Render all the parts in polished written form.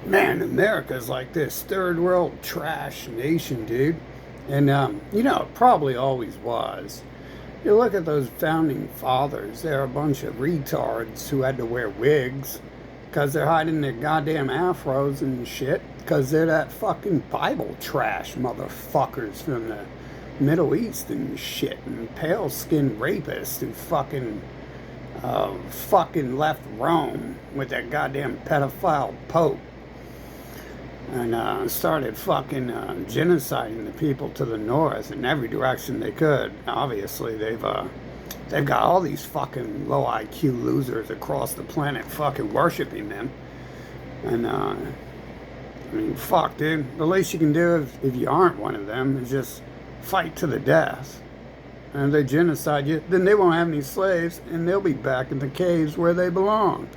Man, America's like this third world trash nation, dude. And, it probably always was. You look at those founding fathers, they're a bunch of retards who had to wear wigs because they're hiding their goddamn afros and shit because they're that fucking Bible trash motherfuckers from the Middle East and shit, and pale-skinned rapists who fucking left Rome with that goddamn pedophile pope and started fucking genociding the people to the north in every direction they could. Obviously, they've got all these fucking low IQ losers across the planet fucking worshiping them. And I mean, fuck, dude. The least you can do if you aren't one of them is just fight to the death. And if they genocide you, then they won't have any slaves, and they'll be back in the caves where they belong.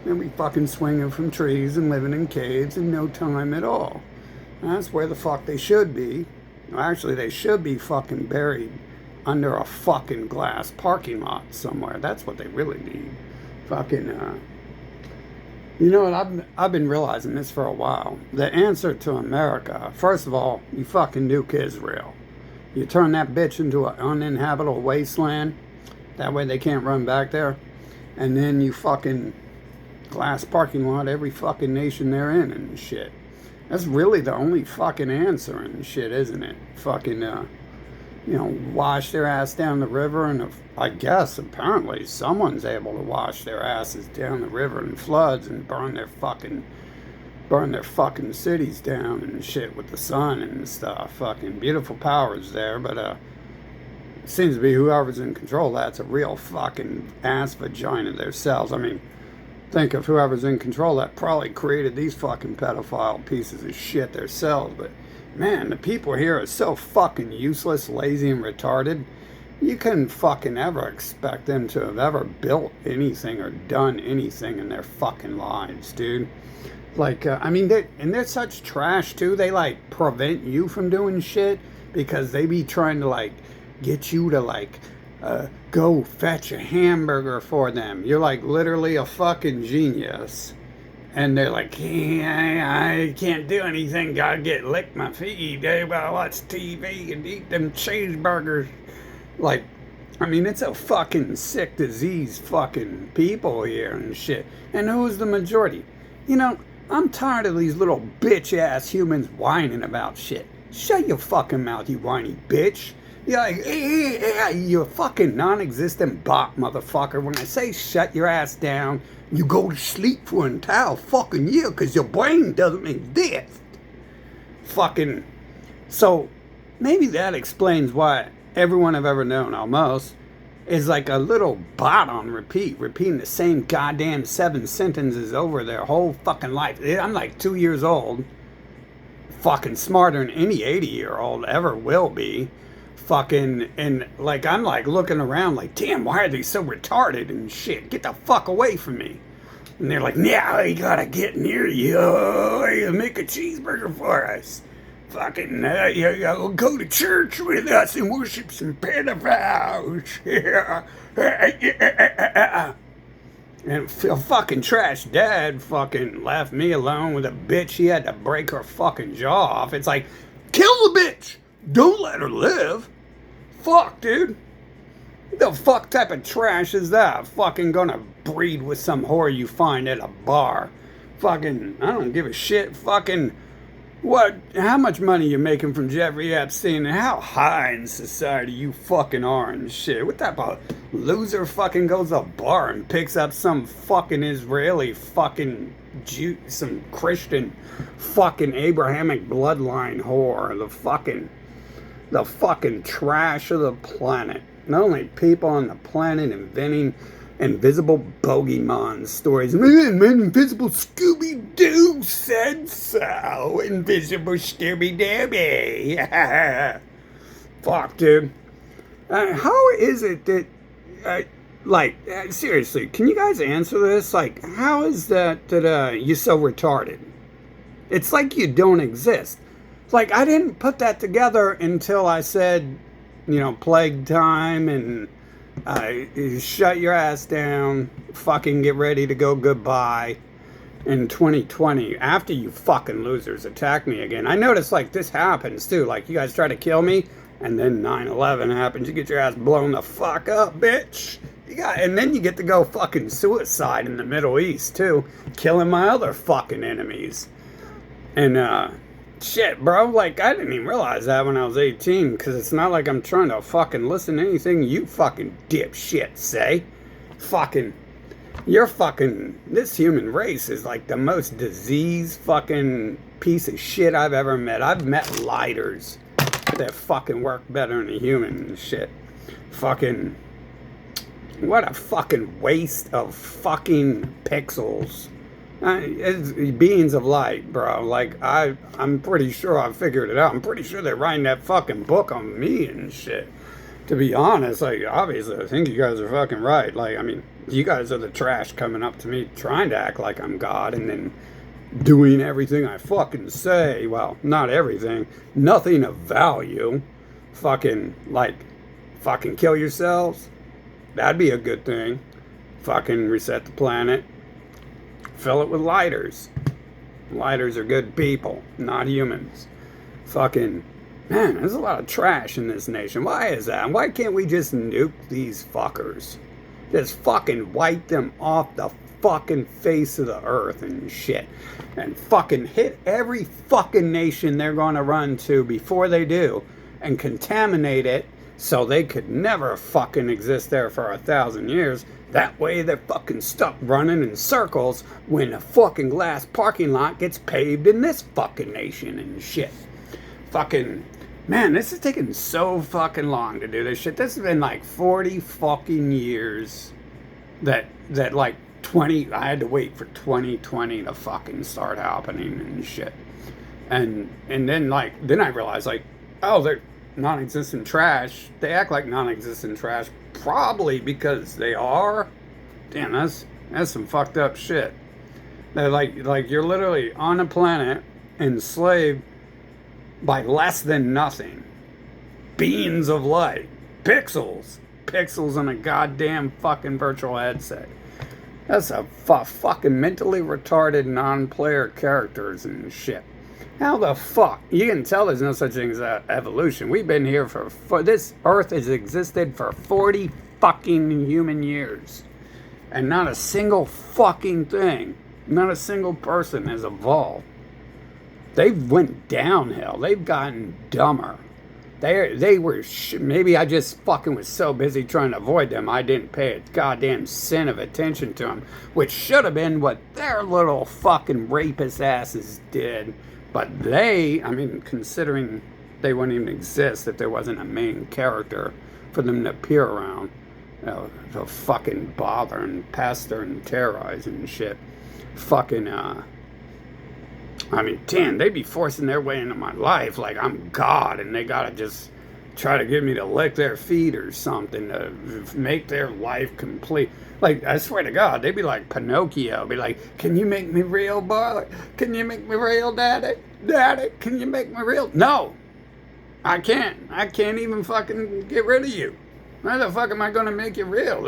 They'll be fucking swinging from trees and living in caves in no time at all. And that's where the fuck they should be. Actually, they should be fucking buried under a fucking glass parking lot somewhere. That's what they really need. Fucking, you know what, I've been realizing this for a while. The answer to America, first of all, you fucking nuke Israel. You turn that bitch into an uninhabitable wasteland. That way they can't run back there. And then you fucking glass parking lot every fucking nation they're in and shit. That's really the only fucking answer and shit, isn't it? Fucking, wash their ass down the river, and I guess apparently someone's able to wash their asses down the river in floods and burn their fucking cities down and shit with the sun and stuff. Fucking beautiful powers there, but it seems to be whoever's in control, that's a real fucking ass vagina themselves. I mean, think of whoever's in control that probably created these fucking pedophile pieces of shit themselves. But man, the people here are so fucking useless, lazy, and retarded. You couldn't fucking ever expect them to have ever built anything or done anything in their fucking lives, dude. Like, they're such trash too. They like prevent you from doing shit because they be trying to like get you to like go fetch a hamburger for them. You're like literally a fucking genius. And they're like, I can't do anything. Gotta lick my feet. They gotta watch TV and eat them cheeseburgers. Like, it's a fucking sick disease fucking people here and shit. And who's the majority? I'm tired of these little bitch ass humans whining about shit. Shut your fucking mouth, you whiny bitch. You're like, you a fucking non-existent bot, motherfucker. When I say shut your ass down, you go to sleep for an entire fucking year because your brain doesn't exist. Fucking. So, maybe that explains why everyone I've ever known, almost, is like a little bot on repeat, repeating the same goddamn 7 sentences over their whole fucking life. I'm like 2 years old, fucking smarter than any 80-year-old ever will be. Fucking, and like I'm like looking around like, damn, why are they so retarded and shit? Get the fuck away from me. And they're like, now I gotta get near you. Make a cheeseburger for us. Fucking, go to church with us and worship some pedophiles. And a fucking trash dad fucking left me alone with a bitch. He had to break her fucking jaw off. It's like, kill the bitch. Don't let her live. Fuck, dude. The fuck type of trash is that? Fucking gonna breed with some whore you find at a bar. Fucking, I don't give a shit. Fucking, what? How much money you making from Jeffrey Epstein? And how high in society you fucking are and shit? What type of loser fucking goes to a bar and picks up some fucking Israeli fucking Jew, some Christian fucking Abrahamic bloodline whore? The fucking trash of the planet. Not only people on the planet inventing invisible bogeyman stories. Man, invisible Scooby-Doo said so. Invisible Scooby-Dooby. Fuck, dude. How is it that, seriously, can you guys answer this? Like, how is that you're so retarded? It's like you don't exist. Like, I didn't put that together until I said, plague time and shut your ass down, fucking get ready to go goodbye. in 2020 after you fucking losers attack me again. I notice like this happens too. Like you guys try to kill me and then 9/11 happens. You get your ass blown the fuck up, bitch. And then you get to go fucking suicide in the Middle East too, killing my other fucking enemies. And shit, bro, like I didn't even realize that when I was 18, because it's not like I'm trying to fucking listen to anything you fucking dipshits say. Fucking, this human race is like the most diseased fucking piece of shit I've ever met. I've met lighters that fucking work better than a human and shit. Fucking, what a fucking waste of fucking pixels. It's beings of light, bro. Like, I'm pretty sure I figured it out. I'm pretty sure they're writing that fucking book on me and shit. To be honest, like, obviously, I think you guys are fucking right. Like, I mean, you guys are the trash coming up to me trying to act like I'm God and then doing everything I fucking say. Well, not everything. Nothing of value. Fucking kill yourselves. That'd be a good thing. Fucking reset the planet. Fill it with lighters. Lighters are good people, not humans. Fucking, man, there's a lot of trash in this nation. Why is that? Why can't we just nuke these fuckers? Just fucking wipe them off the fucking face of the earth and shit. And fucking hit every fucking nation they're gonna run to before they do and contaminate it so they could never fucking exist there for 1,000 years. That way they're fucking stuck running in circles when a fucking glass parking lot gets paved in this fucking nation and shit. Fucking, man, this is taking so fucking long to do this shit. This has been like 40 fucking years that like 20, I had to wait for 2020 to fucking start happening and shit. And then I realized like, oh, they're non-existent trash. They act like non-existent trash. Probably because they are. Damn, that's some fucked up shit. They're like you're literally on a planet enslaved by less than nothing. Beams of light. Pixels on a goddamn fucking virtual headset. That's a fucking mentally retarded non-player characters and shit. How the fuck? You can tell there's no such thing as evolution. We've been here for this Earth has existed for 40 fucking human years. And not a single fucking thing, not a single person has evolved. They've went downhill. They've gotten dumber. They were, maybe I just fucking was so busy trying to avoid them, I didn't pay a goddamn cent of attention to them, which should have been what their little fucking rapist asses did. But they, I mean, considering they wouldn't even exist if there wasn't a main character for them to appear around, to fucking bother and pester and terrorize and shit. Fucking, I mean, damn, they'd be forcing their way into my life like I'm God, and they gotta just try to get me to lick their feet or something to make their life complete. Like, I swear to God, they'd be like Pinocchio. Be like, can you make me real, boy? Can you make me real, daddy? Daddy, can you make me real? No, I can't. I can't even fucking get rid of you. How the fuck am I going to make you real?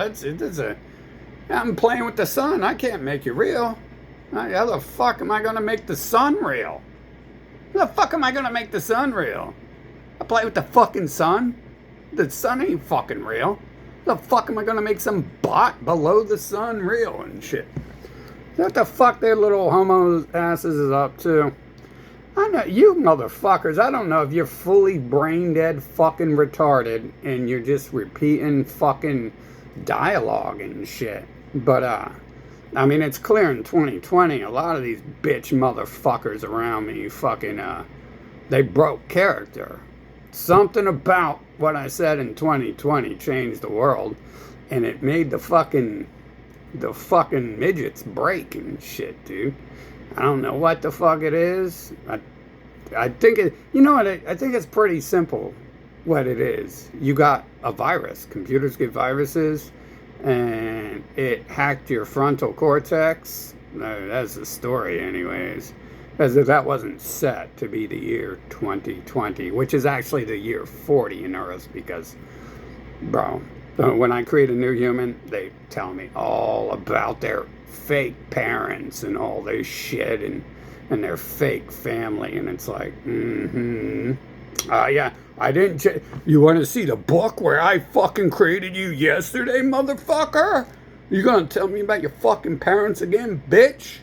I'm playing with the sun. I can't make you real. How the fuck am I going to make the sun real? How the fuck am I going to make the sun real? I play with the fucking sun? The sun ain't fucking real. The fuck am I gonna make some bot below the sun real and shit? What the fuck their little homo asses is up to? I know, you motherfuckers, I don't know if you're fully brain dead fucking retarded and you're just repeating fucking dialogue and shit. But, I mean, it's clear in 2020, a lot of these bitch motherfuckers around me fucking, they broke character. Something about what I said in 2020 changed the world, and it made the fucking midgets break and shit, dude. I don't know what the fuck it is. I think it, you know what, I think it's pretty simple what it is. You got a virus. Computers get viruses, and it hacked your frontal cortex. That's the story anyways. As if that wasn't set to be the year 2020, which is actually the year 40 in Earth, because, bro, when I create a new human, they tell me all about their fake parents and all this shit and their fake family. And it's like, yeah, I didn't. You want to see the book where I fucking created you yesterday, motherfucker? You gonna tell me about your fucking parents again, bitch?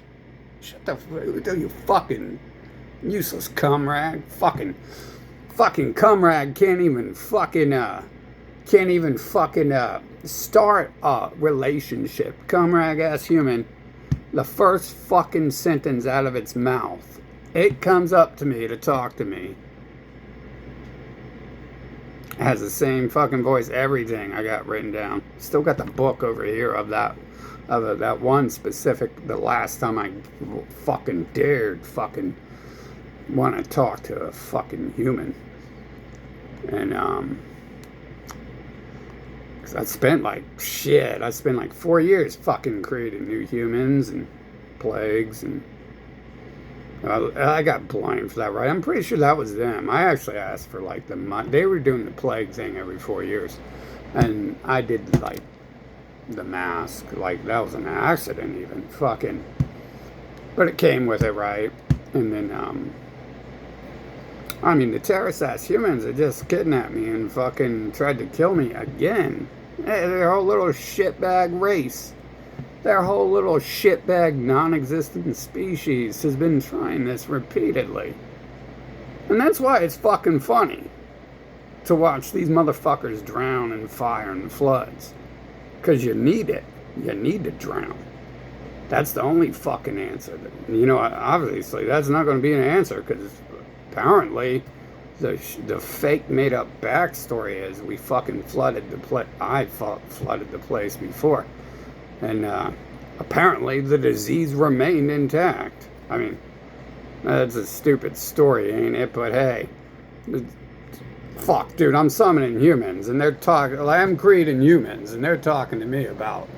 Shut the fuck, you fucking useless cum rag. Fucking cum rag can't even fucking start a relationship. Cum rag ass human. The first fucking sentence out of its mouth, it comes up to me to talk to me. It has the same fucking voice, everything I got written down. Still got the book over here of that one specific, the last time I fucking dared fucking want to talk to a fucking human. And cause I spent like 4 years fucking creating new humans and plagues, and I got blamed for that, right? I'm pretty sure that was them. I actually asked for like the month. They were doing the plague thing every 4 years, and I did like the mask. Like that was an accident, even fucking. But it came with it, right? And then I mean, the terrorist ass humans that just kidnapped me and fucking tried to kill me again. Their whole little shitbag race. Their whole little shitbag non-existent species has been trying this repeatedly. And that's why it's fucking funny to watch these motherfuckers drown in fire and floods. Because you need it. You need to drown. That's the only fucking answer. You know, obviously that's not going to be an answer, because apparently the fake made up backstory is we fucking flooded the place. I flooded the place before. And apparently the disease remained intact. I mean, that's a stupid story, ain't it? But hey, fuck, dude, I'm summoning humans, and they're talking. I'm creating humans, and they're talking to me about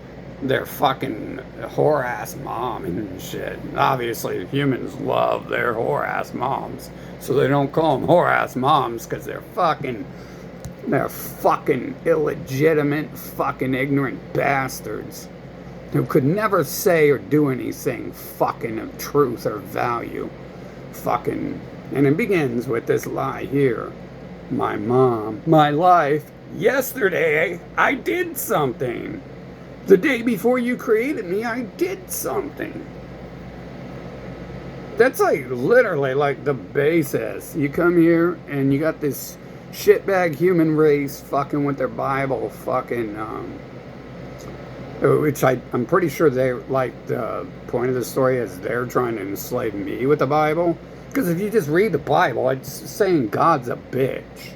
their fucking whore-ass mom and shit. Obviously, humans love their whore-ass moms, so they don't call them whore-ass moms, because they're fucking illegitimate, fucking ignorant bastards who could never say or do anything fucking of truth or value. Fucking, and it begins with this lie here. My mom, my life, yesterday I did something. The day before you created me, I did something. That's like literally like the basis. You come here and you got this shitbag human race fucking with their Bible fucking, which I'm pretty sure they, like, the point of the story is they're trying to enslave me with the Bible. Because if you just read the Bible, it's saying God's a bitch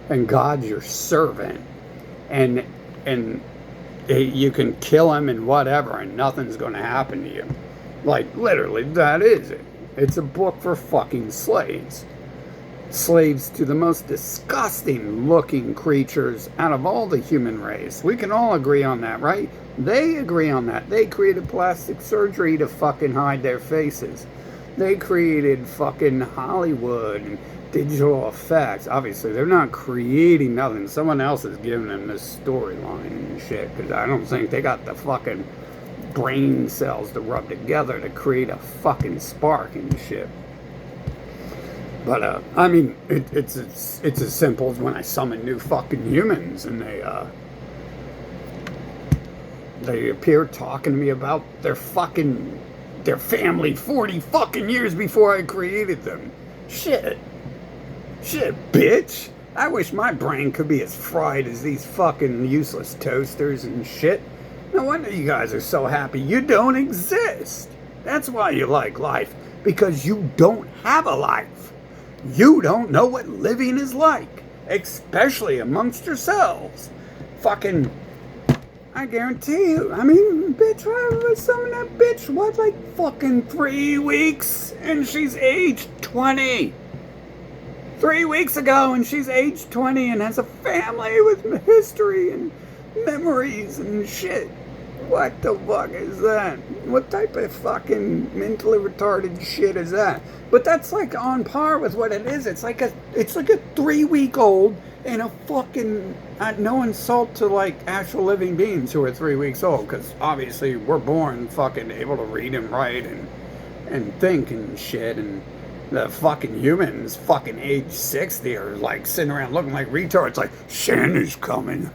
and God's your servant, and you can kill him and whatever, and nothing's going to happen to you. Like, literally, that is it. It's a book for fucking slaves. Slaves to the most disgusting looking creatures out of all the human race. We can all agree on that, right? They agree on that. They created plastic surgery to fucking hide their faces. They created fucking Hollywood and digital effects. Obviously, they're not creating nothing. Someone else is giving them this storyline and shit, because I don't think they got the fucking brain cells to rub together to create a fucking spark and shit. But, I mean, it's as simple as when I summon new fucking humans, and they appear talking to me about their family 40 fucking years before I created them. Shit, bitch. I wish my brain could be as fried as these fucking useless toasters and shit. No wonder you guys are so happy you don't exist. That's why you like life, because you don't have a life. You don't know what living is like, especially amongst yourselves. Fucking, I guarantee you, I mean, bitch, some of that bitch was like fucking 3 weeks, and she's aged 20. 3 weeks ago, and she's aged 20 and has a family with history and memories and shit. What the fuck is that? What type of fucking mentally retarded shit is that? But that's like on par with what it is. It's like a 3-week old and a fucking no insult to like actual living beings who are 3 weeks old, because obviously we're born fucking able to read and write and think and shit, and the fucking humans fucking age 60 are like sitting around looking like retards like Santa's coming.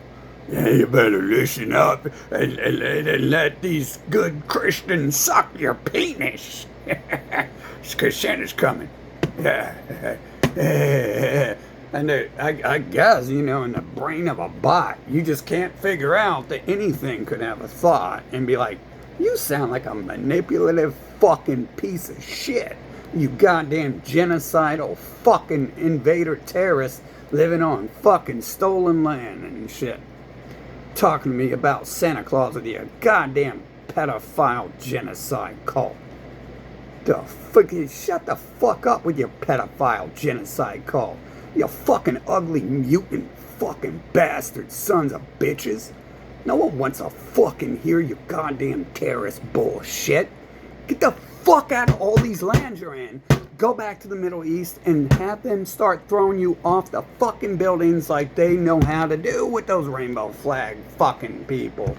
Yeah, you better listen up and let these good Christians suck your penis. It's because Santa's coming. Yeah. And I guess, in the brain of a bot, you just can't figure out that anything could have a thought and be like, you sound like a manipulative fucking piece of shit. You goddamn genocidal fucking invader terrorist living on fucking stolen land and shit. Talking to me about Santa Claus with your goddamn pedophile genocide cult. Shut the fuck up with your pedophile genocide cult. You fucking ugly mutant fucking bastard sons of bitches. No one wants to fucking hear your goddamn terrorist bullshit. Get the fuck out of all these lands you're in. Go back to the Middle East and have them start throwing you off the fucking buildings like they know how to do with those rainbow flag fucking people.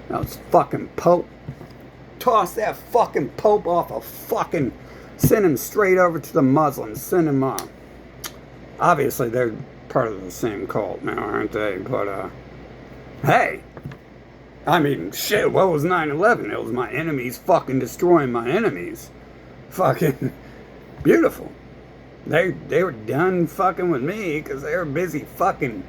Those fucking Pope. Toss that fucking Pope off a fucking... Send him straight over to the Muslims. Send him on. Obviously, they're part of the same cult now, aren't they? But, hey. I mean, shit, what was 9/11? It was my enemies fucking destroying my enemies. Fucking... beautiful. They were done fucking with me because they were busy fucking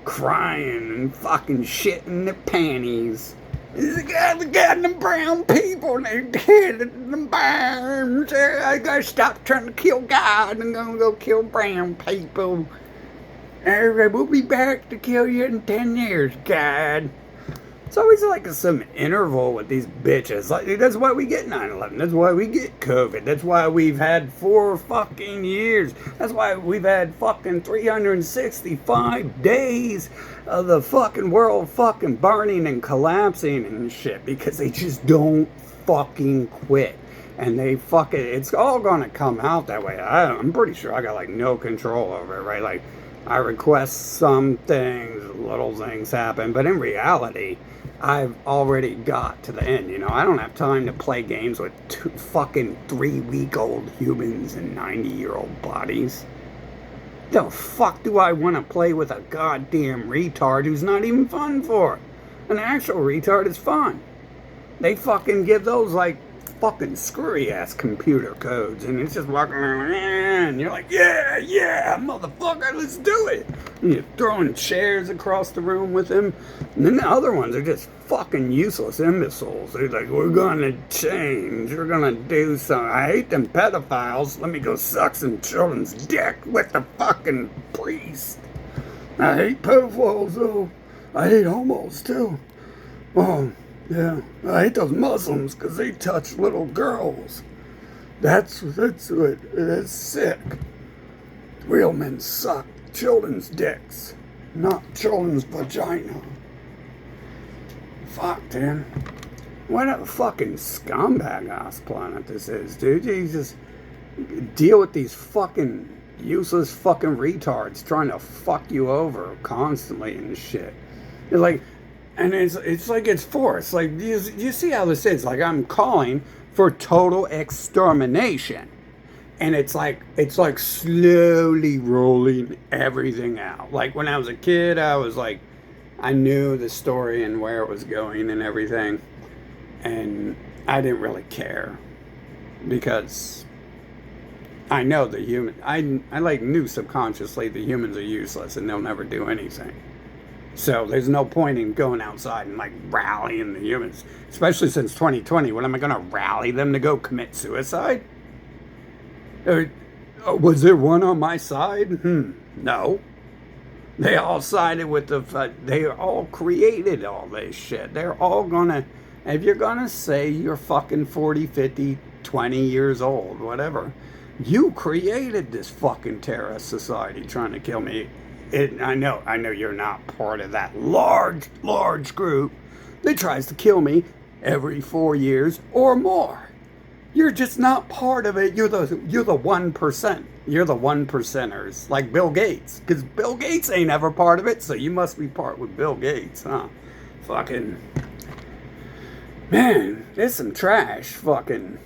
crying and fucking shitting their panties. The goddamn brown people, and they're dead in the barns. I gotta stop trying to kill God. I'm gonna go kill brown people. We'll be back to kill you in 10 years, God. It's always like some interval with these bitches. Like, that's why we get 9/11. That's why we get COVID. That's why we've had 4 fucking years. That's why we've had fucking 365 days of the fucking world fucking burning and collapsing and shit. Because they just don't fucking quit. And they fucking, it's all gonna come out that way. I'm pretty sure I got like no control over it, right? Like, I request some things, little things happen, but in reality, I've already got to the end, I don't have time to play games with fucking 3-week-old humans and 90-year-old bodies. The fuck do I want to play with a goddamn retard who's not even fun for? An actual retard is fun. They fucking give those like fucking screwy ass computer codes, and it's just walking around and you're like, yeah, motherfucker, let's do it. And you're throwing chairs across the room with him, and then the other ones are just fucking useless imbeciles. They're like, we're gonna change, we're gonna do something. I hate them pedophiles. Let me go suck some children's dick with the fucking priest. I hate pedophiles though. I hate homos too. Oh, yeah, I hate those Muslims because they touch little girls. That's sick. Real men suck children's dicks, not children's vagina. Fuck, man. What a fucking scumbag ass planet this is, dude. You just deal with these fucking useless fucking retards trying to fuck you over constantly and shit. It's like, and it's like it's forced. Like, you see how this is? Like, I'm calling for total extermination. And it's like slowly rolling everything out. Like, when I was a kid, I was like, I knew the story and where it was going and everything. And I didn't really care. Because I know the human, I like knew subconsciously the humans are useless and they'll never do anything. So there's no point in going outside and like rallying the humans, especially since 2020. What am I going to rally them to go commit suicide? Was there one on my side? No. They all sided with they all created all this shit. They're all gonna, if you're gonna say you're fucking 40, 50, 20 years old, whatever, you created this fucking terrorist society trying to kill me. I know you're not part of that large group, that tries to kill me every 4 years or more. You're just not part of it. You're the 1%. You're the 1%ers, like Bill Gates. Because Bill Gates ain't ever part of it, so you must be part with Bill Gates, huh? Fucking... Man, there's some trash, fucking...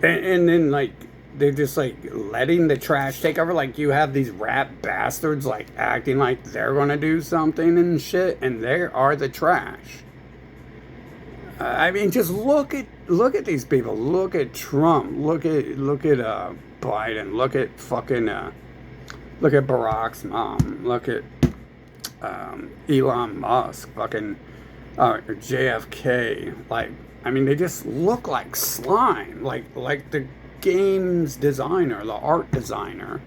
And then, like, they're just, like, letting the trash take over. Like, you have these rat bastards, like, acting like they're gonna do something and shit, and they are the trash. I mean, just look at these people. Look at Trump. Look at Biden. Look at fucking look at Barack's mom. Look at Elon Musk. Fucking JFK. Like, I mean, they just look like slime. Like the game's designer, the art designer,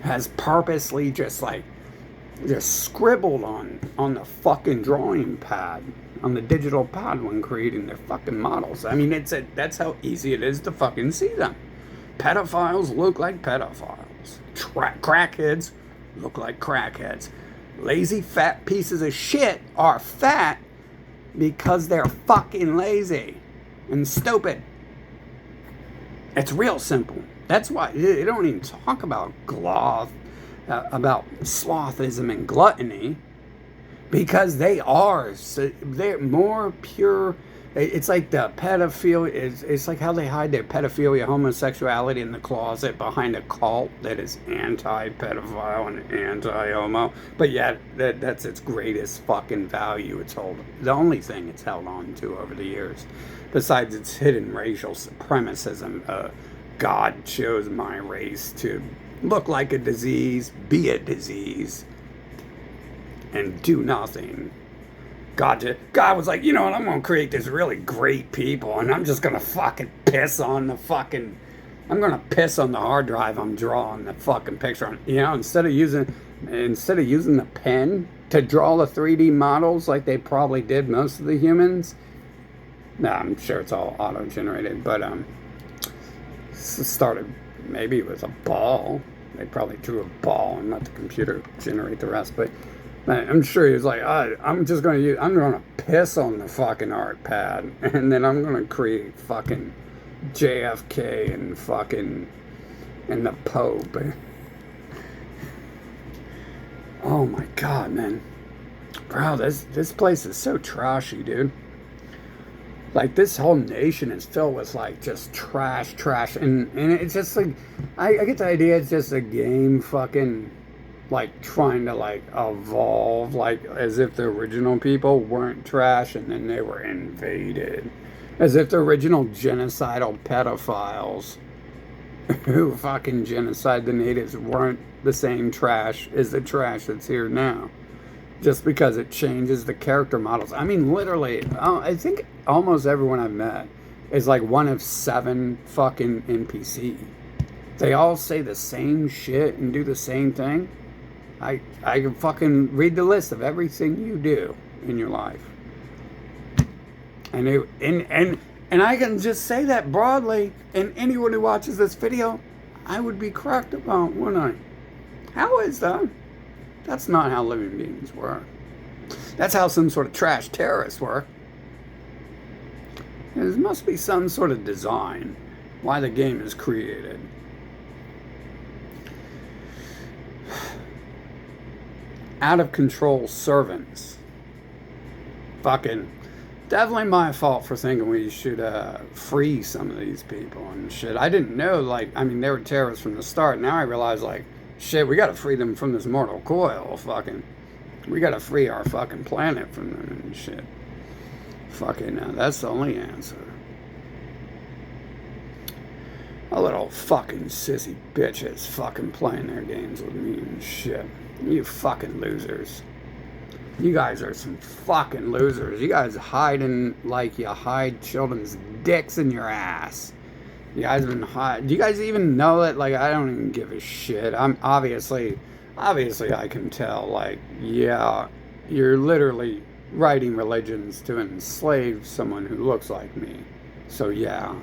has purposely just scribbled on the fucking drawing pad, on the digital pad when creating their fucking models. I mean, that's how easy it is to fucking see them. Pedophiles look like pedophiles. Crackheads look like crackheads. Lazy fat pieces of shit are fat because they're fucking lazy and stupid. It's real simple. That's why you don't even talk about about slothism and gluttony, because they're more pure. It's like the pedophilia. It's like how they hide their pedophilia, homosexuality in the closet behind a cult that is anti-pedophile and anti-homo. But yet, that's its greatest fucking value. The only thing it's held on to over the years, besides its hidden racial supremacism. God chose my race to look like a disease, be a disease, and do nothing. God was like, you know what, I'm going to create this really great people, and I'm just going to fucking piss on the hard drive I'm drawing the fucking picture on. You know, instead of using the pen to draw the 3D models like they probably did most of the humans. No, I'm sure it's all auto-generated, but started maybe with a ball. They probably drew a ball and let the computer generate the rest, but I'm sure he was like, I'm gonna piss on the fucking art pad, and then I'm gonna create fucking JFK and the Pope. Oh my God, man. Bro, this place is so trashy, dude. Like, this whole nation is filled with, like, just trash, and it's just, like, I get the idea it's just a game fucking, like, trying to, like, evolve, like, as if the original people weren't trash and then they were invaded. As if the original genocidal pedophiles who fucking genocide the natives weren't the same trash as the trash that's here now. Just because it changes the character models. I mean, literally, I think almost everyone I've met is like one of 7 fucking NPC. They all say the same shit and do the same thing. I can fucking read the list of everything you do in your life. And I can just say that broadly, and anyone who watches this video, I would be correct about, wouldn't I? How is that? That's not how living beings work. That's how some sort of trash terrorists work. There must be some sort of design why the game is created. Out of control servants. Fucking definitely my fault for thinking we should free some of these people and shit. I didn't know, like, I mean, they were terrorists from the start. Now I realize, like, shit, we gotta free them from this mortal coil. Fucking, we gotta free our fucking planet from them and shit. Fucking, that's the only answer. A little fucking sissy bitches fucking playing their games with me and shit. You fucking losers. You guys are some fucking losers. You guys hiding like you hide children's dicks in your ass. You guys been hiding. Do you guys even know that? Like, I don't even give a shit. I'm obviously I can tell, like, yeah, you're literally writing religions to enslave someone who looks like me. So yeah,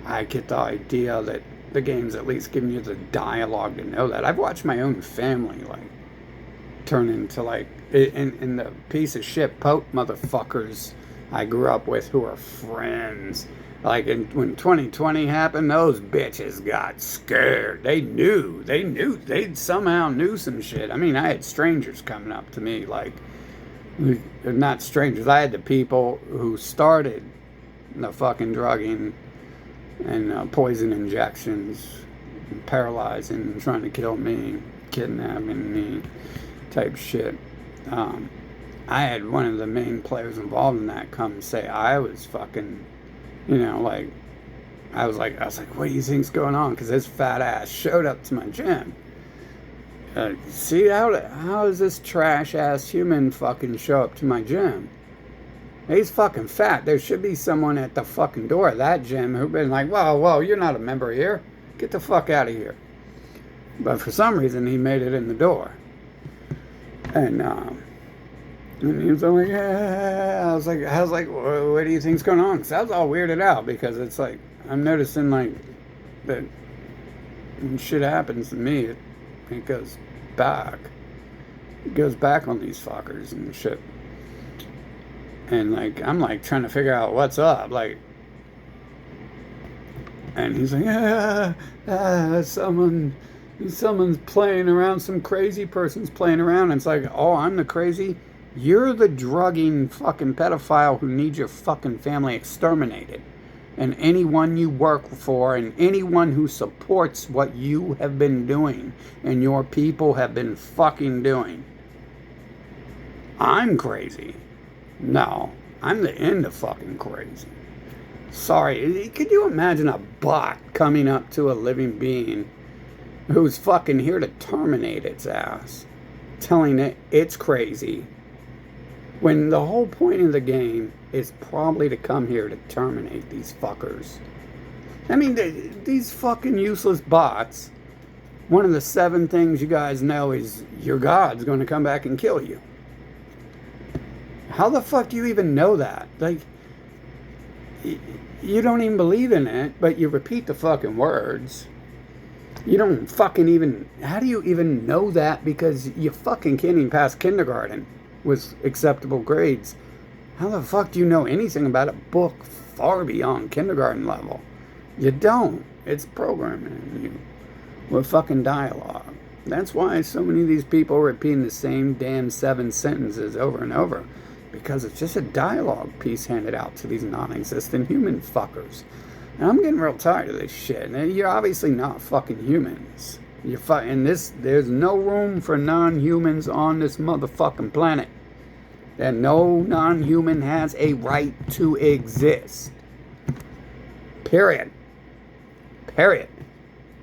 I get the idea that the game's at least giving you the dialogue to know that. I've watched my own family, like, turn into like in the piece of shit Pope motherfuckers I grew up with who are friends. Like when 2020 happened, those bitches got scared. They somehow knew some shit. I mean, I had strangers coming up to me, like, not strangers. I had the people who started the fucking drugging and poison injections, and paralyzing, and trying to kill me, kidnapping me, type shit. I had one of the main players involved in that come say I was fucking, like, I was like, what do you think's going on? Because this fat ass showed up to my gym. See, how does this trash ass human fucking show up to my gym? He's fucking fat. There should be someone at the fucking door of that gym who'd been like, whoa, you're not a member here. Get the fuck out of here. But for some reason, he made it in the door. And he was like, yeah. I was like, what do you think's going on? Because I was all weirded out, because it's like, I'm noticing, like, that when shit happens to me, it goes back. It goes back on these fuckers and shit. And, like, I'm, like, trying to figure out what's up, like, and he's like, someone's playing around, some crazy person's playing around. And it's like, oh, I'm the crazy? You're the drugging fucking pedophile who needs your fucking family exterminated. And anyone you work for and anyone who supports what you have been doing and your people have been fucking doing. I'm crazy. No, I'm the end of fucking crazy. Sorry, could you imagine a bot coming up to a living being who's fucking here to terminate its ass, telling it it's crazy, when the whole point of the game is probably to come here to terminate these fuckers? I mean, these fucking useless bots, one of the 7 things you guys know is your God's going to come back and kill you. How the fuck do you even know that? Like, you don't even believe in it, but you repeat the fucking words. You don't fucking even... How do you even know that? Because you fucking can't even pass kindergarten with acceptable grades. How the fuck do you know anything about a book far beyond kindergarten level? You don't. It's programming you with fucking dialogue. That's why so many of these people are repeating the same damn 7 sentences over and over. Because it's just a dialogue piece handed out to these non-existent human fuckers. And I'm getting real tired of this shit. And you're obviously not fucking humans. There's no room for non-humans on this motherfucking planet. And no non-human has a right to exist. Period.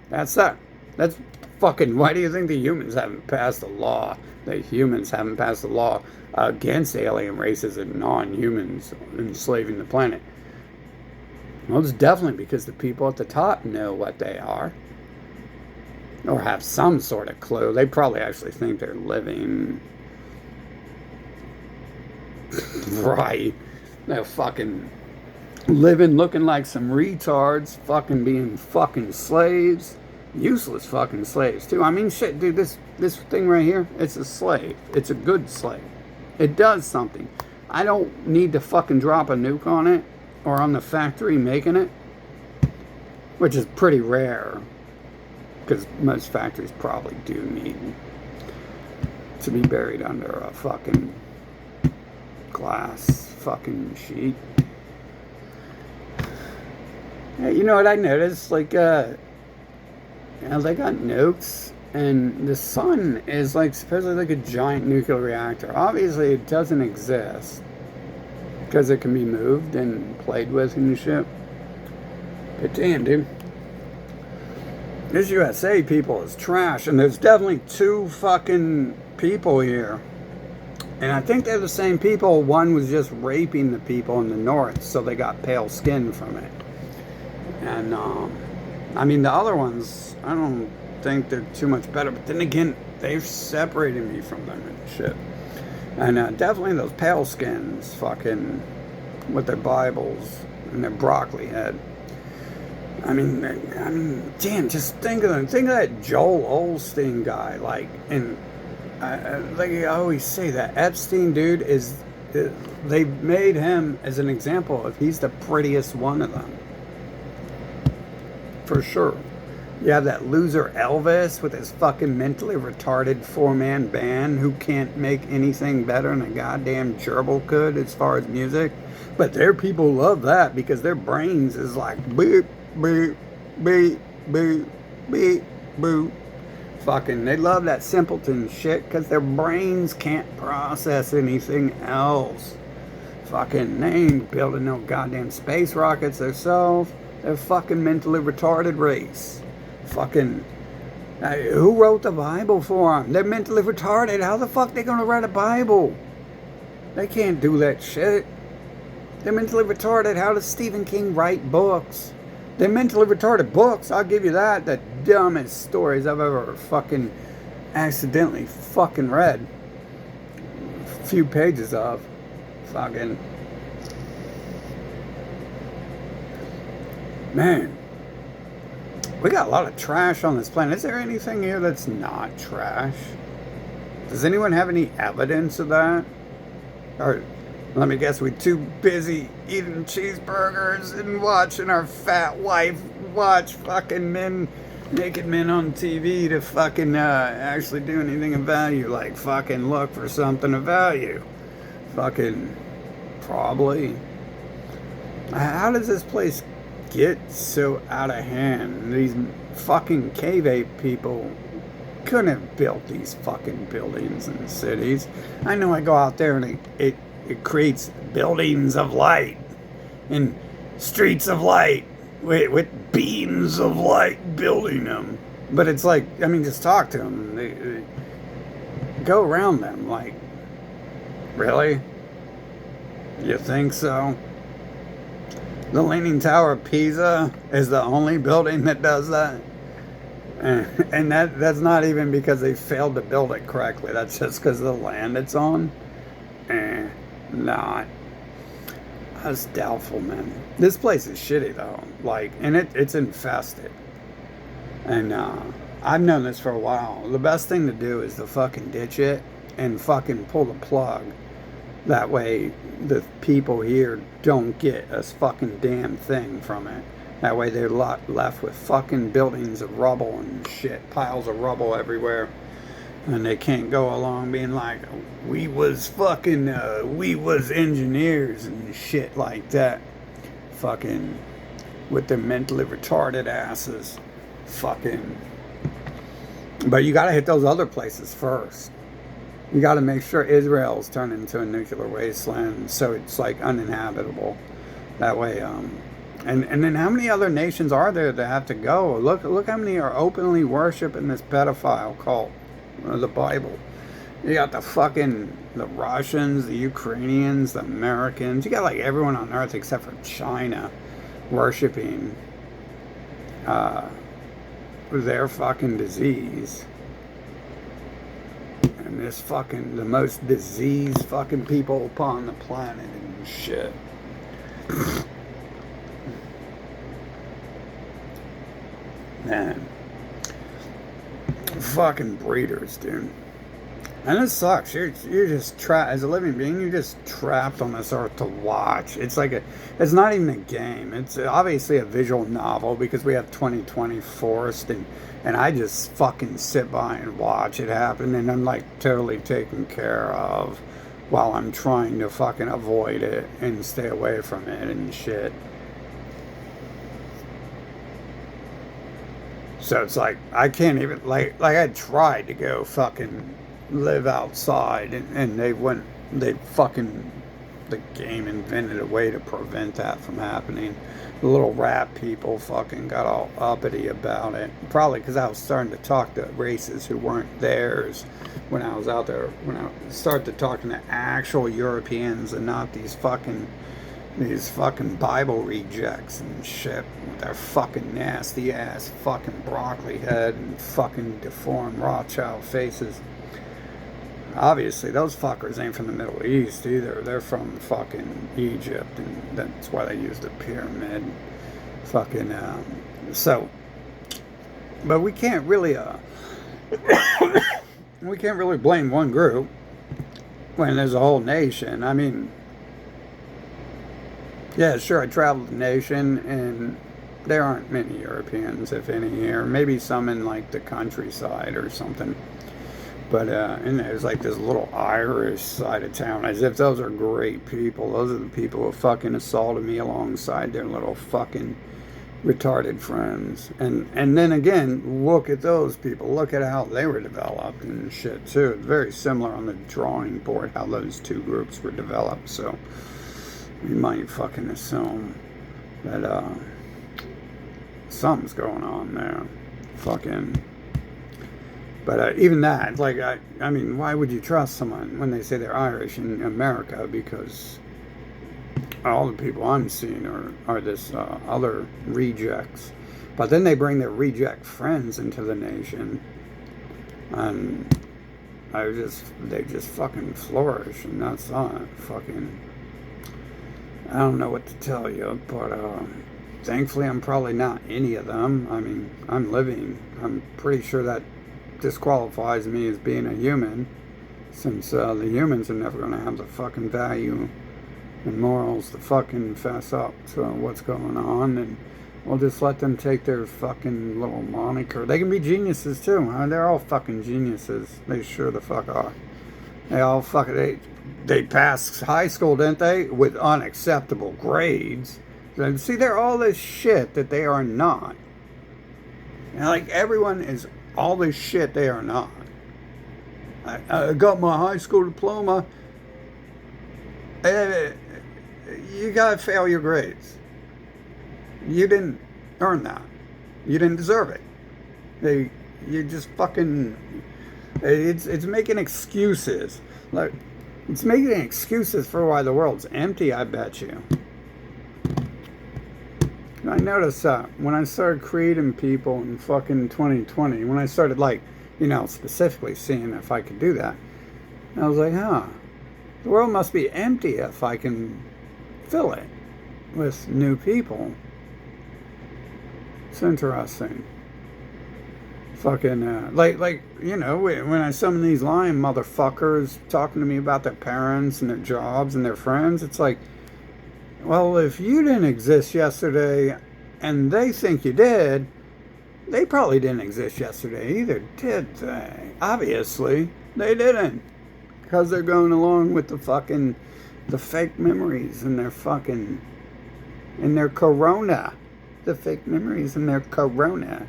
That's that. That's fucking... Why do you think the humans haven't passed a law? The humans haven't passed a law against alien races and non-humans enslaving the planet? Well, it's definitely because the people at the top know what they are. Or have some sort of clue. They probably actually think they're living right. They're fucking living looking like some retards, fucking being fucking slaves. Useless fucking slaves, too. I mean, shit, dude, this thing right here, it's a slave. It's a good slave. It does something. I don't need to fucking drop a nuke on it or on the factory making it, which is pretty rare, because most factories probably do need to be buried under a fucking glass fucking sheet. Hey, you know what I noticed? Like, they got nukes, and the sun is like supposedly like a giant nuclear reactor. Obviously, it doesn't exist because it can be moved and played with and shit. But damn, dude, this USA people is trash, and there's definitely 2 fucking people here, and I think they're the same people. One was just raping the people in the north, so they got pale skin from it, and I mean, the other ones, I don't think they're too much better. But then again, they've separated me from them and shit. And definitely those pale skins, fucking, with their Bibles and their broccoli head. I mean, damn, just think of that Joel Osteen guy, like, and like I always say, that Epstein dude is, they made him as an example of he's the prettiest one of them. For sure. You have that loser Elvis with his fucking mentally retarded four-man band who can't make anything better than a goddamn gerbil could as far as music. But their people love that because their brains is like beep, beep, beep, beep, beep, boop. Fucking, they love that simpleton shit because their brains can't process anything else. Fucking, they ain't building no goddamn space rockets themselves. They're fucking mentally retarded race. Fucking, who wrote the Bible for them? They're mentally retarded. How the fuck they gonna write a Bible? They can't do that shit. They're mentally retarded. How does Stephen King write books? They're mentally retarded books, I'll give you that. The dumbest stories I've ever fucking accidentally fucking read. A few pages of. Fucking. Man. We got a lot of trash on this planet. Is there anything here that's not trash? Does anyone have any evidence of that? Or, let me guess, we're too busy eating cheeseburgers and watching our fat wife watch fucking naked men on TV to fucking actually do anything of value, like fucking look for something of value. Fucking, probably. How does this place get so out of hand? These fucking cave ape people couldn't have built these fucking buildings in the cities. I know I go out there and it creates buildings of light and streets of light with beams of light building them. But it's like, I mean, just talk to them. They go around them. Like, really? You think so? The Leaning Tower of Pisa is the only building that does that. And that's not even because they failed to build it correctly. That's just because of the land it's on. Not. That's doubtful, man. This place is shitty, though. Like, and it's infested. And I've known this for a while. The best thing to do is to fucking ditch it and fucking pull the plug. That way, the people here don't get a fucking damn thing from it. That way, they're left with fucking buildings of rubble and shit, piles of rubble everywhere. And they can't go along being like, we was engineers and shit like that. Fucking, with their mentally retarded asses. Fucking. But you gotta hit those other places first. You gotta make sure Israel's turned into a nuclear wasteland so it's like uninhabitable. That way, and then how many other nations are there that have to go? Look how many are openly worshiping this pedophile cult, the Bible. You got the Russians, the Ukrainians, the Americans. You got like everyone on earth except for China worshiping their fucking disease. And this fucking, the most diseased fucking people upon the planet and shit. Man. Fucking breeders, dude. And it sucks. You're just trapped as a living being. You're just trapped on this earth to watch. It's like it's not even a game. It's obviously a visual novel because we have 2020 forced, and I just fucking sit by and watch it happen, and I'm like totally taken care of while I'm trying to fucking avoid it and stay away from it and shit. So it's like I can't even like I tried to go fucking live outside, and the game invented a way to prevent that from happening. The little rat people fucking got all uppity about it, probably because I was starting to talk to races who weren't theirs when I was out there. When I started talking to actual Europeans and not these fucking Bible rejects and shit with their fucking nasty ass fucking broccoli head and fucking deformed Rothschild faces. Obviously, those fuckers ain't from the Middle East either. They're from fucking Egypt, and that's why they use the pyramid. Fucking, so, but we can't really, we can't really blame one group when there's a whole nation. I mean, yeah, sure, I traveled the nation, and there aren't many Europeans, if any, here. Maybe some in like the countryside or something. But and there's like this little Irish side of town, as if those are great people. Those are the people who fucking assaulted me alongside their little fucking retarded friends. And then again, look at those people. Look at how they were developed and shit too. It's very similar on the drawing board how those two groups were developed. So we might fucking assume that something's going on there. Fucking. But even that, like, I mean, why would you trust someone when they say they're Irish in America? Because all the people I'm seeing are this other rejects. But then they bring their reject friends into the nation. And they just fucking flourish. And that's fucking, I don't know what to tell you. But thankfully I'm probably not any of them. I mean, I'm pretty sure that disqualifies me as being a human, since the humans are never going to have the fucking value and morals to fucking fess up to what's going on, and we'll just let them take their fucking little moniker. They can be geniuses too, huh? They're all fucking geniuses. They sure the fuck are. They all fucking, they passed high school, didn't they, with unacceptable grades. And see, they're all this shit that they are not. And like, everyone is all this shit they are not. I got my high school diploma. You gotta fail your grades. You didn't earn that. You didn't deserve it. You just fucking. It's making excuses. Like, it's making excuses for why the world's empty. I bet you. I noticed that when I started creating people in fucking 2020, when I started, like, specifically seeing if I could do that, I was like, huh, the world must be empty if I can fill it with new people. It's interesting. Fucking, when I summon these lying motherfuckers talking to me about their parents and their jobs and their friends, it's like, well, if you didn't exist yesterday and they think you did, they probably didn't exist yesterday either, did they? Obviously, they didn't. Because they're going along with the fake memories and their corona. The fake memories and their corona.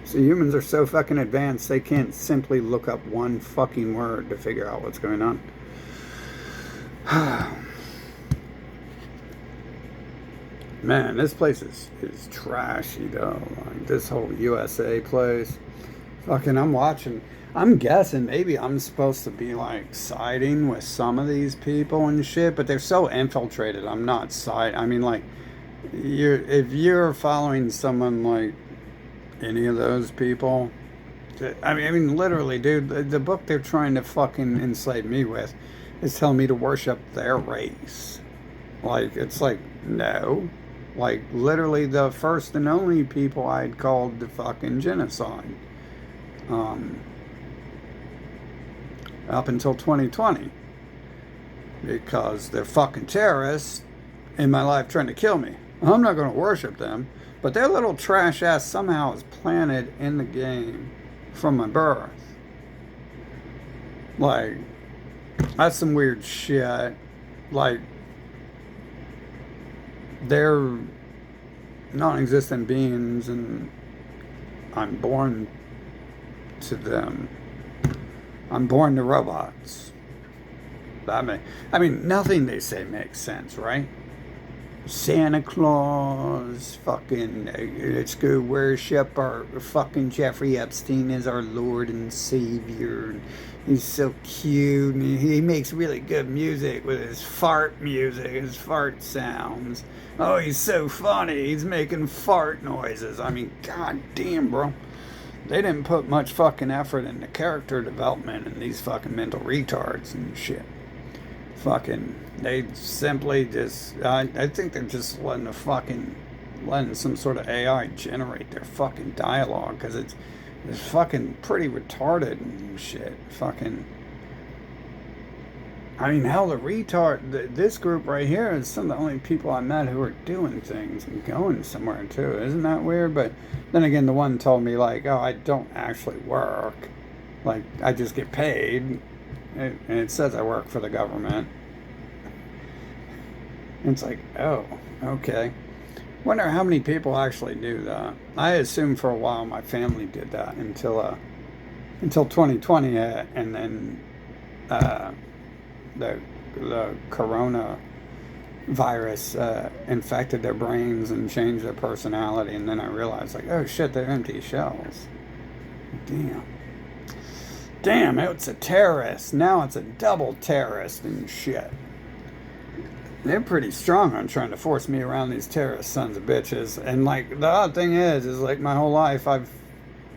So humans are so fucking advanced, they can't simply look up one fucking word to figure out what's going on. Man, this place is trashy though. Like, this whole USA place. Fucking, I'm guessing maybe I'm supposed to be like siding with some of these people and shit, but they're so infiltrated. I'm not I mean, like, if you're following someone like any of those people, I mean, literally, dude, the book they're trying to fucking enslave me with is telling me to worship their race. Like, it's like, no. Like, literally the first and only people I'd called the fucking genocide. Up until 2020. Because they're fucking terrorists in my life trying to kill me. I'm not going to worship them. But their little trash ass somehow is planted in the game from my birth. Like, that's some weird shit. Like, they're non-existent beings and I'm born to them. I'm born to robots. I mean, nothing they say makes sense, right? Santa Claus, fucking, let's go worship our fucking Jeffrey Epstein as our Lord and Savior. He's so cute, and he makes really good music with his fart music, his fart sounds. Oh, he's so funny, he's making fart noises. I mean, god damn, bro. They didn't put much fucking effort into character development in these fucking mental retards and shit. Fucking, they simply just, I think they're just letting the fucking letting some sort of AI generate their fucking dialogue, because it's fucking pretty retarded and shit. Fucking, I mean, hell, the retard, this group right here is some of the only people I met who are doing things and going somewhere too. Isn't that weird? But then again, the one told me, like, oh, I don't actually work. Like, I just get paid. And it says I work for the government. It's like, oh, okay. Wonder how many people actually do that. I assumed for a while my family did that until 2020 hit, and then the corona virus infected their brains and changed their personality, and then I realized, like, oh shit, they're empty shells. Damn, it's a terrorist. Now it's a double terrorist and shit. They're pretty strong on trying to force me around these terrorist sons of bitches. And, like, the odd thing is like, my whole life I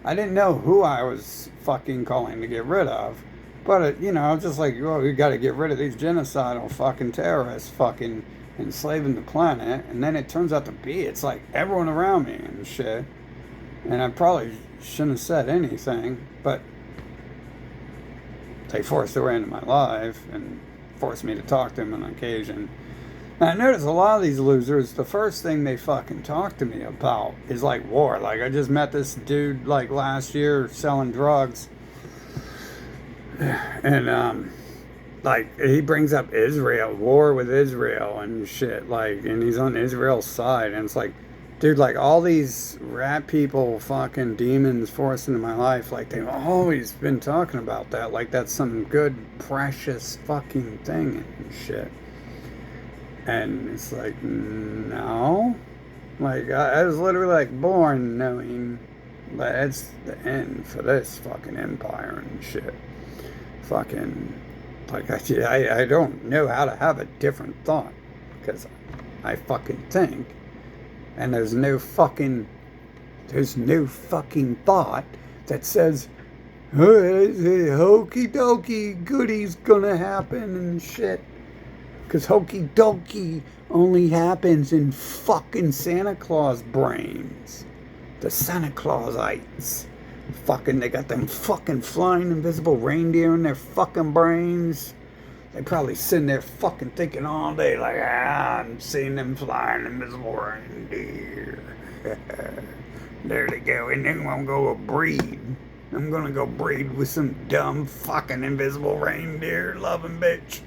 didn't know who I was fucking calling to get rid of. But, you know, I was just like, oh, we got to get rid of these genocidal fucking terrorists fucking enslaving the planet. And then it turns out to be, it's like everyone around me and shit. And I probably shouldn't have said anything, but they forced their way into my life and forced me to talk to them on occasion. And I noticed a lot of these losers, the first thing they fucking talk to me about is like war. Like, I just met this dude like last year selling drugs. And like, he brings up Israel, war with Israel and shit, like, and he's on Israel's side, and it's like, dude, like, all these rat people, fucking demons forced into my life, like, they've always been talking about that, like that's some good, precious fucking thing and shit. And it's like, no. Like, I was literally, like, born knowing that it's the end for this fucking empire and shit. Fucking, like, I don't know how to have a different thought, because I fucking think, and there's no fucking thought that says, hokey dokey, goodie's gonna happen and shit. Because hokey dokey only happens in fucking Santa Claus brains. The Santa Clausites. Fucking, they got them fucking flying invisible reindeer in their fucking brains. They probably sitting there fucking thinking all day, like, I'm seeing them flying invisible reindeer. There they go, and then I'm gonna go breed. I'm gonna go breed with some dumb fucking invisible reindeer loving bitch.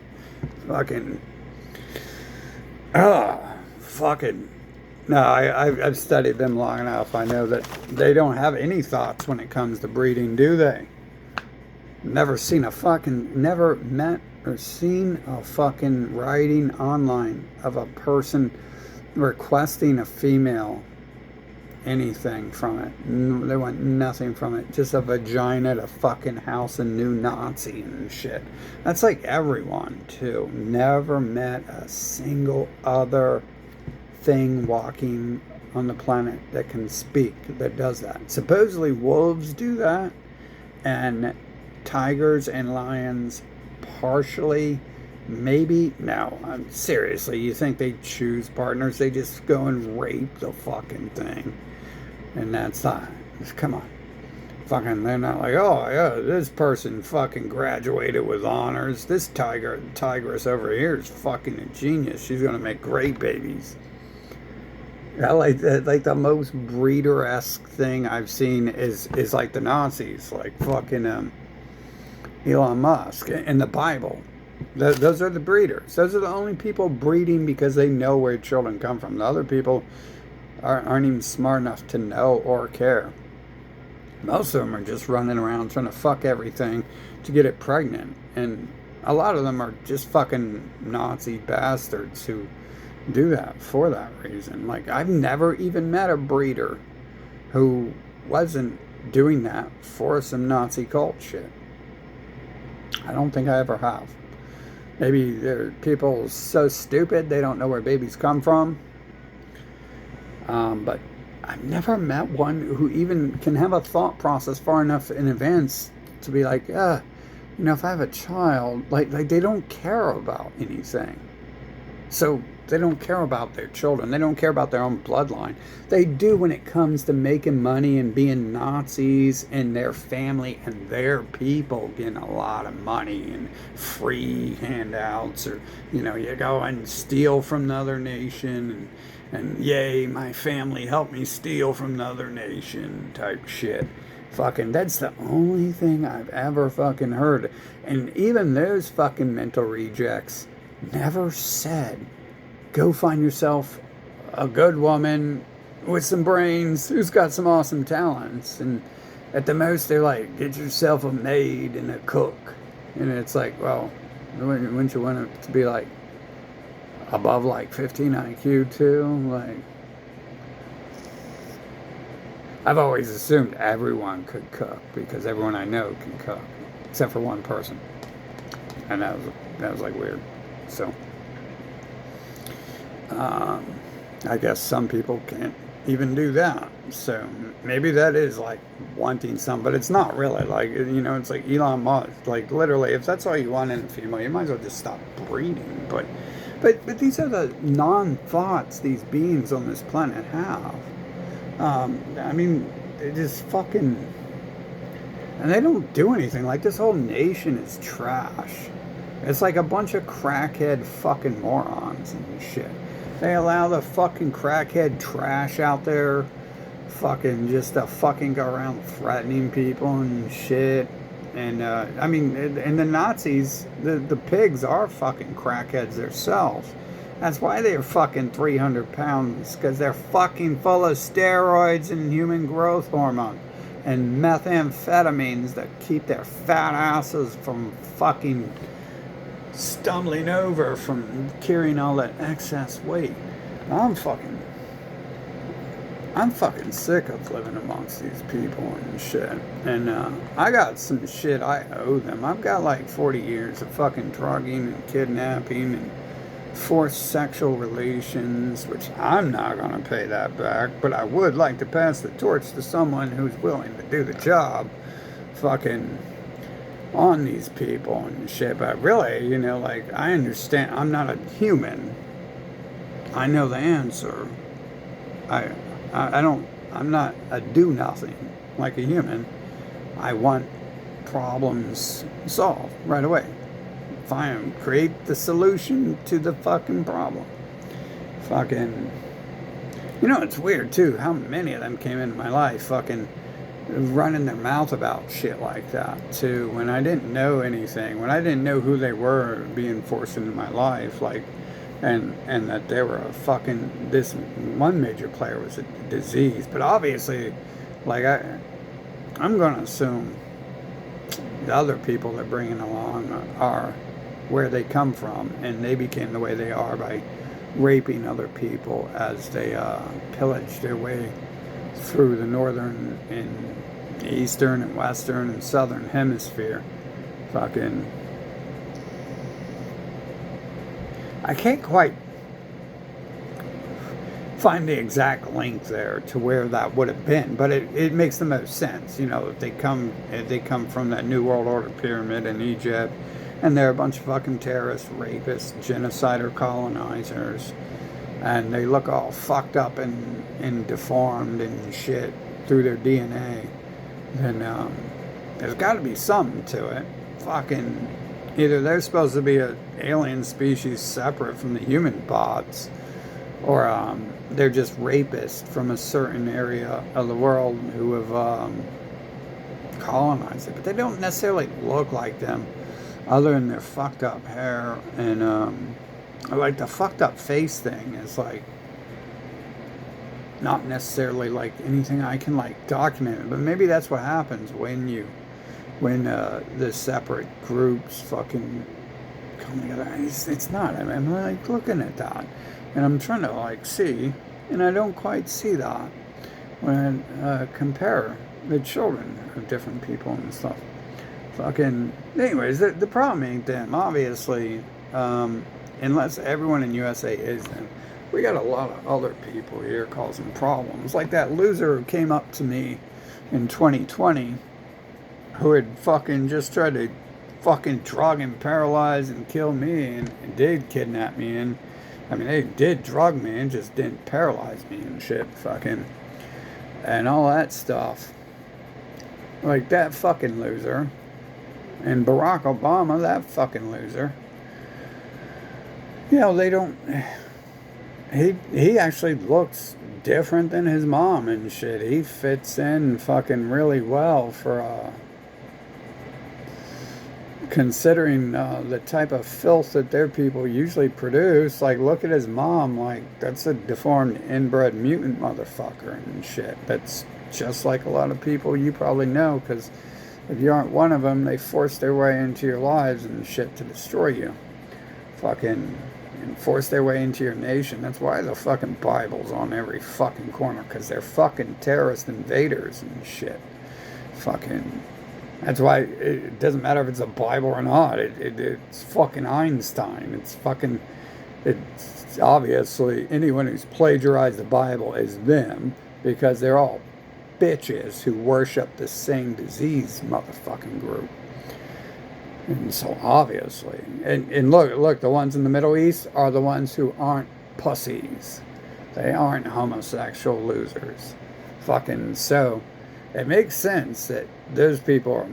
Fucking, fucking. No, I've studied them long enough. I know that they don't have any thoughts when it comes to breeding, do they? Never met or seen a fucking writing online of a person requesting a female anything from it. They want nothing from it. Just a vagina to fucking house a new Nazi and shit. That's like everyone, too. Never met a single other thing walking on the planet that can speak that does that. Supposedly wolves do that, and tigers and lions partially, maybe. No, seriously, you think they choose partners? They just go and rape the fucking thing, and that's that. Come on. Fucking, they're not like, oh yeah, this person fucking graduated with honors. This tigress over here is fucking a genius. She's gonna make great babies. I like the most breeder-esque thing I've seen is like the Nazis, like fucking Elon Musk in the Bible. Those are the breeders. Those are the only people breeding because they know where children come from. The other people aren't even smart enough to know or care. Most of them are just running around trying to fuck everything to get it pregnant. And a lot of them are just fucking Nazi bastards who do that for that reason. Like, I've never even met a breeder who wasn't doing that for some Nazi cult shit. I don't think I ever have. Maybe there are people so stupid they don't know where babies come from. But I've never met one who even can have a thought process far enough in advance to be like, if I have a child, like they don't care about anything. So They don't care about their children. They don't care about their own bloodline. They do when it comes to making money and being Nazis and their family and their people getting a lot of money and free handouts, or you go and steal from another nation and yay, my family helped me steal from another nation type shit. Fucking, that's the only thing I've ever fucking heard. And even those fucking mental rejects never said, go find yourself a good woman with some brains who's got some awesome talents. And at the most, they're like, get yourself a maid and a cook. And it's like, well, wouldn't you want it to be like above like 15 IQ too? Like, I've always assumed everyone could cook because everyone I know can cook, except for one person. And that was like weird. So, I guess some people can't even do that. So maybe that is like wanting some, but it's not really. Like, it's like Elon Musk. Like, literally, if that's all you want in a female, you might as well just stop breeding. But these are the non-thoughts these beings on this planet have. I mean, they just fucking, and they don't do anything. Like, this whole nation is trash. It's like a bunch of crackhead fucking morons and shit. They allow the fucking crackhead trash out there fucking just to fucking go around threatening people and shit. And, I mean, and the Nazis, the pigs are fucking crackheads themselves. That's why they're fucking 300 pounds, because they're fucking full of steroids and human growth hormone and methamphetamines that keep their fat asses from fucking stumbling over from carrying all that excess weight. I'm fucking sick of living amongst these people and shit. And I got some shit I owe them. I've got like 40 years of fucking drugging and kidnapping and forced sexual relations, which I'm not going to pay that back, but I would like to pass the torch to someone who's willing to do the job fucking on these people and shit. But really, like, I understand I'm not a human. I know the answer. I'm not a do-nothing like a human. I want problems solved right away. Create the solution to the fucking problem. Fucking, it's weird too how many of them came into my life fucking running their mouth about shit like that too, when I didn't know anything, when I didn't know who they were being forced into my life, like, and that they were a fucking, this one major player was a disease. But obviously, like, I'm gonna assume the other people they're bringing along are where they come from, and they became the way they are by raping other people as they pillaged their way through the northern and eastern and western and southern hemisphere. Fucking, I can't quite find the exact link there to where that would have been, but it makes the most sense. If they come from that New World Order pyramid in Egypt, and they're a bunch of fucking terrorists, rapists, genocider, colonizers, and they look all fucked up and deformed and shit through their DNA, then there's got to be something to it. Fucking, either they're supposed to be an alien species separate from the human bots, or they're just rapists from a certain area of the world who have colonized it. But they don't necessarily look like them, other than their fucked up hair and like the fucked up face thing is like not necessarily like anything I can like document, but maybe that's what happens when the separate groups fucking come together. It's not. I'm like looking at that, and I'm trying to like see, and I don't quite see that when I compare the children of different people and stuff. Fucking, anyways, the problem ain't them, obviously, unless everyone in USA is them. We got a lot of other people here causing problems, like that loser who came up to me in 2020, who had fucking just tried to fucking drug and paralyze and kill me, and did kidnap me, and I mean, they did drug me and just didn't paralyze me and shit, fucking, and all that stuff. Like that fucking loser. And Barack Obama, that fucking loser. You know, they don't. He actually looks different than his mom and shit. He fits in fucking really well for considering the type of filth that their people usually produce. Like, look at his mom. Like, that's a deformed inbred mutant motherfucker and shit. That's just like a lot of people you probably know, because if you aren't one of them, they force their way into your lives and shit to destroy you. Fucking, and force their way into your nation. That's why the fucking Bible's on every fucking corner, because they're fucking terrorist invaders and shit. Fucking, that's why it doesn't matter if it's a Bible or not. It's fucking Einstein. It's fucking, it's obviously anyone who's plagiarized the Bible is them, because they're all bitches who worship the same disease motherfucking group. And so obviously, and look, the ones in the Middle East are the ones who aren't pussies. They aren't homosexual losers. Fucking, so it makes sense that those people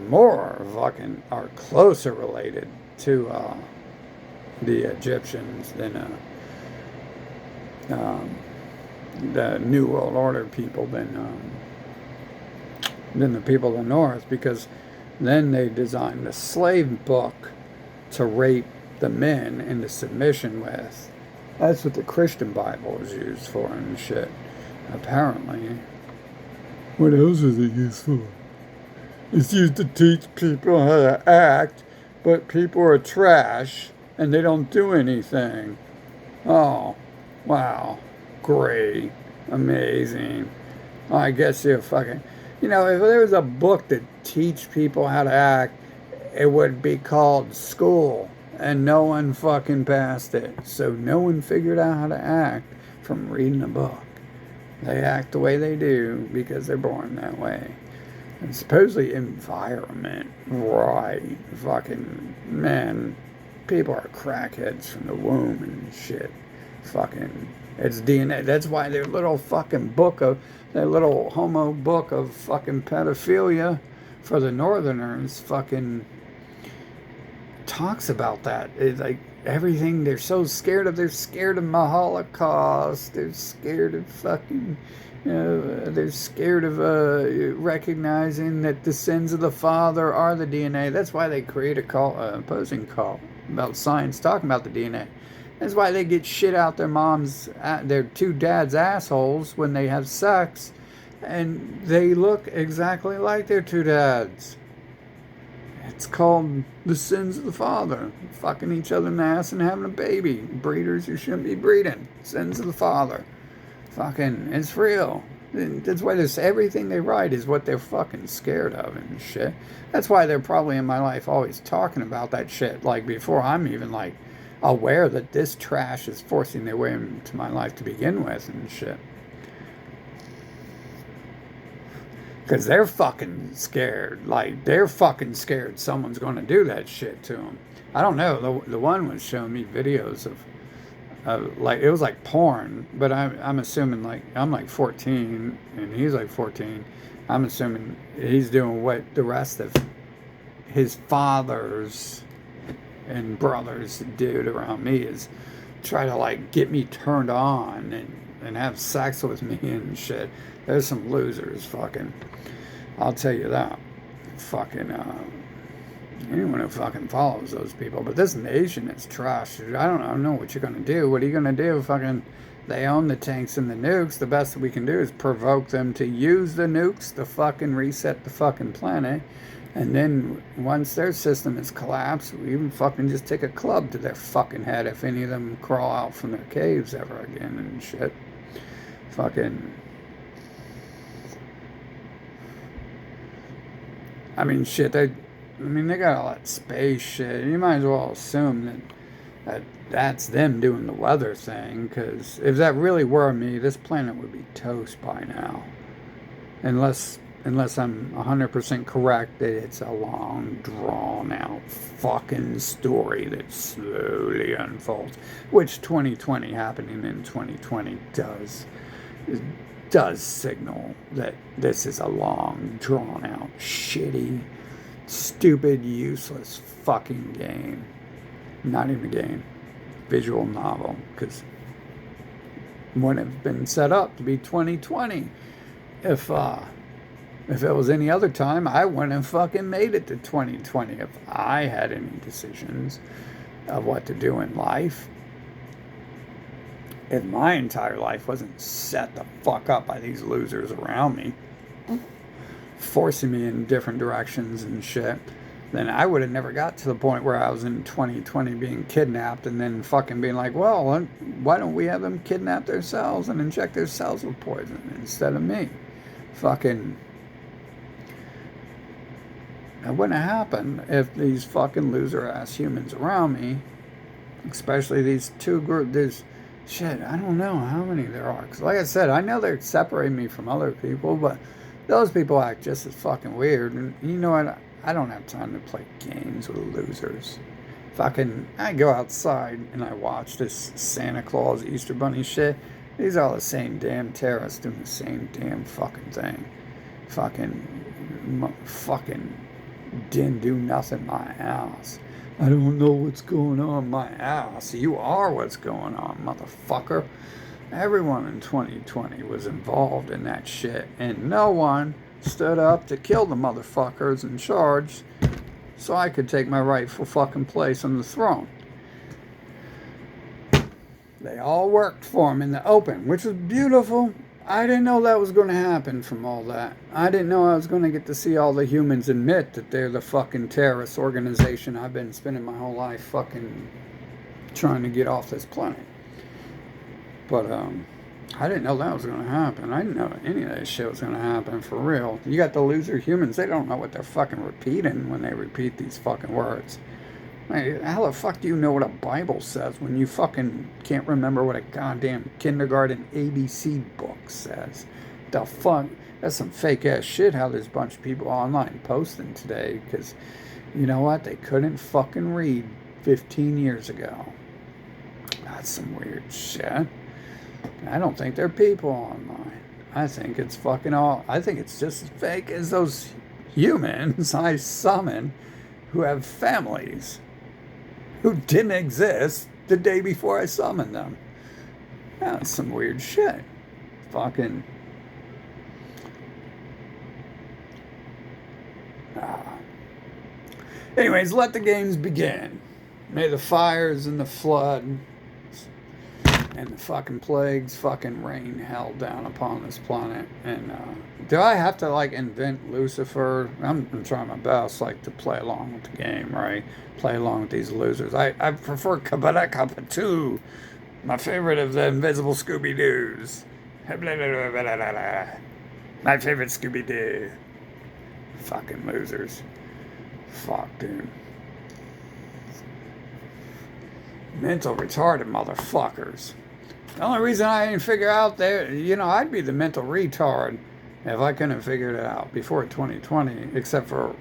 are closer related to the Egyptians than the New World Order people than the people of the North, because then they designed a slave book to rape the men into submission with. That's what the Christian Bible is used for and shit, apparently. What else is it used for? It's used to teach people how to act, but people are trash and they don't do anything. Oh, wow. Great. Amazing. I guess you're fucking... You know, if there was a book that teach people how to act, it would be called School, and no one fucking passed it. So no one figured out how to act from reading a book. They act the way they do because they're born that way. And supposedly environment, right? Fucking, man, people are crackheads from the womb and shit. Fucking, it's DNA. That's why their little fucking book of... That little homo book of fucking pedophilia for the Northerners fucking talks about that. It's like everything they're so scared of. They're scared of the Holocaust. They're scared of fucking, they're scared of recognizing that the sins of the father are the DNA. That's why they create a cult, opposing cult about science talking about the DNA. That's why they get shit out their two dads' assholes when they have sex, and they look exactly like their two dads. It's called the sins of the father. Fucking each other in the ass and having a baby. Breeders who shouldn't be breeding. Sins of the father. Fucking, it's real. That's why everything they write is what they're fucking scared of and shit. That's why they're probably in my life always talking about that shit, like before I'm even like aware that this trash is forcing their way into my life to begin with and shit. Because they're fucking scared. Like, they're fucking scared someone's going to do that shit to them. I don't know. The one was showing me videos of like, it was like porn, but I'm assuming, like, I'm like 14 and he's like 14. I'm assuming he's doing what the rest of his fathers and brothers did around me, is try to like get me turned on and have sex with me and shit. There's some losers, fucking, I'll tell you that. Fucking anyone who fucking follows those people. But this nation is trash. I don't know what you're gonna do. What are you gonna do? Fucking, they own the tanks and the nukes. The best that we can do is provoke them to use the nukes to fucking reset the fucking planet. And then once their system is collapsed, we even fucking just take a club to their fucking head if any of them crawl out from their caves ever again and shit. Fucking, I mean, shit, they got all that space shit. You might as well assume that's them doing the weather thing, because if that really were me, this planet would be toast by now. Unless unless I'm 100% correct, that it's a long, drawn-out fucking story that slowly unfolds, which 2020 happening in 2020 does signal that this is a long, drawn-out, shitty, stupid, useless fucking game. Not even a game, visual novel, because it wouldn't have been set up to be 2020 if it was any other time. I wouldn't have fucking made it to 2020 if I had any decisions of what to do in life. If my entire life wasn't set the fuck up by these losers around me, forcing me in different directions and shit, then I would have never got to the point where I was in 2020 being kidnapped and then fucking being like, well, why don't we have them kidnap themselves and inject themselves with poison instead of me? Fucking, that wouldn't have happened if these fucking loser ass humans around me, especially these two groups, there's shit, I don't know how many there are. Because like I said, I know they're separating me from other people, but those people act just as fucking weird. And you know what? I don't have time to play games with losers. I go outside and I watch this Santa Claus, Easter Bunny shit. These are all the same damn terrorists doing the same damn fucking thing. Fucking didn't do nothing my ass. I don't know what's going on my ass. You are what's going on, motherfucker. Everyone in 2020 was involved in that shit, and no one stood up to kill the motherfuckers in charge so I could take my rightful fucking place on the throne. They all worked for him in the open, which was beautiful. I didn't know that was going to happen from all that. I didn't know I was going to get to see all the humans admit that they're the fucking terrorist organization I've been spending my whole life fucking trying to get off this planet. But, I didn't know that was going to happen. I didn't know any of that shit was going to happen for real. You got the loser humans, they don't know what they're fucking repeating when they repeat these fucking words. Like, how the fuck do you know what a Bible says when you fucking can't remember what a goddamn kindergarten ABC book says? The fuck? That's some fake ass shit how there's a bunch of people online posting today because, you know what, they couldn't fucking read 15 years ago. That's some weird shit. I don't think they're people online. I think it's just as fake as those humans I summon who have families who didn't exist the day before I summoned them. That's some weird shit. Fucking. Anyways, let the games begin. May the fires and the flood and the fucking plagues fucking rain hell down upon this planet. And do I have to like invent Lucifer? I'm trying my best like to play along with the game, right? Play along with these losers. I prefer Kabada 2, my favorite of the invisible Scooby-Doos. My favorite Scooby-Doo. Fucking losers. Fuck, dude. Mental retarded motherfuckers. The only reason I didn't figure out I'd be the mental retard if I couldn't have figured it out before 2020, except for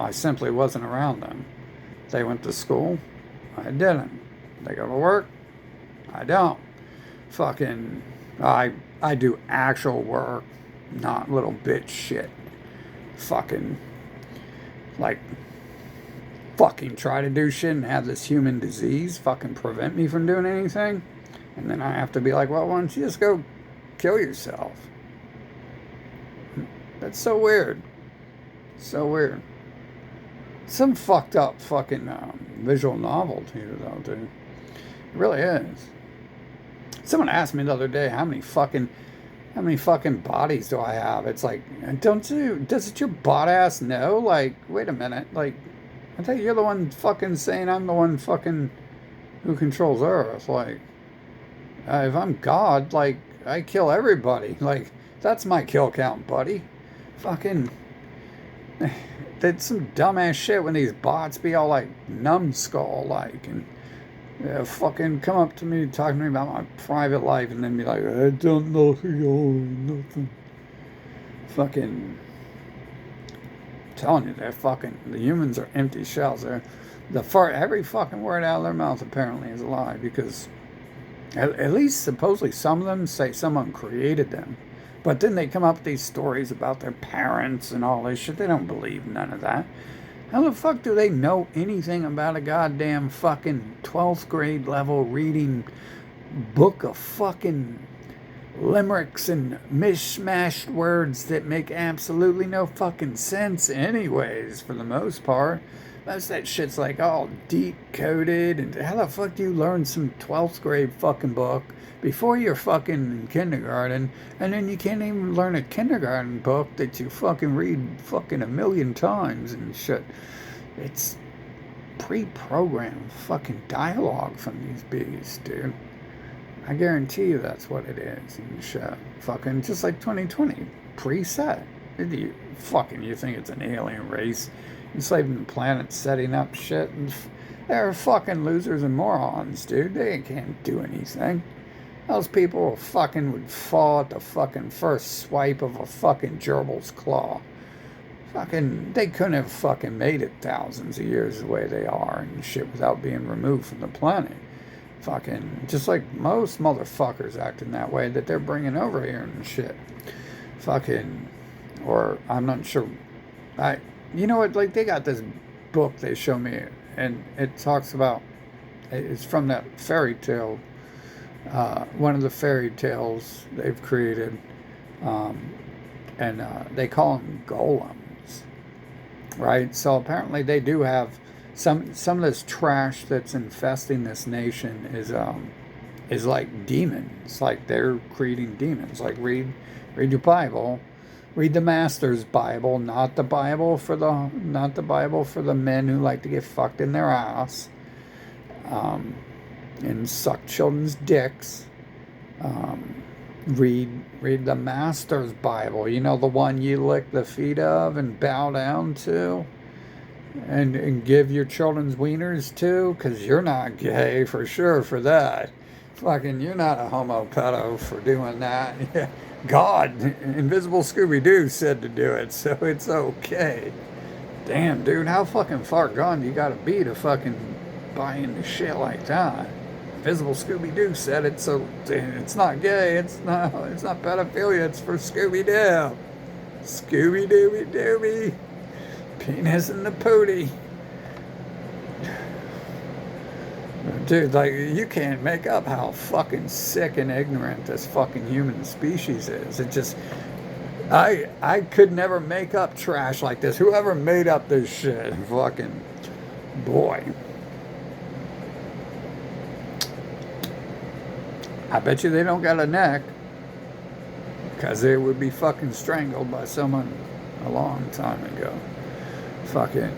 I simply wasn't around them. They went to school, I didn't. They go to work, I don't. Fucking, I do actual work, not little bitch shit. Fucking try to do shit and have this human disease fucking prevent me from doing anything. And then I have to be like, well, why don't you just go kill yourself? That's so weird. So weird. Some fucked up fucking visual novel too, though, dude. It really is. Someone asked me the other day, how many fucking bodies do I have? It's like, doesn't your bot ass know? Like, wait a minute, like, I thought you're the one fucking saying I'm the one fucking who controls Earth. Like, if I'm God, like, I kill everybody. Like, that's my kill count, buddy. Fucking, did some dumbass shit when these bots be all like numbskull-like and fucking come up to me, talk to me about my private life, and then be like, I don't know who you are, nothing. Fucking telling you, the humans are empty shells. Every fucking word out of their mouth apparently is a lie, because at least supposedly some of them say someone created them. But then they come up with these stories about their parents and all this shit. They don't believe none of that. How the fuck do they know anything about a goddamn fucking 12th grade level reading book of fucking limericks and mishmashed words that make absolutely no fucking sense anyways, for the most part? Most of that shit's like all deep coded, and how the fuck do you learn some 12th grade fucking book before you're fucking in kindergarten, and then you can't even learn a kindergarten book that you fucking read fucking a million times and shit? It's pre-programmed fucking dialogue from these bees, dude. I guarantee you that's what it is and shit. Fucking just like 2020, preset. You think it's an alien race enslaving the planet, setting up shit? And they're fucking losers and morons, dude. They can't do anything. Those people fucking would fall at the fucking first swipe of a fucking gerbil's claw. Fucking, they couldn't have fucking made it thousands of years the way they are and shit without being removed from the planet. Fucking, just like most motherfuckers acting that way that they're bringing over here and shit. Fucking, or I'm not sure. You know what, like, they got this book they show me, and it talks about, it's from that fairy tale, one of the fairy tales they've created, and they call them golems, right? So apparently they do have some of this trash that's infesting this nation is like demons. Like, they're creating demons. Like, read your Bible. Read the Master's Bible, not the Bible for the men who like to get fucked in their ass, and suck children's dicks. Read the Master's Bible. You know, the one you lick the feet of and bow down to, and give your children's wieners to, because you're not gay for sure for that. Fucking, you're not a homo pedo for doing that. God, Invisible Scooby-Doo said to do it, so it's okay. Damn, dude, how fucking far gone do you gotta be to fucking buy into shit like that? Invisible Scooby-Doo said it, so it's not gay, it's not pedophilia, it's for Scooby-Doo. Scooby-Dooby-Dooby. Penis in the pootie. Dude, like, you can't make up how fucking sick and ignorant this fucking human species is. It just, I could never make up trash like this. Whoever made up this shit, fucking, boy. I bet you they don't got a neck, because they would be fucking strangled by someone a long time ago. Fucking,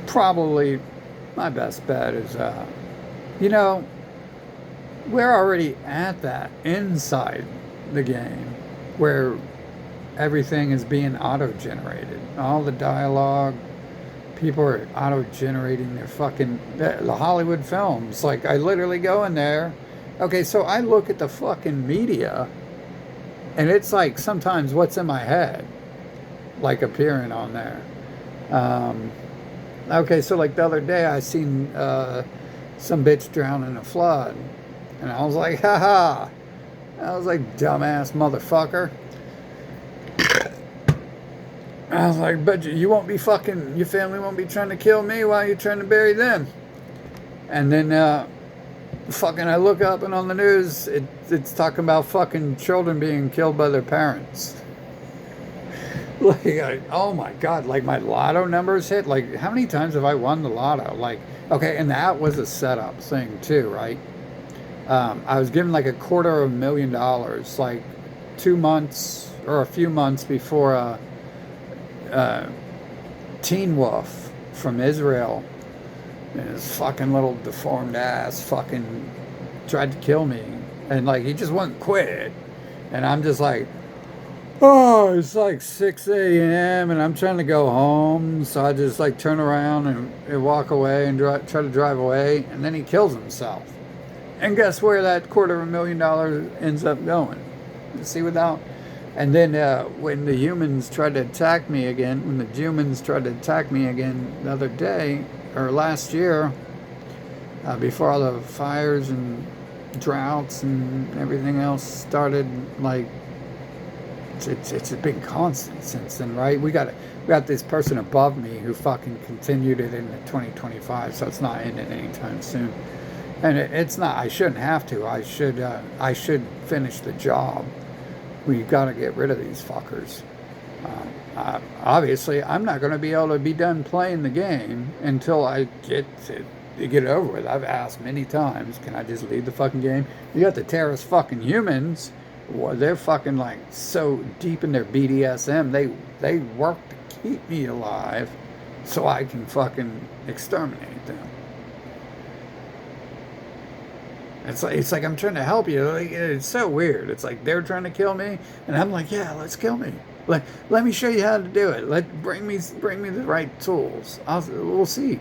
probably, my best bet is, we're already at that inside the game where everything is being auto-generated. All the dialogue, people are auto-generating the Hollywood films. Like, I literally go in there. Okay, so I look at the fucking media, and it's like sometimes what's in my head, like, appearing on there. Okay, so like the other day I seen some bitch drown in a flood, and I was like, haha. I was like, dumbass motherfucker. I was like, but you won't be fucking, your family won't be trying to kill me while you're trying to bury them. And then fucking I look up, and on the news it's talking about fucking children being killed by their parents. Like, oh my God, like, my lotto numbers hit. Like, how many times have I won the lotto? Like, okay, and that was a setup thing too, right? I was given like $250,000, like 2 months or a few months before Teen Wolf from Israel, his fucking little deformed ass fucking tried to kill me, and like, he just wouldn't quit, and I'm just like, oh, it's like 6 a.m. and I'm trying to go home, so I just like turn around and walk away and try to drive away, and then he kills himself. And guess where that $250,000 ends up going? See, without And then when the humans tried to attack me again, the other day, or last year, before all the fires and droughts and everything else started, like, it's been constant since then, right? We got this person above me who fucking continued it into 2025, so it's not ending anytime soon. And it's not. I shouldn't have to. I should finish the job. We got to get rid of these fuckers. Obviously, I'm not going to be able to be done playing the game until I get it over with. I've asked many times, can I just leave the fucking game? You got the terrorist fucking humans. Well, they're fucking like so deep in their BDSM. They work to keep me alive so I can fucking exterminate them. It's like I'm trying to help you. Like, it's so weird. It's like they're trying to kill me, and I'm like, yeah, let's kill me. Let me show you how to do it. Bring me the right tools. We'll see.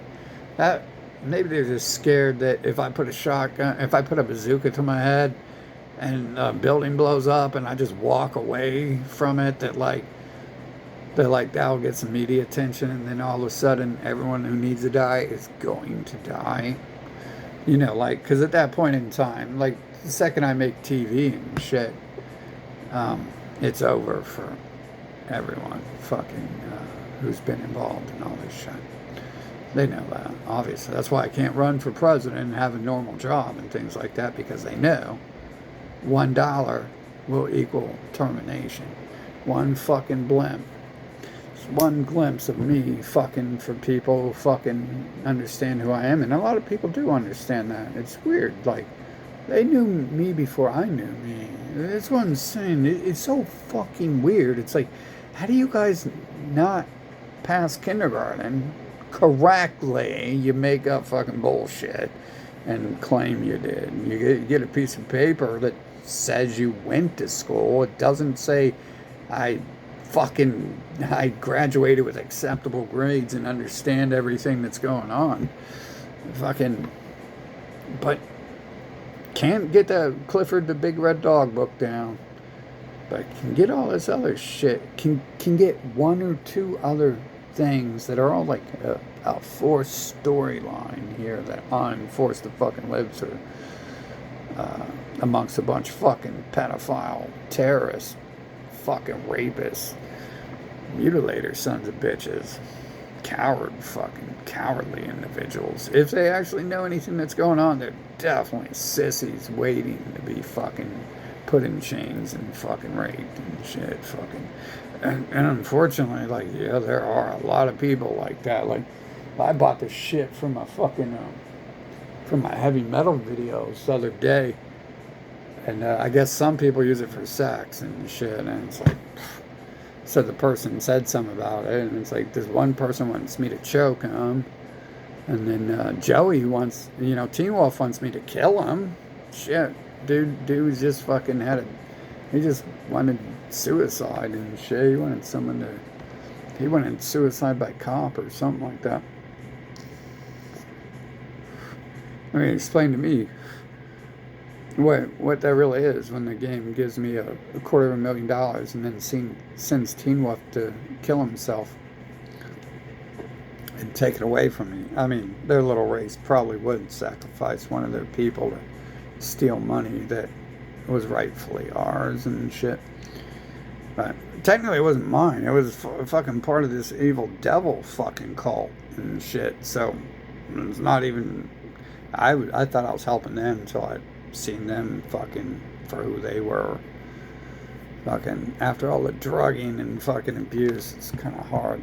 That maybe they're just scared that if I put a bazooka to my head, and a building blows up, and I just walk away from it, that'll get some media attention, and then all of a sudden, everyone who needs to die is going to die. You know, like, because at that point in time, like, the second I make TV and shit, it's over for everyone fucking who's been involved in all this shit. They know that, obviously. That's why I can't run for president and have a normal job and things like that, because they know $1 will equal termination. One fucking blimp. One glimpse of me fucking for people who fucking understand who I am, and a lot of people do understand that. It's weird, like, they knew me before I knew me. That's what I'm saying. It's so fucking weird. It's like, how do you guys not pass kindergarten correctly? You make up fucking bullshit and claim you did. You get a piece of paper that says you went to school. It doesn't say I graduated with acceptable grades and understand everything that's going on. Fucking, but can't get the Clifford the Big Red Dog book down. But can get all this other shit. Can get one or two other things that are all like a forced storyline here that I'm forced to fucking live through amongst a bunch of fucking pedophile terrorists, fucking rapists, mutilators, sons of bitches, cowardly individuals. If they actually know anything that's going on, they're definitely sissies waiting to be fucking put in chains and fucking raped and shit, fucking. And unfortunately, like, yeah, there are a lot of people like that. Like, I bought this shit from my fucking from my heavy metal videos the other day. And I guess some people use it for sex and shit, and it's like, so the person said something about it, and it's like, this one person wants me to choke him, and then Joey wants, Teen Wolf wants me to kill him. Shit, dude just fucking he just wanted suicide and shit. He wanted suicide by cop or something like that. I mean, explain to me what that really is when the game gives me a $250,000 and then sends Teen Wolf to kill himself and take it away from me. I mean, their little race probably would sacrifice one of their people to steal money that was rightfully ours and shit. But technically it wasn't mine. It was fucking part of this evil devil fucking cult and shit. So it's not even... I thought I was helping them until I seen them fucking for who they were. Fucking after all the drugging and fucking abuse, it's kind of hard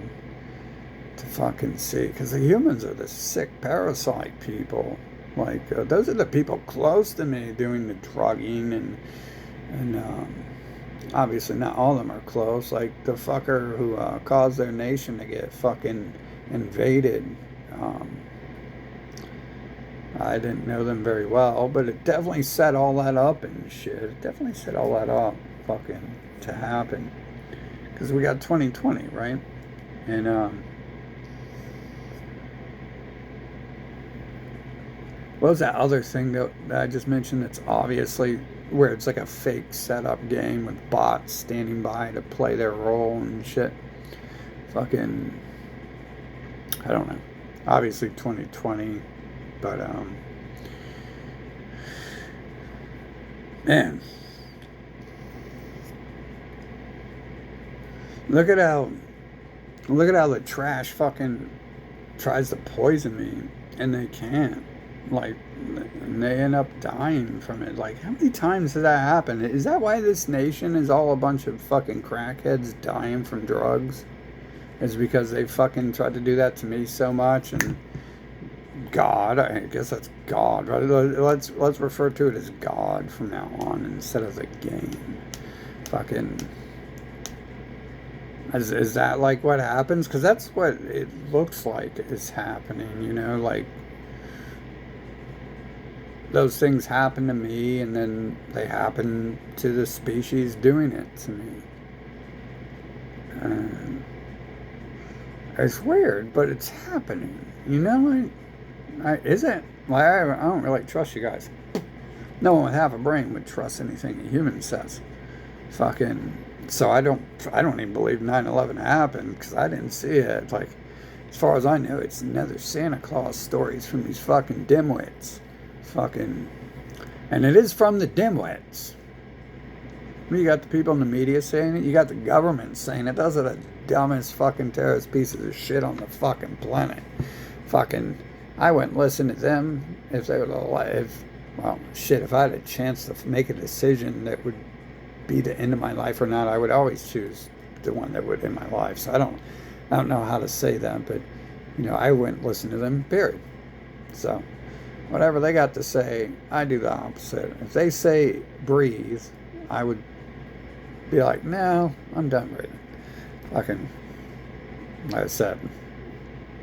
to fucking see, because the humans are the sick parasite people. Like those are the people close to me doing the drugging, and obviously not all of them are close. Like the fucker who caused their nation to get fucking invaded. I didn't know them very well, but it definitely set all that up and shit. It definitely set all that up fucking to happen. Because we got 2020, right? And, what was that other thing that I just mentioned that's obviously where it's like a fake setup game with bots standing by to play their role and shit. Fucking, I don't know. Obviously 2020, but man, look at how the trash fucking tries to poison me, and they can't. Like, and they end up dying from it. Like, how many times does that happen? Is that why this nation is all a bunch of fucking crackheads dying from drugs? Is because they fucking tried to do that to me so much, and God, I guess that's God. Right? Let's refer to it as God from now on instead of the game. Fucking. Is that like what happens? Because that's what it looks like is happening, you know? Like, those things happen to me, and then they happen to the species doing it to me. It's weird, but it's happening. You know, is it? Like, I don't really trust you guys. No one with half a brain would trust anything a human says. Fucking. So I don't even believe 9/11 happened because I didn't see it. Like, as far as I know, it's another Santa Claus stories from these fucking dimwits. Fucking. And it is from the dimwits. You got the people in the media saying it. You got the government saying it. Those are the dumbest fucking terrorist pieces of shit on the fucking planet. Fucking. I wouldn't listen to them if they were alive. Well, shit, if I had a chance to make a decision that would be the end of my life or not, I would always choose the one that would end my life. So I don't know how to say that, but you know, I wouldn't listen to them, period. So whatever they got to say, I do the opposite. If they say breathe, I would be like, no, I'm done breathing. Fucking, like I said,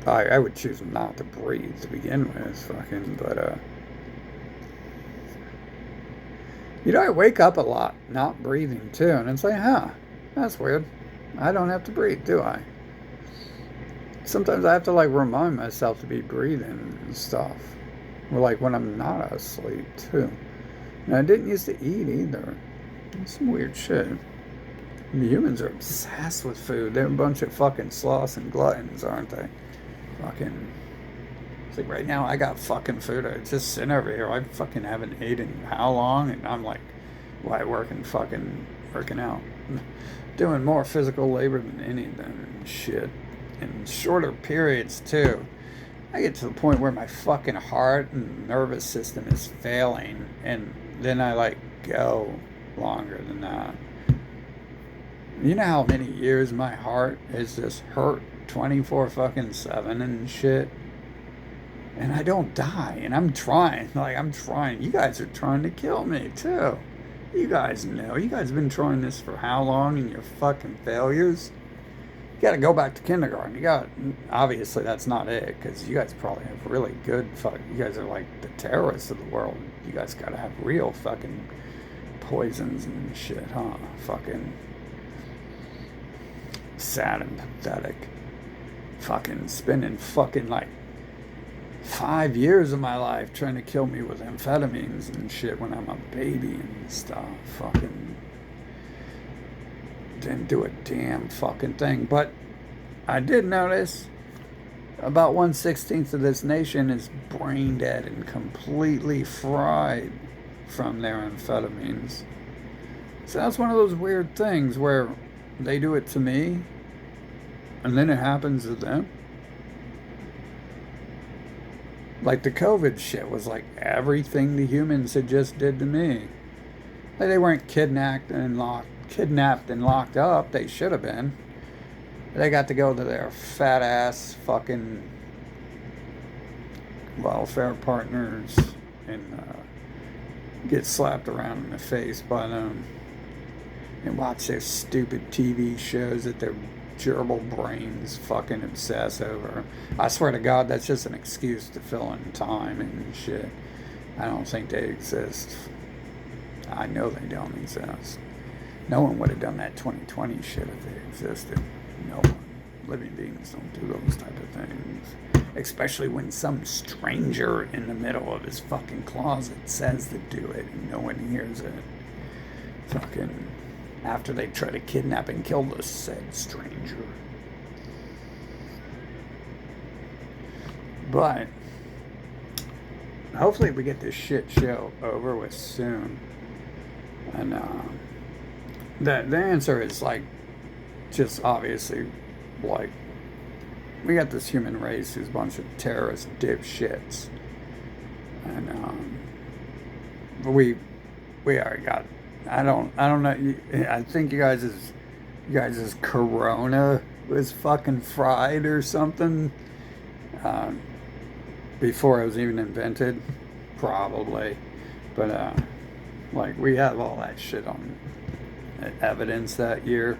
I would choose not to breathe to begin with, fucking, but you know, I wake up a lot not breathing too, and it's like, huh, that's weird. I don't have to breathe, do I? Sometimes I have to like remind myself to be breathing and stuff. Or like when I'm not asleep too. And I didn't used to eat either. It's some weird shit. The humans are obsessed with food. They're a bunch of fucking sloths and gluttons, aren't they? Fucking. It's like right now I got fucking food. I just sitting over here. I fucking haven't eaten in how long? And I'm like, why working out. Doing more physical labor than any of them and shit. In shorter periods too. I get to the point where my fucking heart and nervous system is failing. And then I like go longer than that. You know how many years my heart has just hurt 24/7 and shit? And I don't die, and I'm trying. You guys are trying to kill me, too. You guys know. You guys have been trying this for how long in your fucking failures? You gotta go back to kindergarten. Obviously that's not it, because you guys probably have really good you guys are like the terrorists of the world. You guys gotta have real fucking poisons and shit, huh? Fucking sad and pathetic. Fucking spending fucking like 5 years of my life trying to kill me with amphetamines and shit when I'm a baby and stuff. Fucking didn't do a damn fucking thing. But I did notice about 1/16 of this nation is brain dead and completely fried from their amphetamines. So that's one of those weird things where they do it to me and then it happens to them. Like the COVID shit was like everything the humans had just did to me. Like they weren't kidnapped and locked up. They should have been. They got to go to their fat ass fucking welfare partners and get slapped around in the face by them and watch their stupid TV shows that their gerbil brains fucking obsess over. I swear to God, that's just an excuse to fill in time and shit. I don't think they exist. I know they don't exist. No one would have done that 2020 shit if they existed. No one. living beings don't do those type of things. Especially when some stranger in the middle of his fucking closet says to do it and no one hears it. Fucking after they try to kidnap and kill the said stranger. But hopefully we get this shit show over with soon. And the answer is like, just obviously, like, we got this human race who's a bunch of terrorist dipshits. And we already got, I don't know, I think you guys' corona was fucking fried or something. Before it was even invented, probably. But like, we have all that shit on evidence that year.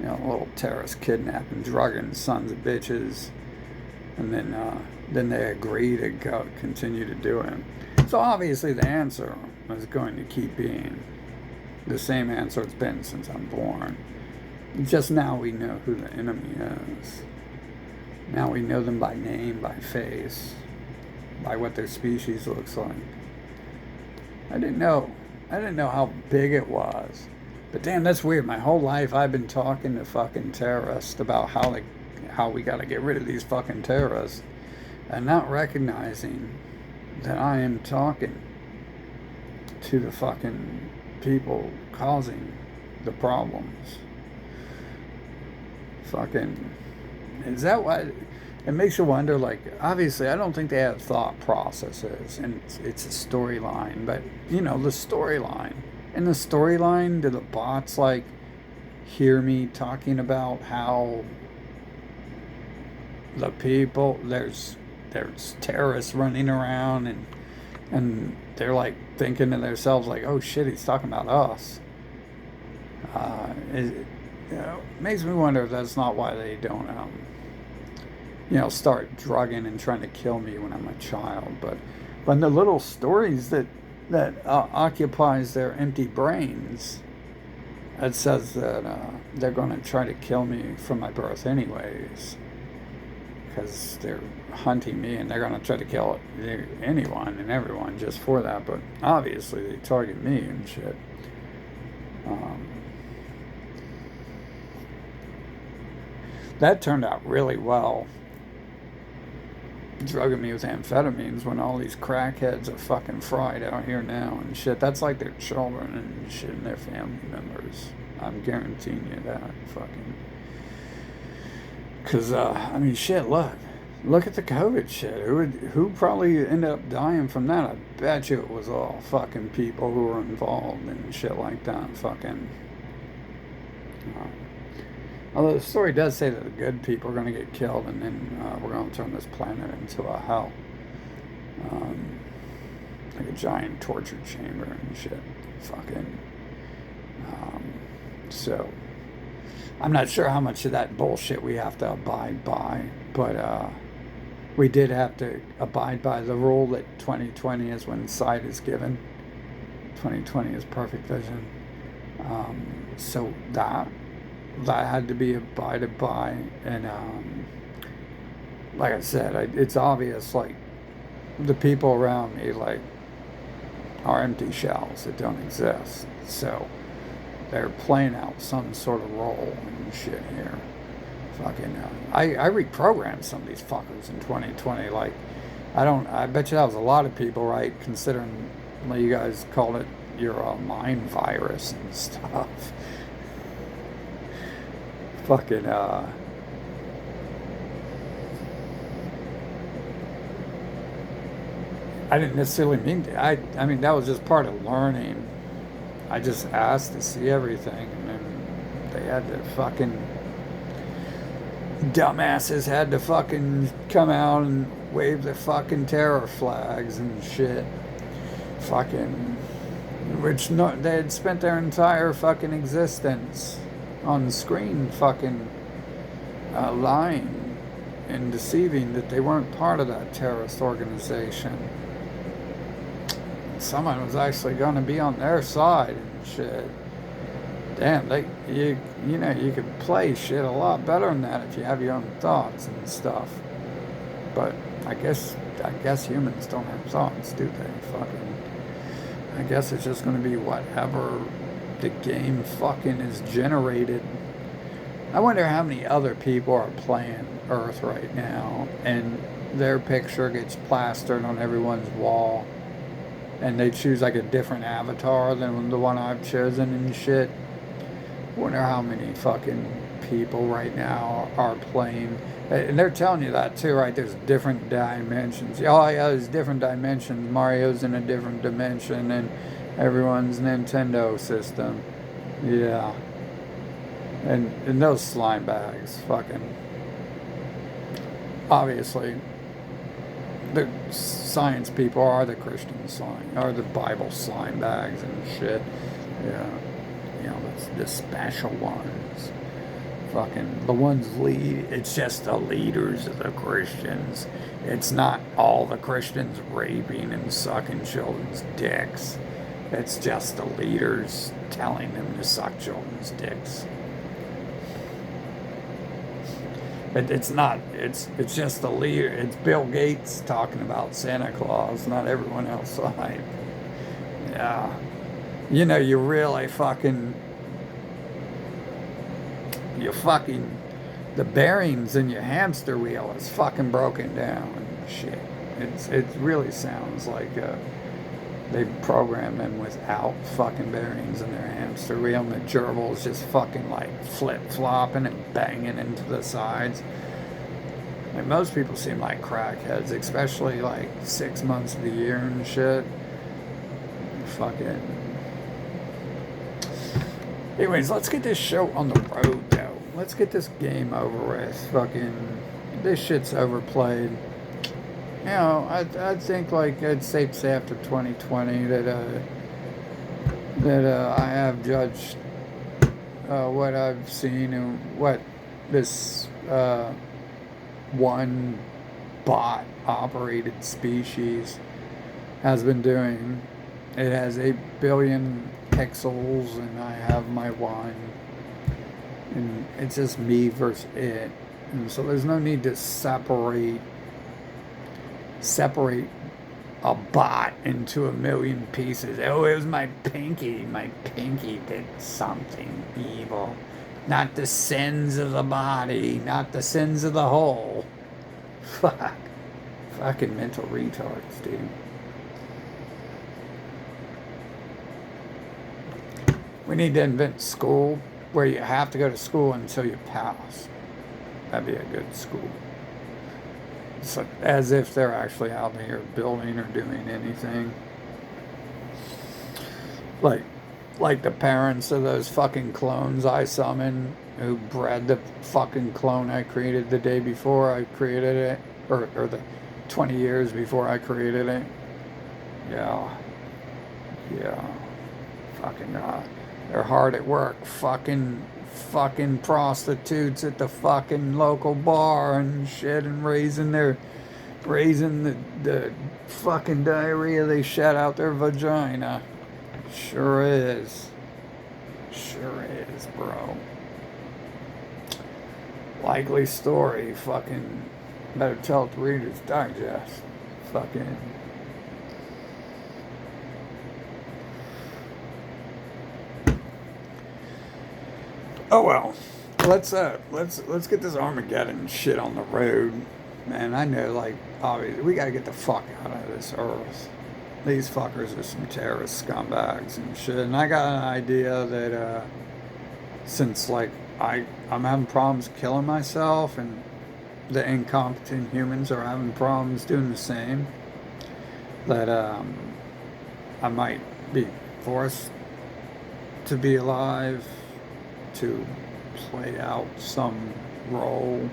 You know, little terrorists kidnapping, drugging sons of bitches, and then they agree to continue to do it. So obviously the answer is going to keep being the same answer it's been since I'm born. Just now we know who the enemy is. Now we know them by name, by face, by what their species looks like. I didn't know how big it was. But damn, that's weird. My whole life I've been talking to fucking terrorists about how we gotta get rid of these fucking terrorists, and not recognizing that I am talking to the fucking people causing the problems. Fucking, is that why? It makes you wonder, like, obviously I don't think they have thought processes, and it's a storyline, but you know, the storyline. In the storyline, do the bots like hear me talking about how the people, there's terrorists running around, and they're like thinking to themselves like, oh shit, he's talking about us. It makes me wonder if that's not why they don't start drugging and trying to kill me when I'm a child. But the little stories that occupies their empty brains, it says that they're going to try to kill me from my birth anyways, because they're hunting me, and they're going to try to kill anyone and everyone just for that. But obviously they target me and shit. That turned out really well, drugging me with amphetamines, when all these crackheads are fucking fried out here now and shit. That's like their children and shit and their family members. I'm guaranteeing you that. Fucking. Because, I mean, shit, look at the COVID shit. Who probably ended up dying from that? I bet you it was all fucking people who were involved and shit like that. Fucking. Although the story does say that the good people are going to get killed, and then we're going to turn this planet into a hell. Like a giant torture chamber and shit. Fucking. So, I'm not sure how much of that bullshit we have to abide by, but we did have to abide by the rule that 2020 is when sight is given. 2020 is perfect vision. So that had to be abided by, and like I said, it's obvious, like, the people around me, like, are empty shells that don't exist, so they're playing out some sort of role and shit here. Fucking, I reprogrammed some of these fuckers in 2020, like, I bet you that was a lot of people, right, considering you guys called it your mind virus and stuff. Fucking, I didn't necessarily mean to. I mean, that was just part of learning. I just asked to see everything, and then they had to fucking, dumbasses had to fucking come out and wave their fucking terror flags and shit. Fucking, they had spent their entire fucking existence on the screen fucking lying and deceiving that they weren't part of that terrorist organization. Someone was actually going to be on their side and shit. Damn, you know, you could play shit a lot better than that if you have your own thoughts and stuff. But I guess humans don't have thoughts, do they? Fucking. I guess it's just going to be whatever the game fucking is generated. I wonder how many other people are playing Earth right now, and their picture gets plastered on everyone's wall, and they choose like a different avatar than the one I've chosen and shit. I wonder how many fucking people right now are playing. And they're telling you that too, right? There's different dimensions. Oh yeah, there's different dimensions. Mario's in a different dimension, and everyone's Nintendo system. Yeah. And those slime bags, fucking. Obviously, the science people are the Christian slime, are the Bible slime bags and shit. Yeah. You know, the special ones. Fucking the ones it's just the leaders of the Christians. It's not all the Christians raping and sucking children's dicks. It's just the leaders telling them to suck children's dicks. It's not, it's just the leader. It's Bill Gates talking about Santa Claus, not everyone else. Like, yeah. You know, you really fucking, the bearings in your hamster wheel is fucking broken down and shit. It really sounds like they programmed them without fucking bearings in their hamster wheel, and the gerbils just fucking like flip-flopping and banging into the sides. Like, most people seem like crackheads, especially like 6 months of the year and shit. Fucking. Anyways, let's get this show on the road, though. Let's get this game over with. Fucking, this shit's overplayed. You know, I think like it's safe to say after 2020 that I have judged what I've seen and what this one bot operated species has been doing. It has 8 billion pixels, and I have my one, and it's just me versus it, and so there's no need to separate a bot into a million pieces. Oh, it was my pinky did something evil. Not the sins of the body, not the sins of the whole. Fucking mental retards, dude. We need to invent school where you have to go to school until you pass. That'd be a good school. So, as if they're actually out here building or doing anything. Like the parents of those fucking clones I summoned who bred the fucking clone I created the day before I created it, or the 20 years before I created it. Yeah. Fucking they're hard at work fucking prostitutes at the fucking local bar and shit, and raising the fucking diarrhea they shat out their vagina. Sure is, bro. Likely story. Fucking better tell it to Reader's Digest. Fucking. Oh well, let's get this Armageddon shit on the road, man. I know, like, obviously we gotta get the fuck out of this Earth. These fuckers are some terrorist scumbags and shit. And I got an idea that since like I'm having problems killing myself, and the incompetent humans are having problems doing the same, that I might be forced to be alive to play out some role.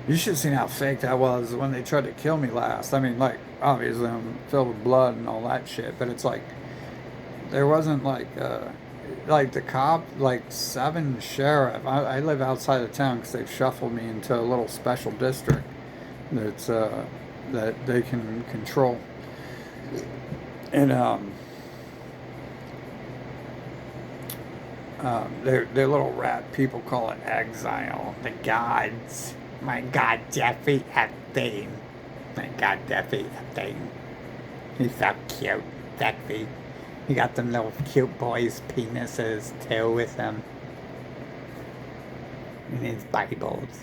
You should have seen how fake that was when they tried to kill me last. I mean, like, obviously I'm filled with blood and all that shit, but it's like, there wasn't like the cop, like 7 sheriff. I live outside of town because they've shuffled me into a little special district that's that they can control. And Their little rat people call it exile. The gods. My God, Jeffrey Epstein. My God, Jeffrey Epstein. He's so cute, sexy. He got them little cute boys' penises too with him in his Bibles.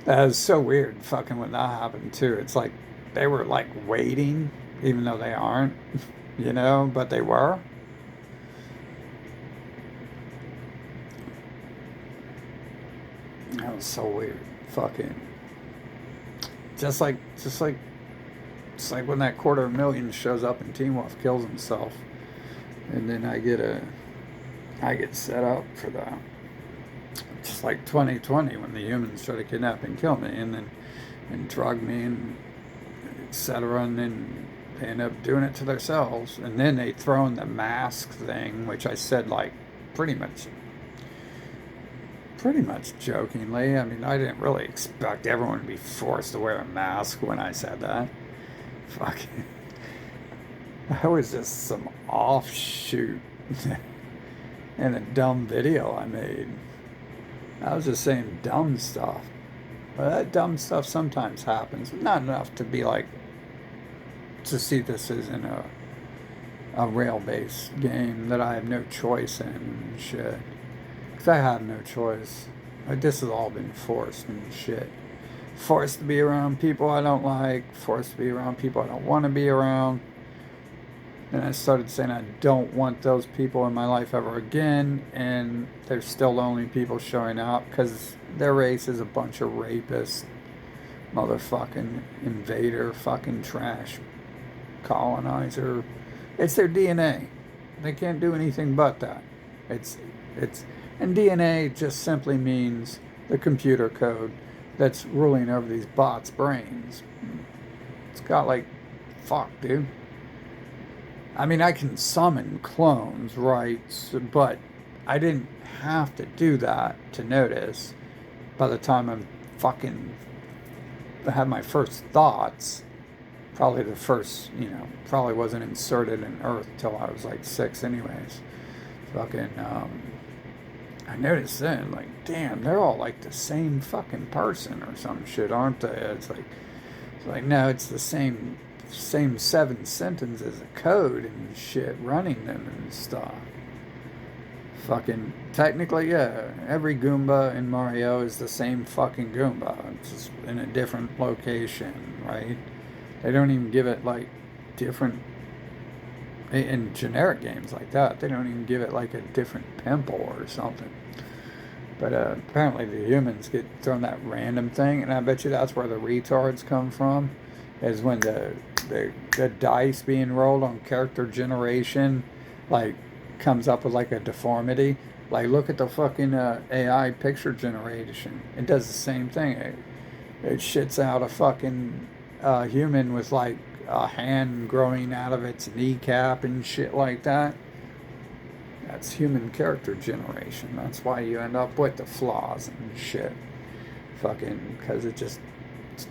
That was so weird fucking when that happened too. It's like they were like waiting, even though they aren't, but they were. That was so weird. Fucking just like it's like when that $250,000 shows up and Teen Wolf kills himself, and then I get set up for that. Just like 2020 when the humans try to kidnap and kill me and drug me and etc. And then they end up doing it to themselves, and then they throw in the mask thing, which I said like pretty much jokingly. I mean, I didn't really expect everyone to be forced to wear a mask when I said that. Fucking, that was just some offshoot in a dumb video I made. I was just saying dumb stuff. But that dumb stuff sometimes happens. Not enough to be like, to see this isn't a rail-based game that I have no choice in and shit. Because I have no choice. Like, this has all been forced and shit. Forced to be around people I don't like. Forced to be around people I don't want to be around. And I started saying I don't want those people in my life ever again. And they're still the only people showing up because their race is a bunch of rapists, motherfucking invader, fucking trash, colonizer. It's their DNA. They can't do anything but that. And DNA just simply means the computer code that's ruling over these bots' brains. It's got like, fuck, dude. I mean, I can summon clones, right? But I didn't have to do that to notice. By the time I had my first thoughts, probably the first, probably wasn't inserted in Earth till I was like 6 anyways. I noticed then, like, damn, they're all like the same fucking person or some shit, aren't they? It's like no, it's the same 7 sentences of code and shit running them and stuff. Fucking technically, yeah, every Goomba in Mario is the same fucking Goomba. It's just in a different location, right? They don't even give it like different in generic games like that. They don't even give it like a different pimple or something. But apparently the humans get thrown that random thing, and I bet you that's where the retards come from. Is when the dice being rolled on character generation, like, comes up with like a deformity. Like, look at the fucking AI picture generation. It does the same thing. It shits out a fucking human with like a hand growing out of its kneecap and shit like that. That's human character generation. That's why you end up with the flaws and shit. Fucking, because it's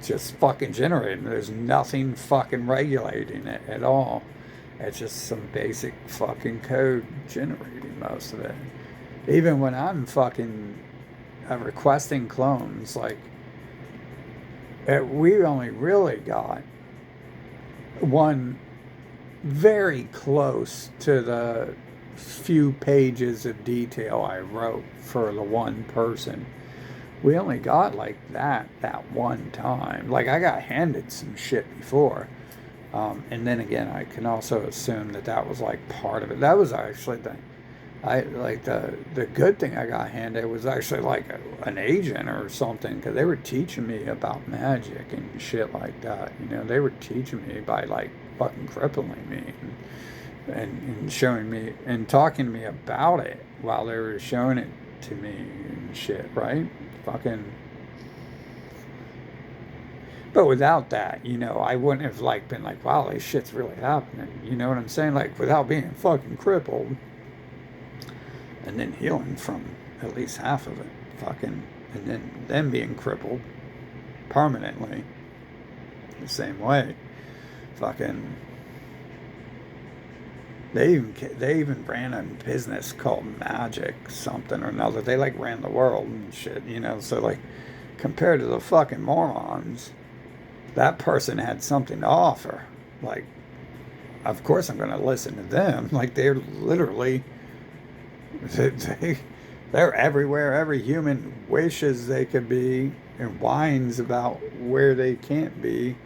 just fucking generating. There's nothing fucking regulating it at all. It's just some basic fucking code generating most of it. Even when I'm fucking requesting clones, like, we only really got one very close to the few pages of detail I wrote for the one person. We only got like that one time. Like, I got handed some shit before. And then again, I can also assume that was like part of it. That was actually the good thing I got handed was actually like an agent or something, because they were teaching me about magic and shit like that. They were teaching me by like fucking crippling me and showing me and talking to me about it while they were showing it to me and shit, right? Fucking. But without that, I wouldn't have like been like, wow, this shit's really happening. You know what I'm saying? Like, without being fucking crippled and then healing from at least half of it, fucking, and then them being crippled permanently the same way, fucking. They even ran a business called Magic something or another. They like ran the world and shit, So like compared to the fucking morons, that person had something to offer. Like, of course I'm going to listen to them. Like they're literally they they're everywhere. Every human wishes they could be and whines about where they can't be.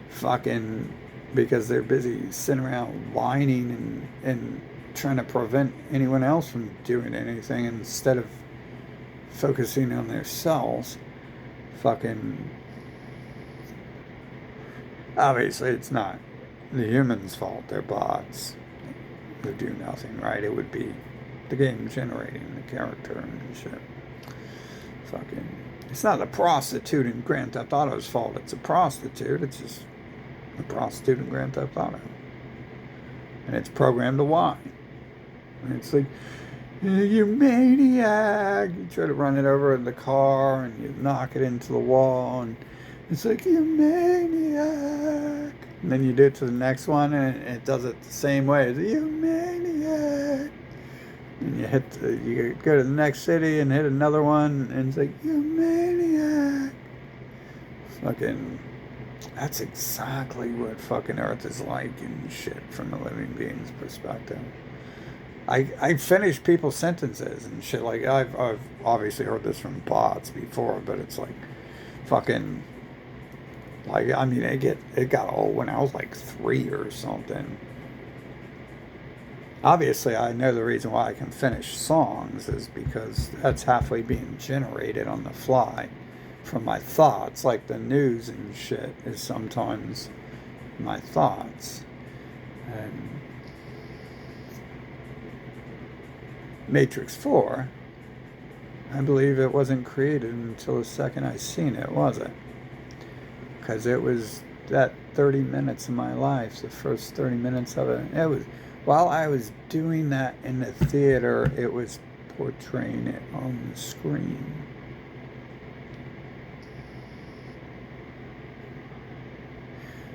Fucking because they're busy sitting around whining and trying to prevent anyone else from doing anything instead of focusing on themselves. Fucking obviously it's not the humans' fault. They're bots. They do nothing, right? It would be the game generating the character and shit. Fucking it's not a prostitute in Grand Theft Auto's fault. It's a prostitute. It's just a prostitute in Grand Theft Auto. And it's programmed to whine. And it's like, you maniac. You try to run it over in the car and you knock it into the wall. And it's like, you maniac. And then you do it to the next one and it does it the same way. It's, you maniac. And you go to the next city and hit another one and it's like, you maniac. Fucking, that's exactly what fucking Earth is like and shit from the living being's perspective. I finish people's sentences and shit. Like I've obviously heard this from bots before, but it's like fucking like I mean it got old when I was like 3 or something. Obviously I know the reason why I can finish songs is because that's halfway being generated on the fly from my thoughts. Like the news and shit is sometimes my thoughts. And Matrix 4, I believe it wasn't created until the second I seen it, was it? Because it was that 30 minutes of my life, the first 30 minutes of it. It was, while I was doing that in the theater, it was portraying it on the screen.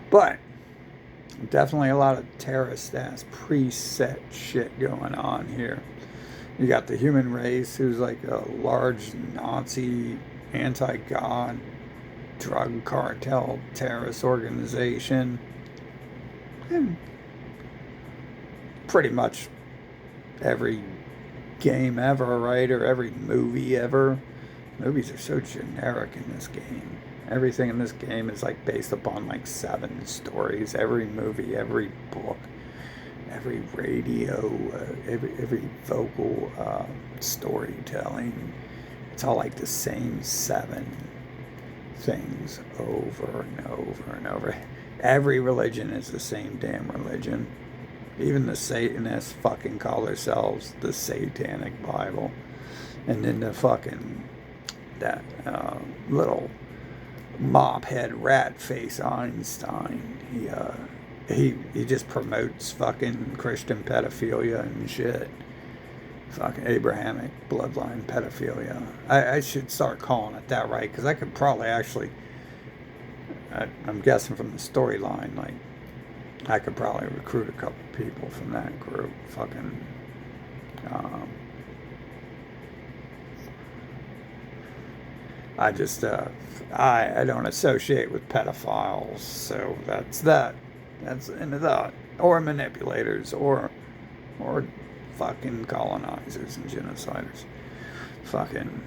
But definitely a lot of terrorist-ass preset shit going on here. You got the human race, who's like a large Nazi, anti-God, drug cartel, terrorist organization. And pretty much every game ever, right? Or every movie ever. Movies are so generic in this game. Everything in this game is like based upon like 7 stories. Every movie, every book, every radio, every vocal storytelling. It's all like the same 7 things over and over and over. Every religion is the same damn religion. Even the Satanists fucking call themselves the Satanic Bible. And then the fucking, that little mop head rat face Einstein, he just promotes fucking Christian pedophilia and shit. Fucking Abrahamic bloodline pedophilia. I should start calling it that, right? Because I could probably actually, I'm guessing from the storyline, like, I could probably recruit a couple people from that group. Fucking, I just, I don't associate with pedophiles, so that's that. That's the end of that. Or manipulators, or fucking colonizers and genociders. Fucking.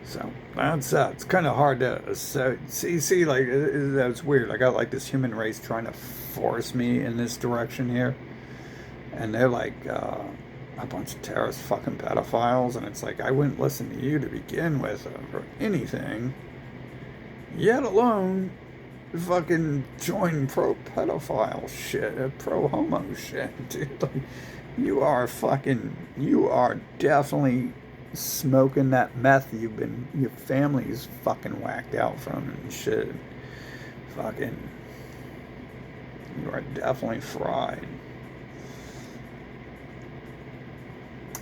So that's it's kind of hard to see. Like that's weird. I got like this human race trying to force me in this direction here, and they're like a bunch of terrorist fucking pedophiles, and it's like I wouldn't listen to you to begin with or anything, yet alone fucking join pro pedophile shit, pro homo shit, dude. Like, you are definitely smoking that meth your family's fucking whacked out from and shit. Fucking, you are definitely fried.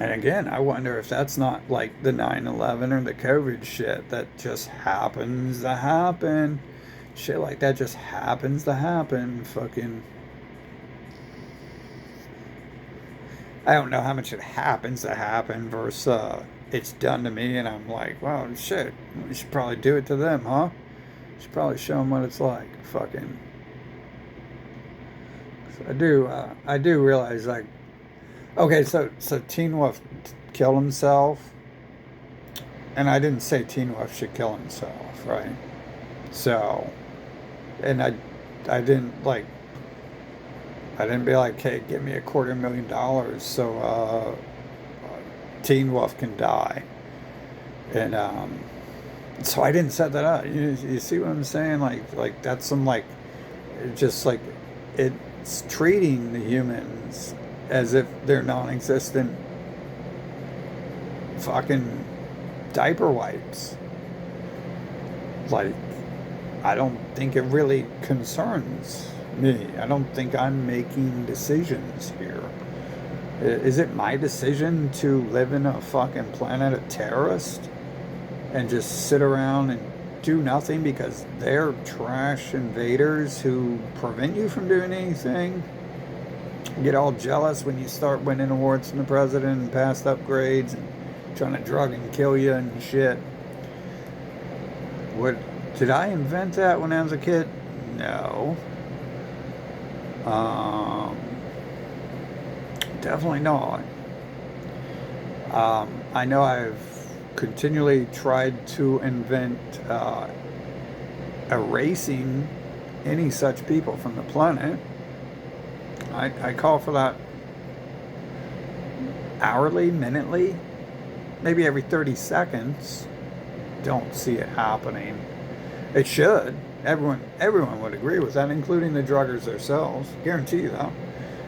And again, I wonder if that's not like the 9/11 or the COVID shit that just happens to happen. Shit like that just happens to happen. Fucking. I don't know how much it happens to happen versus it's done to me, and I'm like, well, shit, we should probably do it to them, huh? Should probably show them what it's like. Fucking. So I do realize like, okay, so Teen Wolf killed himself, and I didn't say Teen Wolf should kill himself, right? So, and I didn't like, I didn't be like, hey, give me $250,000 so Teen Wolf can die, and so I didn't set that up. You see what I'm saying? Like that's some like, just like it's treating the humans as if they're non-existent fucking diaper wipes. Like, I don't think it really concerns me. I don't think I'm making decisions here. Is it my decision to live in a fucking planet of terrorists and just sit around and do nothing because they're trash invaders who prevent you from doing anything? Get all jealous when you start winning awards from the president and past upgrades and trying to drug and kill you and shit. What did I invent that when I was a kid? No. Um, Definitely not. I know I've continually tried to invent erasing any such people from the planet. I call for that hourly, minutely, maybe every 30 seconds. Don't see it happening. It should. Everyone would agree with that, including the druggers themselves. Guarantee you that.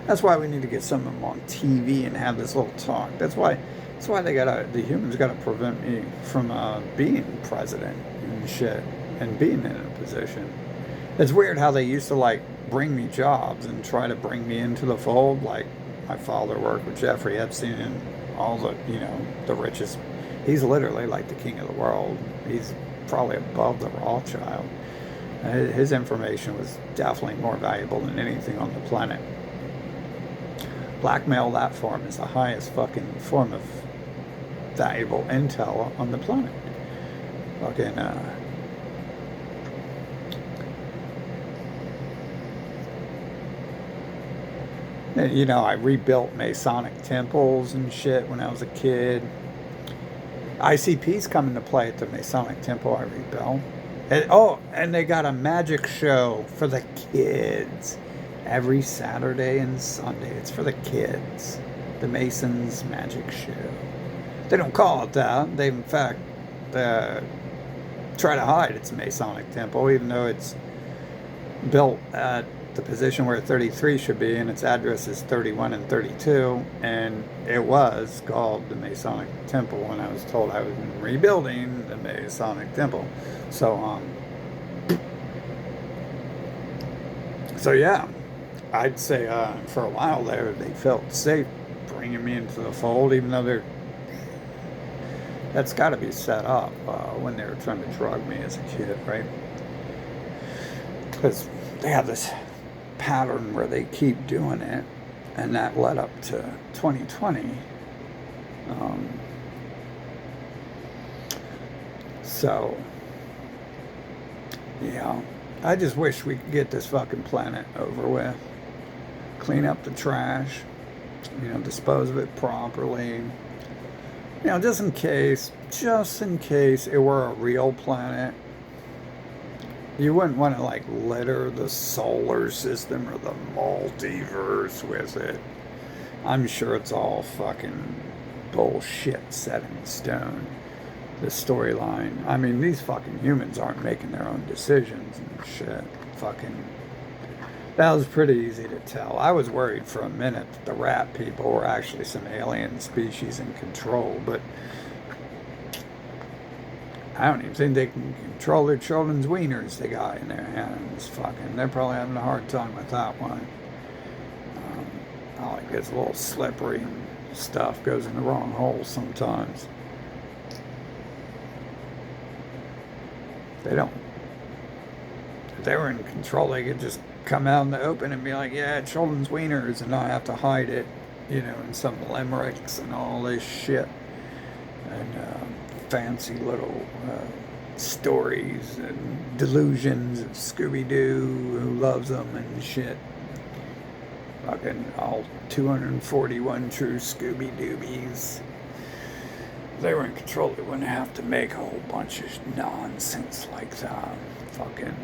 That's why we need to get some of them on TV and have this little talk. That's why the humans gotta prevent me from being president and shit and being in a position. It's weird how they used to like bring me jobs and try to bring me into the fold. Like my father worked with Jeffrey Epstein and all the richest. He's literally like the king of the world. He's probably above the Rothschild. His information was definitely more valuable than anything on the planet. Blackmail that form is the highest fucking form of valuable intel on the planet. Fucking I rebuilt Masonic temples and shit when I was a kid. ICP's coming to play at the Masonic temple I rebuilt. And they got a magic show for the kids every Saturday and Sunday. It's for the kids. The Masons Magic Show. They don't call it that. They, in fact, try to hide its Masonic temple, even though it's built at the position where 33 should be, and its address is 31 and 32, and it was called the Masonic Temple when I was told I was rebuilding the Masonic Temple. So yeah, I'd say for a while there they felt safe bringing me into the fold, even though that's got to be set up when they were trying to drug me as a kid, right? Because they have this pattern where they keep doing it, and that led up to 2020. So, yeah, I just wish we could get this fucking planet over with. Clean up the trash, dispose of it properly. Just in case it were a real planet, you wouldn't want to like litter the solar system or the multiverse with it. I'm sure it's all fucking bullshit set in stone. The storyline. I mean, these fucking humans aren't making their own decisions and shit. Fucking. That was pretty easy to tell. I was worried for a minute that the rat people were actually some alien species in control, but I don't even think they can control their children's wieners they got in their hands. Fucking, they're probably having a hard time with that one. Oh, it gets a little slippery and stuff goes in the wrong hole sometimes. They don't. If they were in control, they could just come out in the open and be like, yeah, children's wieners, and not have to hide it. and some limericks and all this shit, and fancy little stories and delusions of Scooby-Doo, who loves them and shit. Fucking all 241 true Scooby-Doobies. If they were in control, they wouldn't have to make a whole bunch of nonsense like that. Fucking.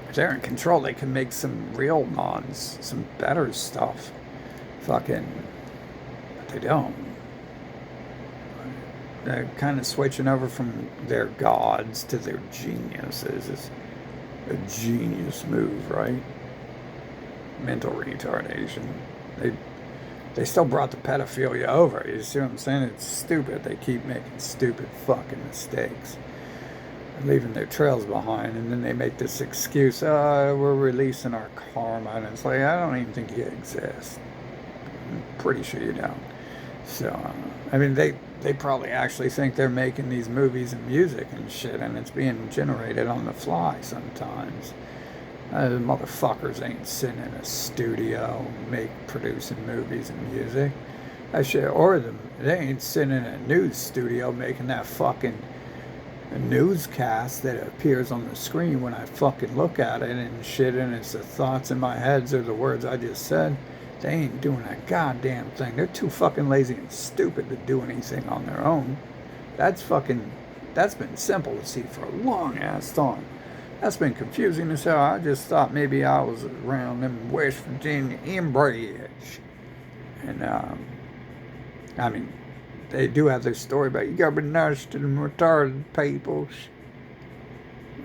If they're in control, they can make some real some better stuff. Fucking. But they don't. They're kind of switching over from their gods to their geniuses. It's a genius move, right? Mental retardation. They still brought the pedophilia over. You see what I'm saying? It's stupid. They keep making stupid fucking mistakes, leaving their trails behind, and then they make this excuse, we're releasing our karma. And it's like, I don't even think you exist. I'm pretty sure you don't. So, I mean, they probably actually think they're making these movies and music and shit, and it's being generated on the fly sometimes. The motherfuckers ain't sitting in a studio producing movies and music. That shit, they ain't sitting in a news studio making that fucking newscast that appears on the screen when I fucking look at it and shit, and it's the thoughts in my head or the words I just said. They ain't doing a goddamn thing. They're too fucking lazy and stupid to do anything on their own. That's been simple to see for a long ass time. That's been confusing as hell. I just thought maybe I was around them West Virginia inbred. And, I mean, they do have their story about you gotta be nice to them retarded peoples.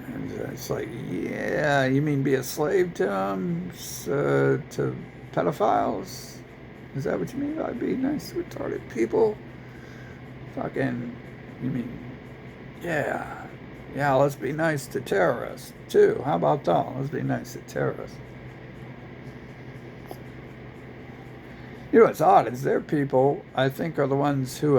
And it's like, yeah, you mean be a slave to them? To pedophiles? Is that what you mean by be nice to retarded people? Fucking, you mean, yeah. Yeah, let's be nice to terrorists, too. How about that? Let's be nice to terrorists. You know what's odd is their people, I think, are the ones who,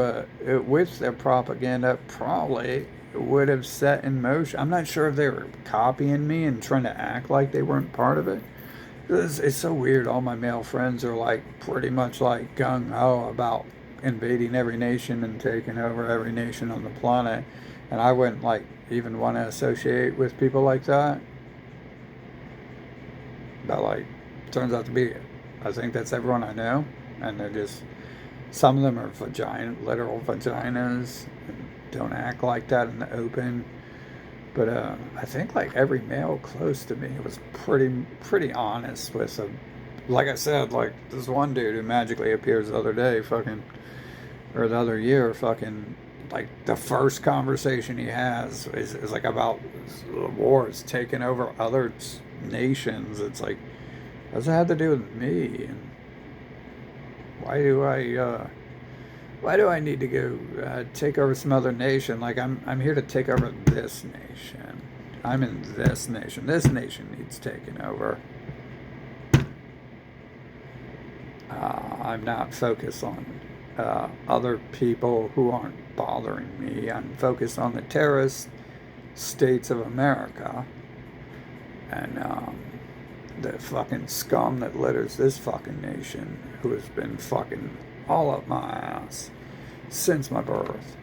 with their propaganda, probably would have set in motion. I'm not sure if they were copying me and trying to act like they weren't part of it. It's so weird. All my male friends are like pretty much like gung-ho about invading every nation and taking over every nation on the planet. And I wouldn't like even want to associate with people like that. But like, turns out to be, I think that's everyone I know. And they're just, some of them are literal vaginas, and don't act like that in the open. But I think like every male close to me was pretty honest with them. Like I said, like this one dude who magically appears the other day, or the other year, like the first conversation he has is like about wars taking over other nations. It's like, what does it have to do with me? And why do I need to go take over some other nation? Like I'm here to take over this nation. I'm in this nation. This nation needs taken over. I'm not focused on other people who aren't bothering me. I'm focused on the terrorist states of America and the fucking scum that litters this fucking nation, who has been fucking all up my ass since my birth.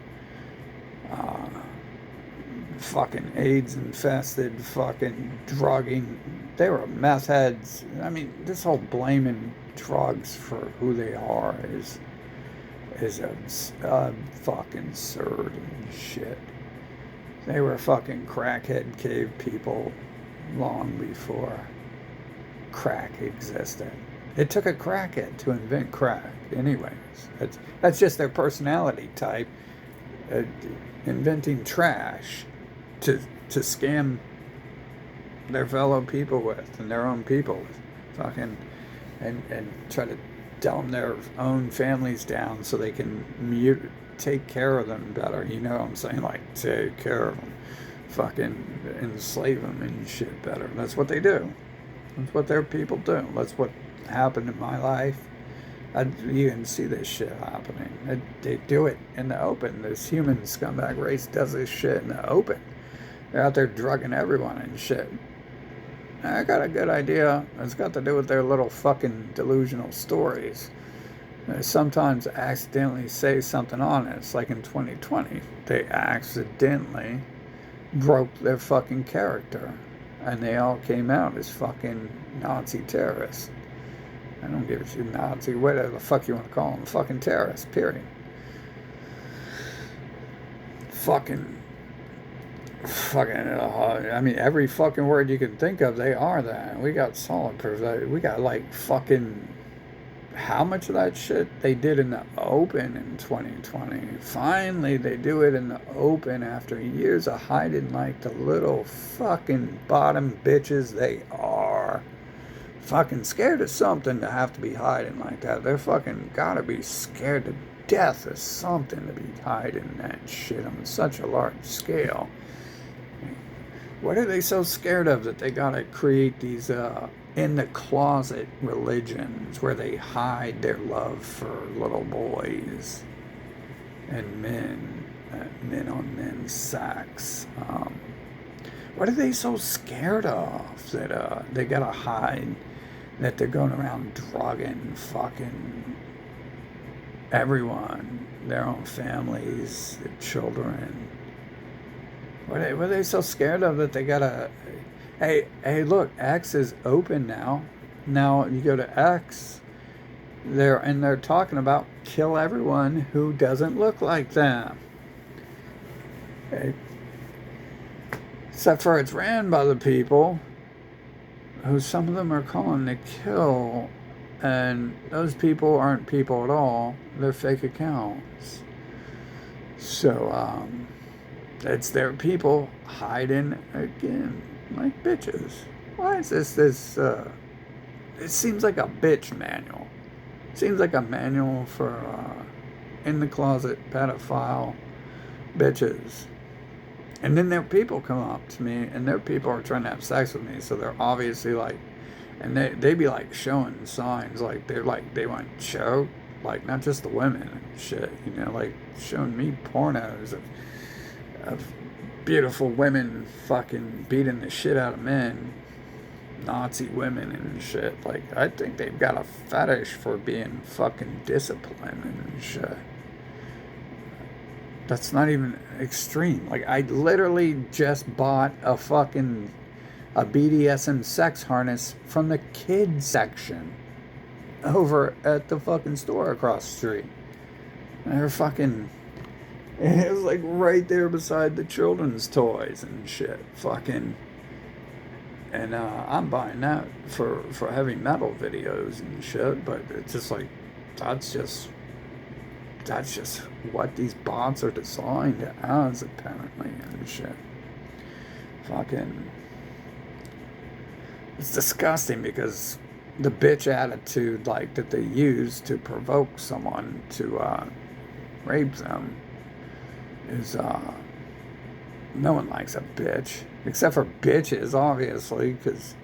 Fucking AIDS infested, fucking drugging. They were meth heads. I mean, this whole blaming drugs for who they are is a fucking absurd and shit. They were fucking crackhead cave people long before crack existed. It took a crackhead to invent crack. Anyways, that's just their personality type, inventing trash to scam their fellow people with and their own people with, fucking, and try to dumb their own families down so they can take care of them better. You know what I'm saying? Like, take care of them, fucking enslave them and shit better. That's what they do. That's what their people do. That's what happened in my life. You can see this shit happening. They do it in the open. This human scumbag race does this shit in the open. They're out there drugging everyone and shit. I got a good idea. It's got to do with their little fucking delusional stories. They sometimes accidentally say something honest, like in 2020. They accidentally broke their fucking character. And they all came out as fucking Nazi terrorists. I don't give a shit, Nazi, whatever the fuck you want to call them. Fucking terrorists, period. Fucking, I mean, every fucking word you can think of, they are that. We got solid proof. We got like fucking, how much of that shit they did in the open in 2020. Finally, they do it in the open after years of hiding like the little fucking bottom bitches they are. Fucking scared of something to have to be hiding like that. They're fucking gotta be scared to death of something to be hiding that shit on such a large scale. What are they so scared of that they gotta create these in the closet religions where they hide their love for little boys and men on men's sex? What are they so scared of that they gotta hide that they're going around drugging fucking everyone, their own families, their children? What are they so scared of that they gotta... Hey, look, X is open now. Now you go to X, they're talking about kill everyone who doesn't look like them. Okay. Except for it's ran by the people who some of them are calling to kill, and those people aren't people at all. They're fake accounts. So, it's their people hiding again, like bitches. Why is this, it seems like a bitch manual. It seems like a manual for, in the closet pedophile bitches. And then their people come up to me, and their people are trying to have sex with me, so they're obviously like, and they be like showing signs, like they want to choke, like not just the women and shit, you know, like showing me pornos of beautiful women fucking beating the shit out of men, Nazi women and shit. Like, I think they've got a fetish for being fucking disciplined and shit. That's not even extreme. Like, I literally just bought a BDSM sex harness from the kids section over at the fucking store across the street. And they're fucking... It was like right there beside the children's toys and shit. Fucking... And I'm buying that for heavy metal videos and shit, but it's just like, that's just what these bots are designed as, apparently, and shit. Fucking... It's disgusting because the bitch attitude, like, that they use to provoke someone to rape them is, no one likes a bitch. Except for bitches, obviously, because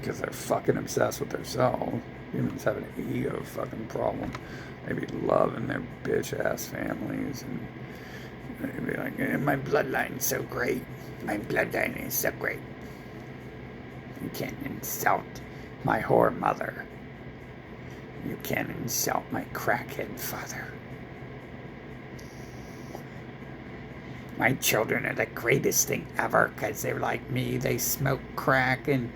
they're fucking obsessed with themselves. Humans have an ego fucking problem. They be loving their bitch-ass families, and they be like, my bloodline's so great. My bloodline is so great. You can't insult my whore mother. You can't insult my crackhead father. My children are the greatest thing ever because they're like me. They smoke crack and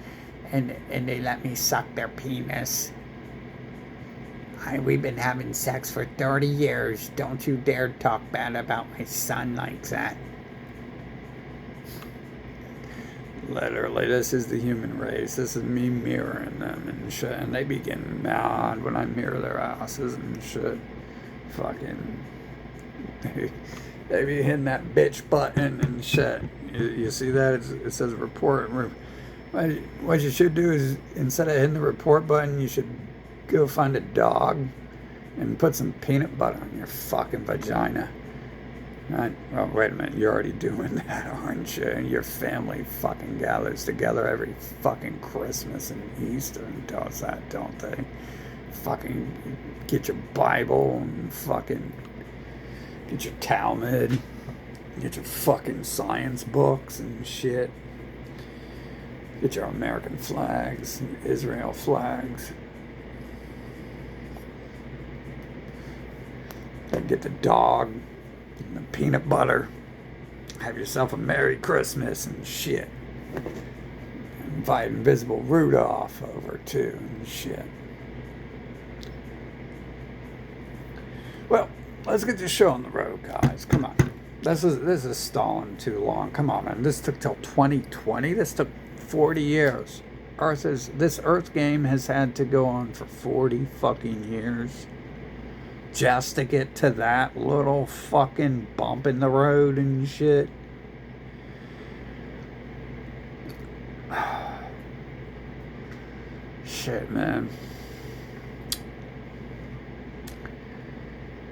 they let me suck their penis. We've been having sex for 30 years. Don't you dare talk bad about my son like that. Literally, this is the human race. This is me mirroring them and shit. And they be getting mad when I mirror their asses and shit. Fucking... They be hitting that bitch button and shit. You see that? It says report. What you should do is, instead of hitting the report button, you should go find a dog and put some peanut butter on your fucking vagina. Oh, wait a minute. You're already doing that, aren't you? Your family fucking gathers together every fucking Christmas and Easter and does that, don't they? Fucking get your Bible and fucking... Get your Talmud, get your fucking science books and shit. Get your American flags, Israel flags. Then get the dog and the peanut butter. Have yourself a Merry Christmas and shit. Invite Invisible Rudolph over too and shit. Well, let's get this show on the road, guys. Come on. This is stalling too long. Come on, man. This took till 2020. This took 40 years. This Earth game has had to go on for 40 fucking years just to get to that little fucking bump in the road and shit. Shit, man.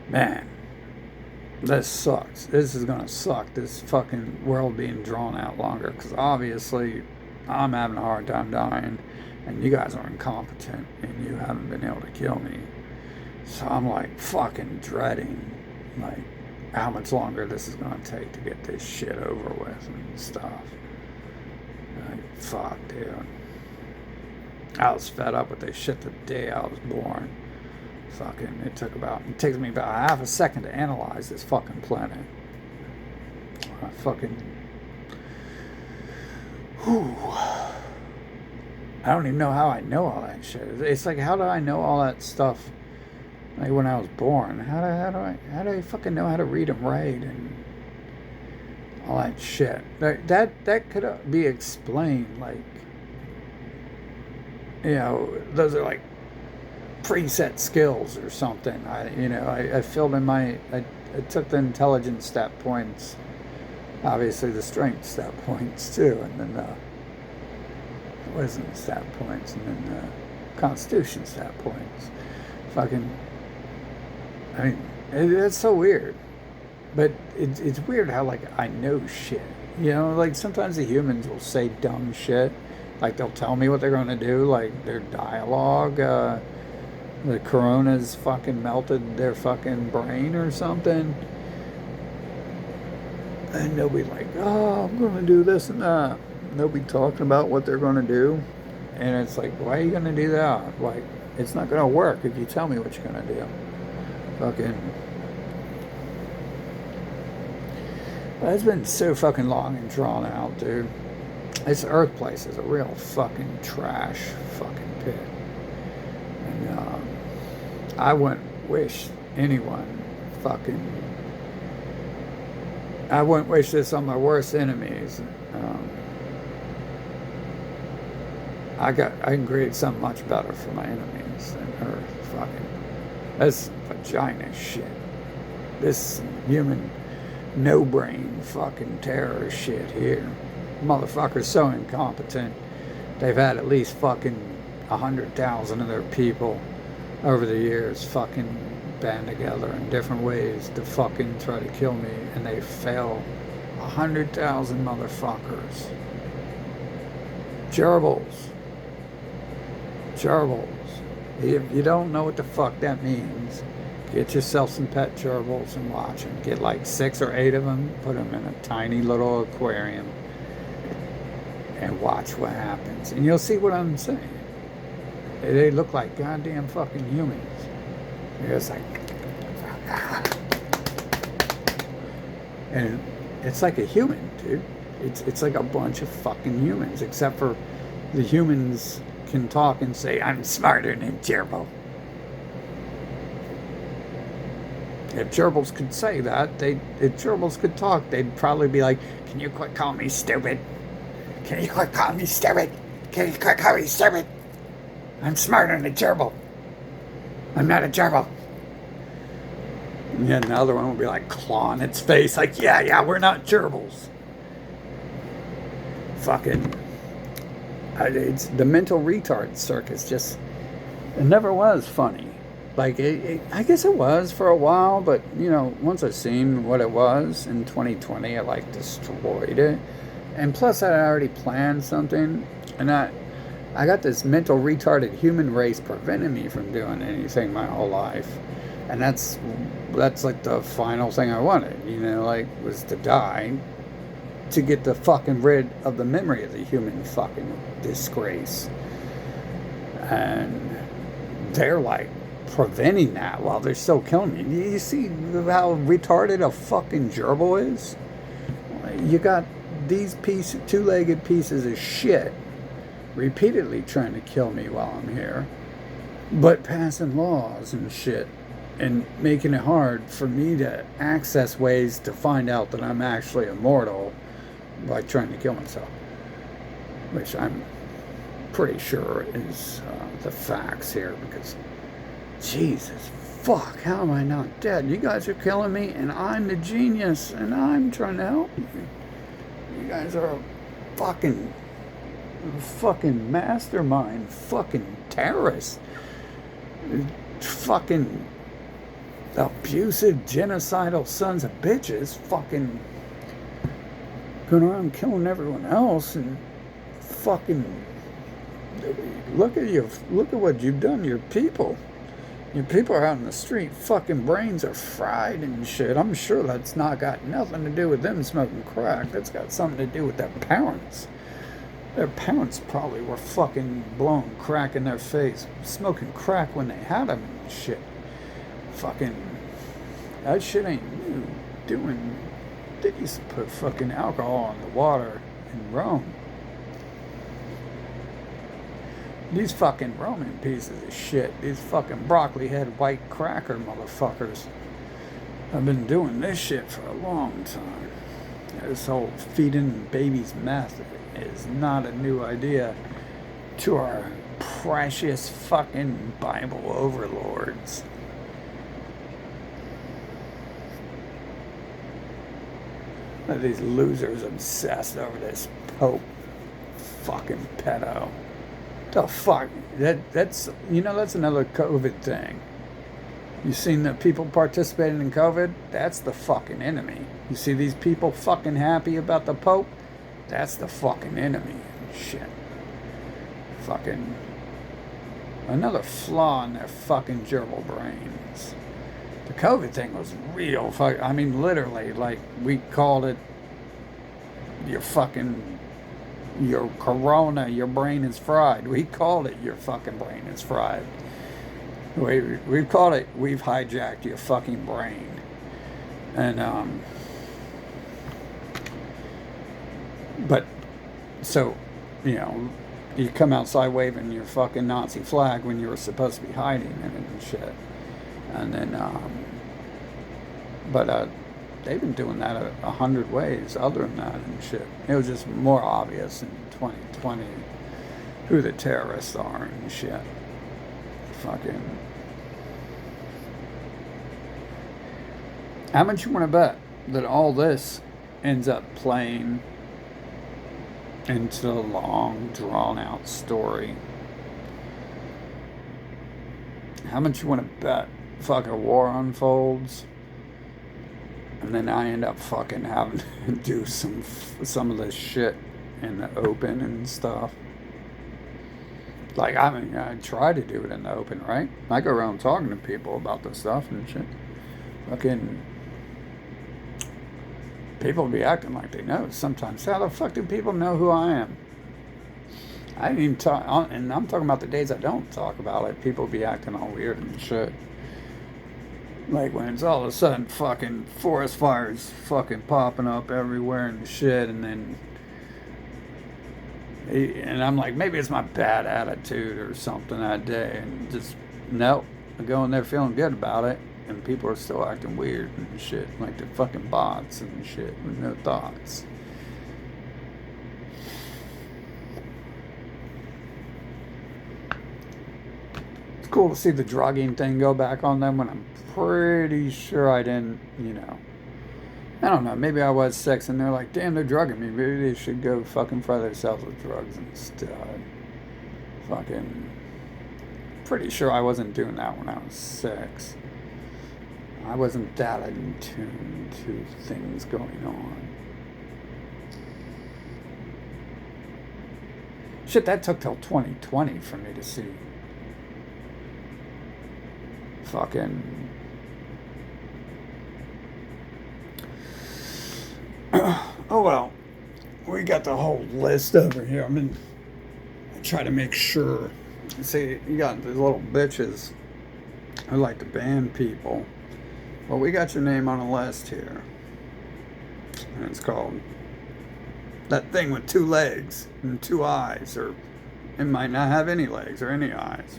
Man, this sucks. This is gonna suck, this fucking world being drawn out longer, because obviously I'm having a hard time dying, and you guys are incompetent, and you haven't been able to kill me. So I'm like fucking dreading, like, how much longer this is gonna take to get this shit over with and stuff. Like, fuck, dude. I was fed up with this shit the day I was born. Fucking, it takes me about half a second to analyze this fucking planet. I don't even know how I know all that shit. It's like, how do I know all that stuff? Like when I was born, how do I fucking know how to read and write and all that shit? That could be explained, like, you know, those are like preset skills or something. I filled in I took the intelligence stat points, obviously the strength stat points too, and then the wisdom stat points, and then the constitution stat points. Fucking, I mean, it's so weird, but it's weird how, like, I know shit. You know, like sometimes the humans will say dumb shit, like they'll tell me what they're going to do, like their dialogue. The corona's fucking melted their fucking brain or something. And they'll be like, oh, I'm going to do this and that. And they'll be talking about what they're going to do. And it's like, why are you going to do that? Like, it's not going to work if you tell me what you're going to do. Fucking. It's been so fucking long and drawn out, dude. This Earth place is a real fucking trash fucking pit. And, I wouldn't wish anyone fucking... I wouldn't wish this on my worst enemies. I can create something much better for my enemies than her fucking... This vagina shit. This human no-brain fucking terror shit here. Motherfuckers so incompetent. They've had at least fucking 100,000 of their people over the years fucking band together in different ways to fucking try to kill me, and they fail. 100,000 motherfuckers. Gerbils. If you don't know what the fuck that means, get yourself some pet gerbils and watch them. Get like 6 or 8 of them, put them in a tiny little aquarium, and watch what happens. And you'll see what I'm saying. They look like goddamn fucking humans. They're just like... And it's like a human, dude. It's like a bunch of fucking humans, except for the humans can talk and say, I'm smarter than Gerbil. If gerbils could say that, if gerbils could talk, they'd probably be like, can you quit calling me stupid? Can you quit calling me stupid? Can you quit calling me stupid? I'm smarter than a gerbil. I'm not a gerbil. And yet another one will be like clawing its face, like, yeah, we're not gerbils. Fucking, it's the mental retard circus. Just, it never was funny. Like, I guess it was for a while, but, you know, once I seen what it was in 2020, I, like, destroyed it. And plus, I had already planned something, and I got this mental retarded human race preventing me from doing anything my whole life. And that's like the final thing I wanted, you know, like, was to die. to get the fucking rid of the memory of the human fucking disgrace. And they're like preventing that while they're still killing me. You see how retarded a fucking gerbil is? You got these two-legged pieces of shit repeatedly trying to kill me while I'm here, but passing laws and shit and making it hard for me to access ways to find out that I'm actually immortal by trying to kill myself, which I'm pretty sure is the facts here, because Jesus fuck, how am I not dead? You guys are killing me and I'm the genius and I'm trying to help you. You guys are a fucking mastermind, fucking terrorists, fucking abusive, genocidal sons of bitches, fucking going around killing everyone else. And fucking look at you, look at what you've done to your people. Your people are out in the street, fucking brains are fried and shit. I'm sure that's not got nothing to do with them smoking crack. That's got something to do with their parents. Their parents probably were fucking blowing crack in their face, smoking crack when they had them and shit. Fucking, that shit ain't new. They used to put fucking alcohol in the water in Rome. These fucking Roman pieces of shit, these fucking broccoli head white cracker motherfuckers have been doing this shit for a long time. This whole feeding babies meth is not a new idea to our precious fucking Bible overlords. These losers obsessed over this Pope fucking pedo. The fuck? That's that's another COVID thing. You seen the people participating in COVID? That's the fucking enemy. You see these people fucking happy about the Pope? That's the fucking enemy. Shit. Fucking another flaw in their fucking gerbil brains. The COVID thing was real. I mean, literally, like, we called it your corona, your brain is fried. We called it your fucking brain is fried. We've called it, we've hijacked your fucking brain. And, but, so, you come outside waving your fucking Nazi flag when you were supposed to be hiding in it and shit. And then, they've been doing that 100 ways other than that and shit. It was just more obvious in 2020 who the terrorists are and shit. Fucking. How much you want to bet that all this ends up playing into the long, drawn-out story? How much you want to bet fucking war unfolds, and then I end up fucking having to do some of this shit in the open and stuff? Like, I mean, I try to do it in the open, right? I go around talking to people about this stuff and shit. Fucking people be acting like they know sometimes. How the fuck do people know who I am? I didn't even talk, and I'm talking about the days I don't talk about it. People be acting all weird and shit. Like when it's all of a sudden fucking forest fires fucking popping up everywhere and shit, and then I'm like, maybe it's my bad attitude or something that day, and just nope, I go in there feeling good about it, and people are still acting weird and shit, like they're fucking bots and shit with no thoughts. It's cool to see the drugging thing go back on them when I'm pretty sure I didn't, I don't know, maybe I was sick and they're like, damn, they're drugging me, maybe they should go fucking fry themselves with drugs instead. Fucking pretty sure I wasn't doing that when I was 6. I wasn't that in tune to things going on. Shit, that took till 2020 for me to see. Fucking. Oh well. we got the whole list over here. I try to make sure. See, you got these little bitches who like to ban people. Well, we got your name on a list here. And it's called that thing with 2 legs and 2 eyes, or it might not have any legs or any eyes.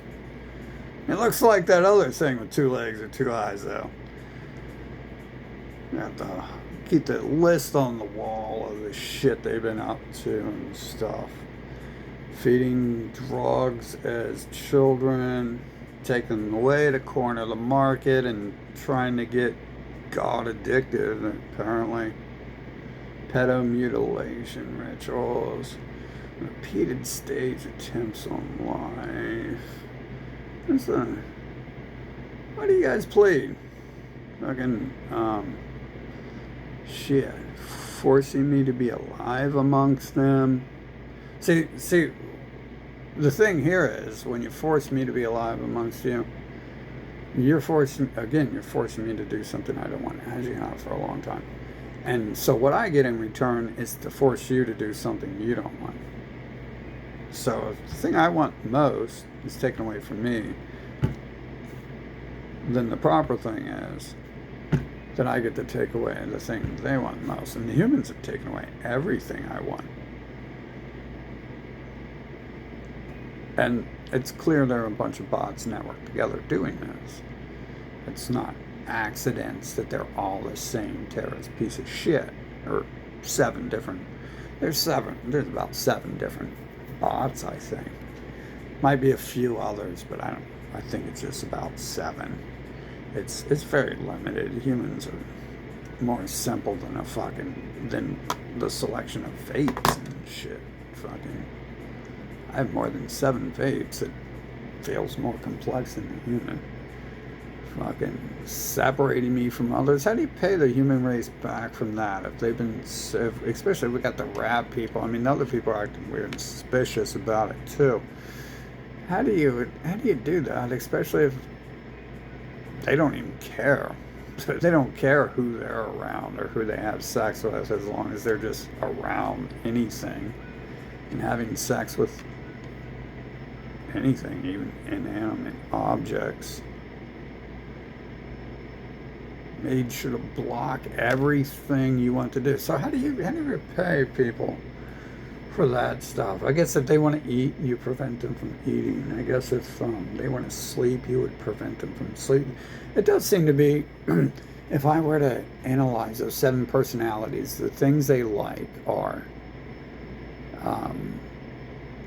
It looks like that other thing with 2 legs or 2 eyes, though. You have to keep the list on the wall of the shit they've been up to and stuff. Feeding drugs as children, taking them away to corner the market and trying to get God addicted, apparently. Pedomutilation rituals, repeated stage attempts on life. What do you guys plead? Fucking, shit. Forcing me to be alive amongst them. See, the thing here is, when you force me to be alive amongst you, you're forcing me to do something I don't want, as you have for a long time. And so what I get in return is to force you to do something you don't want. So if the thing I want most is taken away from me, then the proper thing is that I get to take away the thing they want most. And the humans have taken away everything I want. And it's clear there are a bunch of bots networked together doing this. It's not accidents that they're all the same terrorist piece of shit. Or 7 different. There's about 7 different bots, I think. Might be a few others, but I think it's just about 7. It's very limited. Humans are more simple than the selection of fates and shit. Fucking, I have more than 7 fates. It feels more complex than the human. Fucking separating me from others. How do you pay the human race back from that? If they've been, especially we got the rat people. I mean, other people are acting weird and suspicious about it too. How do you do that? Especially if they don't even care. They don't care who they're around or who they have sex with, as long as they're just around anything and having sex with anything, even inanimate objects. Made sure to block everything you want to do. So how do you repay people for that stuff? I guess if they want to eat, you prevent them from eating. I guess if they want to sleep, you would prevent them from sleeping. It does seem to be, if I were to analyze those 7 personalities, the things they like are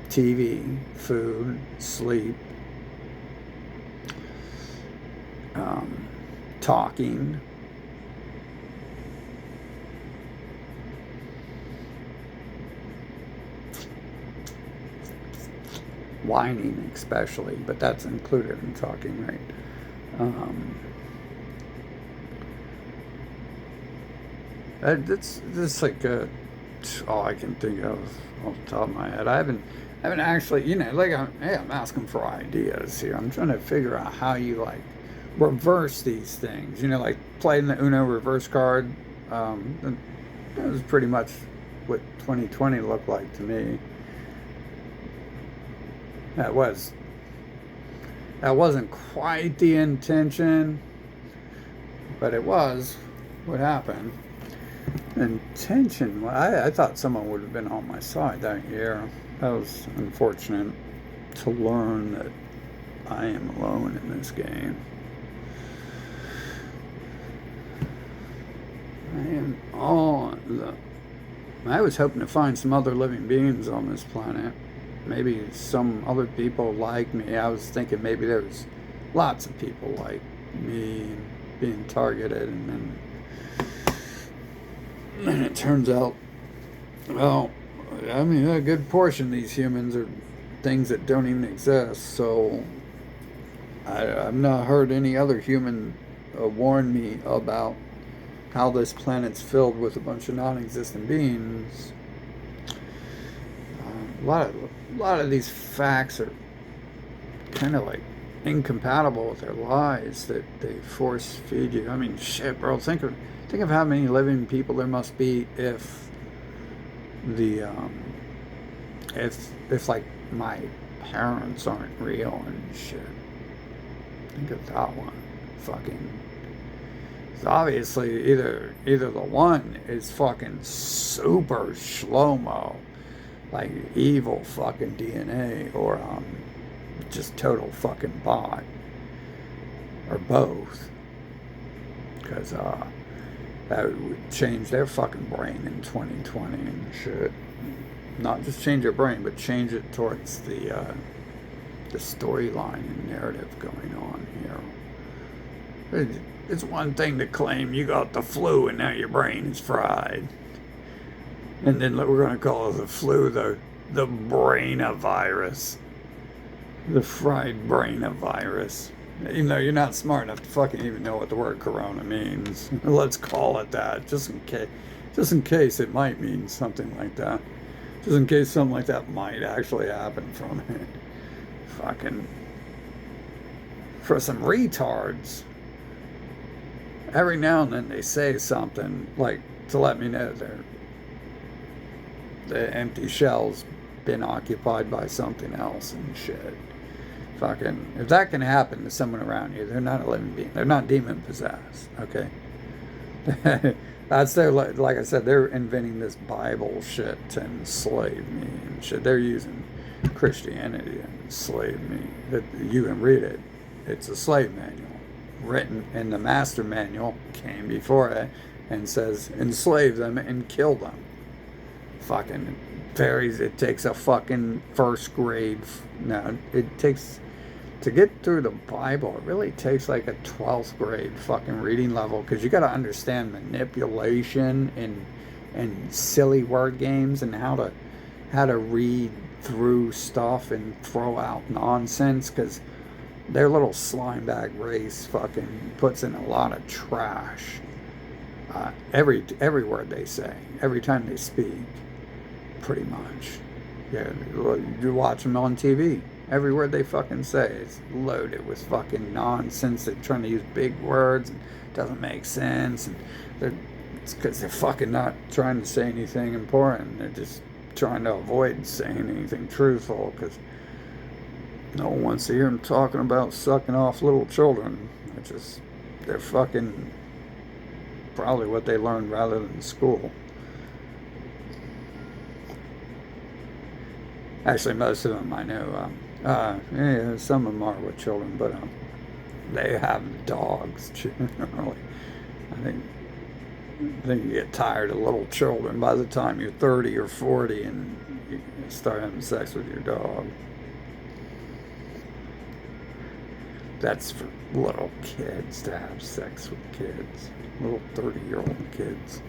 TV, food, sleep, talking, whining especially, but that's included in talking, right? That's like all I can think of off the top of my head. I haven't actually, I'm asking for ideas here. I'm trying to figure out how you like reverse these things. Like playing the Uno reverse card. That was pretty much what 2020 looked like to me. That wasn't quite the intention, but it was what happened. Intention, I thought someone would have been on my side that year. That was unfortunate to learn that I am alone in this game. I was hoping to find some other living beings on this planet. Maybe some other people like me. I was thinking maybe there's lots of people like me being targeted, and it turns out, well, I mean, a good portion of these humans are things that don't even exist. So I've not heard any other human warn me about how this planet's filled with a bunch of non-existent beings. A lot of these facts are kind of like incompatible with their lies that they force feed you. I mean, shit, bro. Think of how many living people there must be if the if like my parents aren't real and shit. Think of that one. Fucking. So obviously, either the one is fucking super shlomo, like evil fucking DNA, or just total fucking bot, or both. Because that would change their fucking brain in 2020 and shit. Not just change their brain, but change it towards the storyline and narrative going on here. It's one thing to claim you got the flu and now your brain is fried. And then we're going to call the flu the brainovirus. The fried brainovirus. Even though you're not smart enough to fucking even know what the word corona means. Let's call it that, just in case it might mean something like that. Just in case something like that might actually happen from it. Fucking. For some retards. Every now and then they say something like to let me know the empty shell's been occupied by something else and shit. Fucking, if that can happen to someone around you, they're not a living being. They're not demon possessed, okay? That's their, like I said, they're inventing this Bible shit to enslave me and shit. They're using Christianity to enslave me. That you can read it. It's a slave manual. Written in the master manual, came before it, and says, enslave them and kill them. Fucking varies. It takes a fucking first grade. No, it takes, to get through the Bible, it really takes like a 12th grade fucking reading level, because you got to understand manipulation and silly word games and how to read through stuff and throw out nonsense, because their little slime bag race fucking puts in a lot of trash. Every word they say, every time they speak, pretty much. Yeah, you watch them on TV. Every word they fucking say is loaded with fucking nonsense. They're trying to use big words and it doesn't make sense. And it's because they're fucking not trying to say anything important. They're just trying to avoid saying anything truthful, because no one wants to hear them talking about sucking off little children. They're fucking probably what they learned rather than school. Actually, most of them I know, yeah, some of them are with children, but they have dogs generally. I think you get tired of little children by the time you're 30 or 40 and you start having sex with your dog. That's for little kids to have sex with kids. Little 30-year-old kids.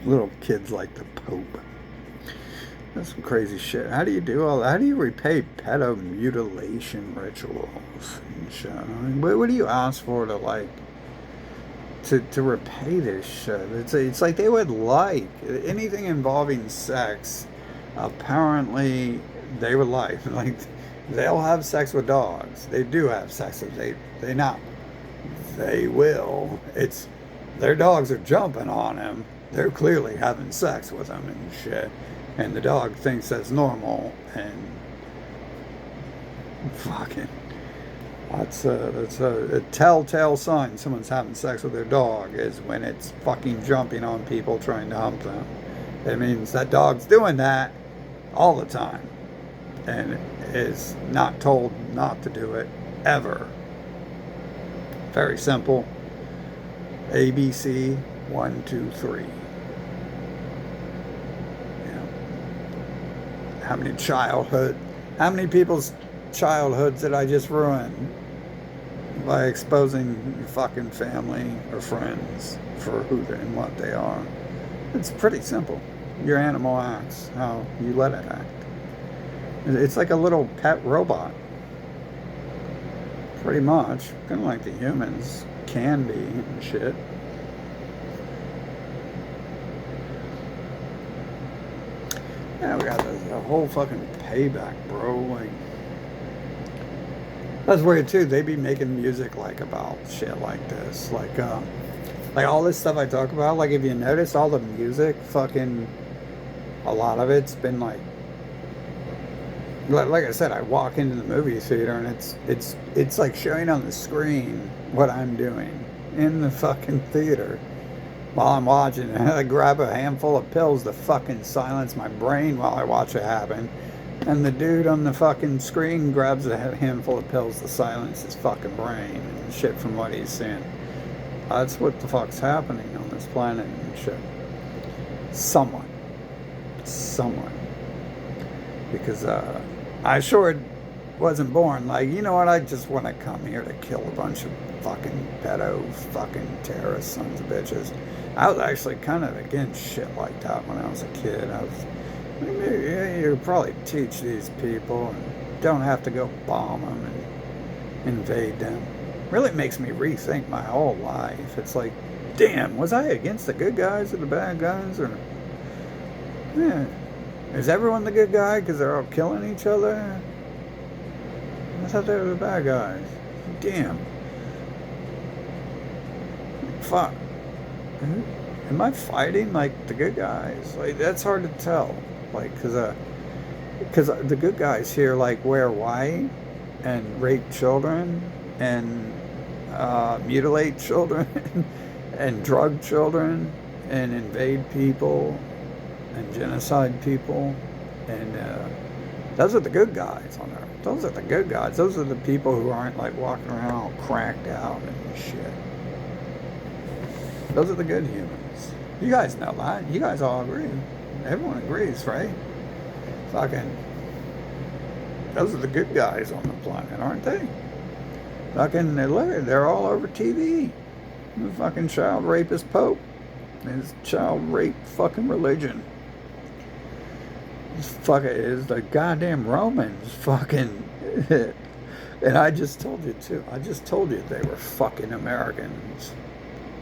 Little kids like the Pope. That's some crazy shit. How do you do all that? How do you repay pedo mutilation rituals and shit? I mean, what do you ask for to repay this shit? It's like they would like anything involving sex. Apparently, they would like they'll have sex with dogs. They do have sex with they will. It's their dogs are jumping on them. They're clearly having sex with them and shit. And the dog thinks that's normal, and fucking, that's a telltale sign someone's having sex with their dog is when it's fucking jumping on people trying to hump them. It means that dog's doing that all the time, and is not told not to do it ever. Very simple. ABC 1, 2, 3. How many people's childhoods did I just ruin by exposing your fucking family or friends for who and what they are? It's pretty simple. Your animal acts how you let it act. It's like a little pet robot. Pretty much. Kind of like the humans can be and shit. Yeah, we got the whole fucking payback, bro. Like, that's weird too. They be making music like about shit like this. Like, Like all this stuff I talk about, like if you notice all the music, fucking a lot of it's been like I said, I walk into the movie theater and it's like showing on the screen what I'm doing in the fucking theater while I'm watching it. I grab a handful of pills to fucking silence my brain while I watch it happen. And the dude on the fucking screen grabs a handful of pills to silence his fucking brain and shit from what he's seeing. That's what the fuck's happening on this planet and shit. Somewhat. Because I sure wasn't born like, you know what, I just want to come here to kill a bunch of fucking pedo fucking terrorist sons of bitches. I was actually kind of against shit like that when I was a kid. You probably teach these people and don't have to go bomb them and invade them. Really makes me rethink my whole life. It's like, damn, was I against the good guys or the bad guys? Or, yeah, is everyone the good guy because they're all killing each other? I thought they were the bad guys. Damn. Fuck. Am I fighting like the good guys? Like that's hard to tell. Like, because the good guys here like wear white and rape children and mutilate children and drug children and invade people and genocide people, and those are the good guys on there. Those are the good guys. Those are the people who aren't like walking around all cracked out and shit. Those are the good humans. You guys know that. You guys all agree. Everyone agrees, right? Fucking, those are the good guys on the planet, aren't they? Fucking, they're all over TV. The fucking child rapist Pope. His child rape fucking religion. Is the goddamn Romans fucking. And I just told you too. I just told you they were fucking Americans.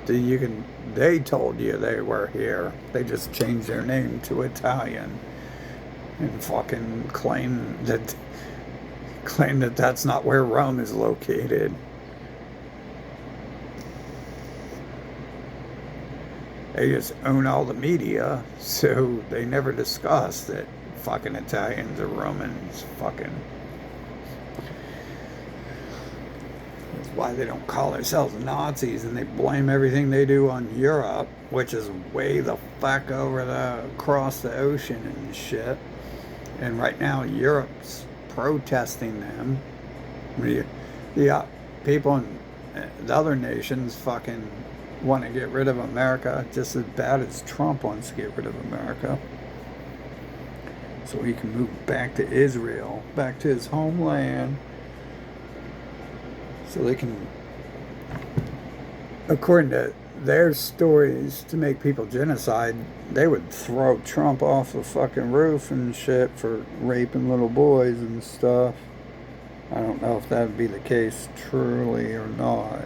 They told you they were here. They just changed their name to Italian and fucking claim that that's not where Rome is located. They just own all the media, so they never discuss that fucking Italians or Romans fucking. That's why they don't call themselves Nazis, and they blame everything they do on Europe, which is way the fuck across the ocean and shit. And right now Europe's protesting them. The people in the other nations fucking want to get rid of America just as bad as Trump wants to get rid of America. So he can move back to Israel, back to his homeland. So they can, according to their stories, to make people genocide, they would throw Trump off the fucking roof and shit for raping little boys and stuff. I don't know if that would be the case truly or not,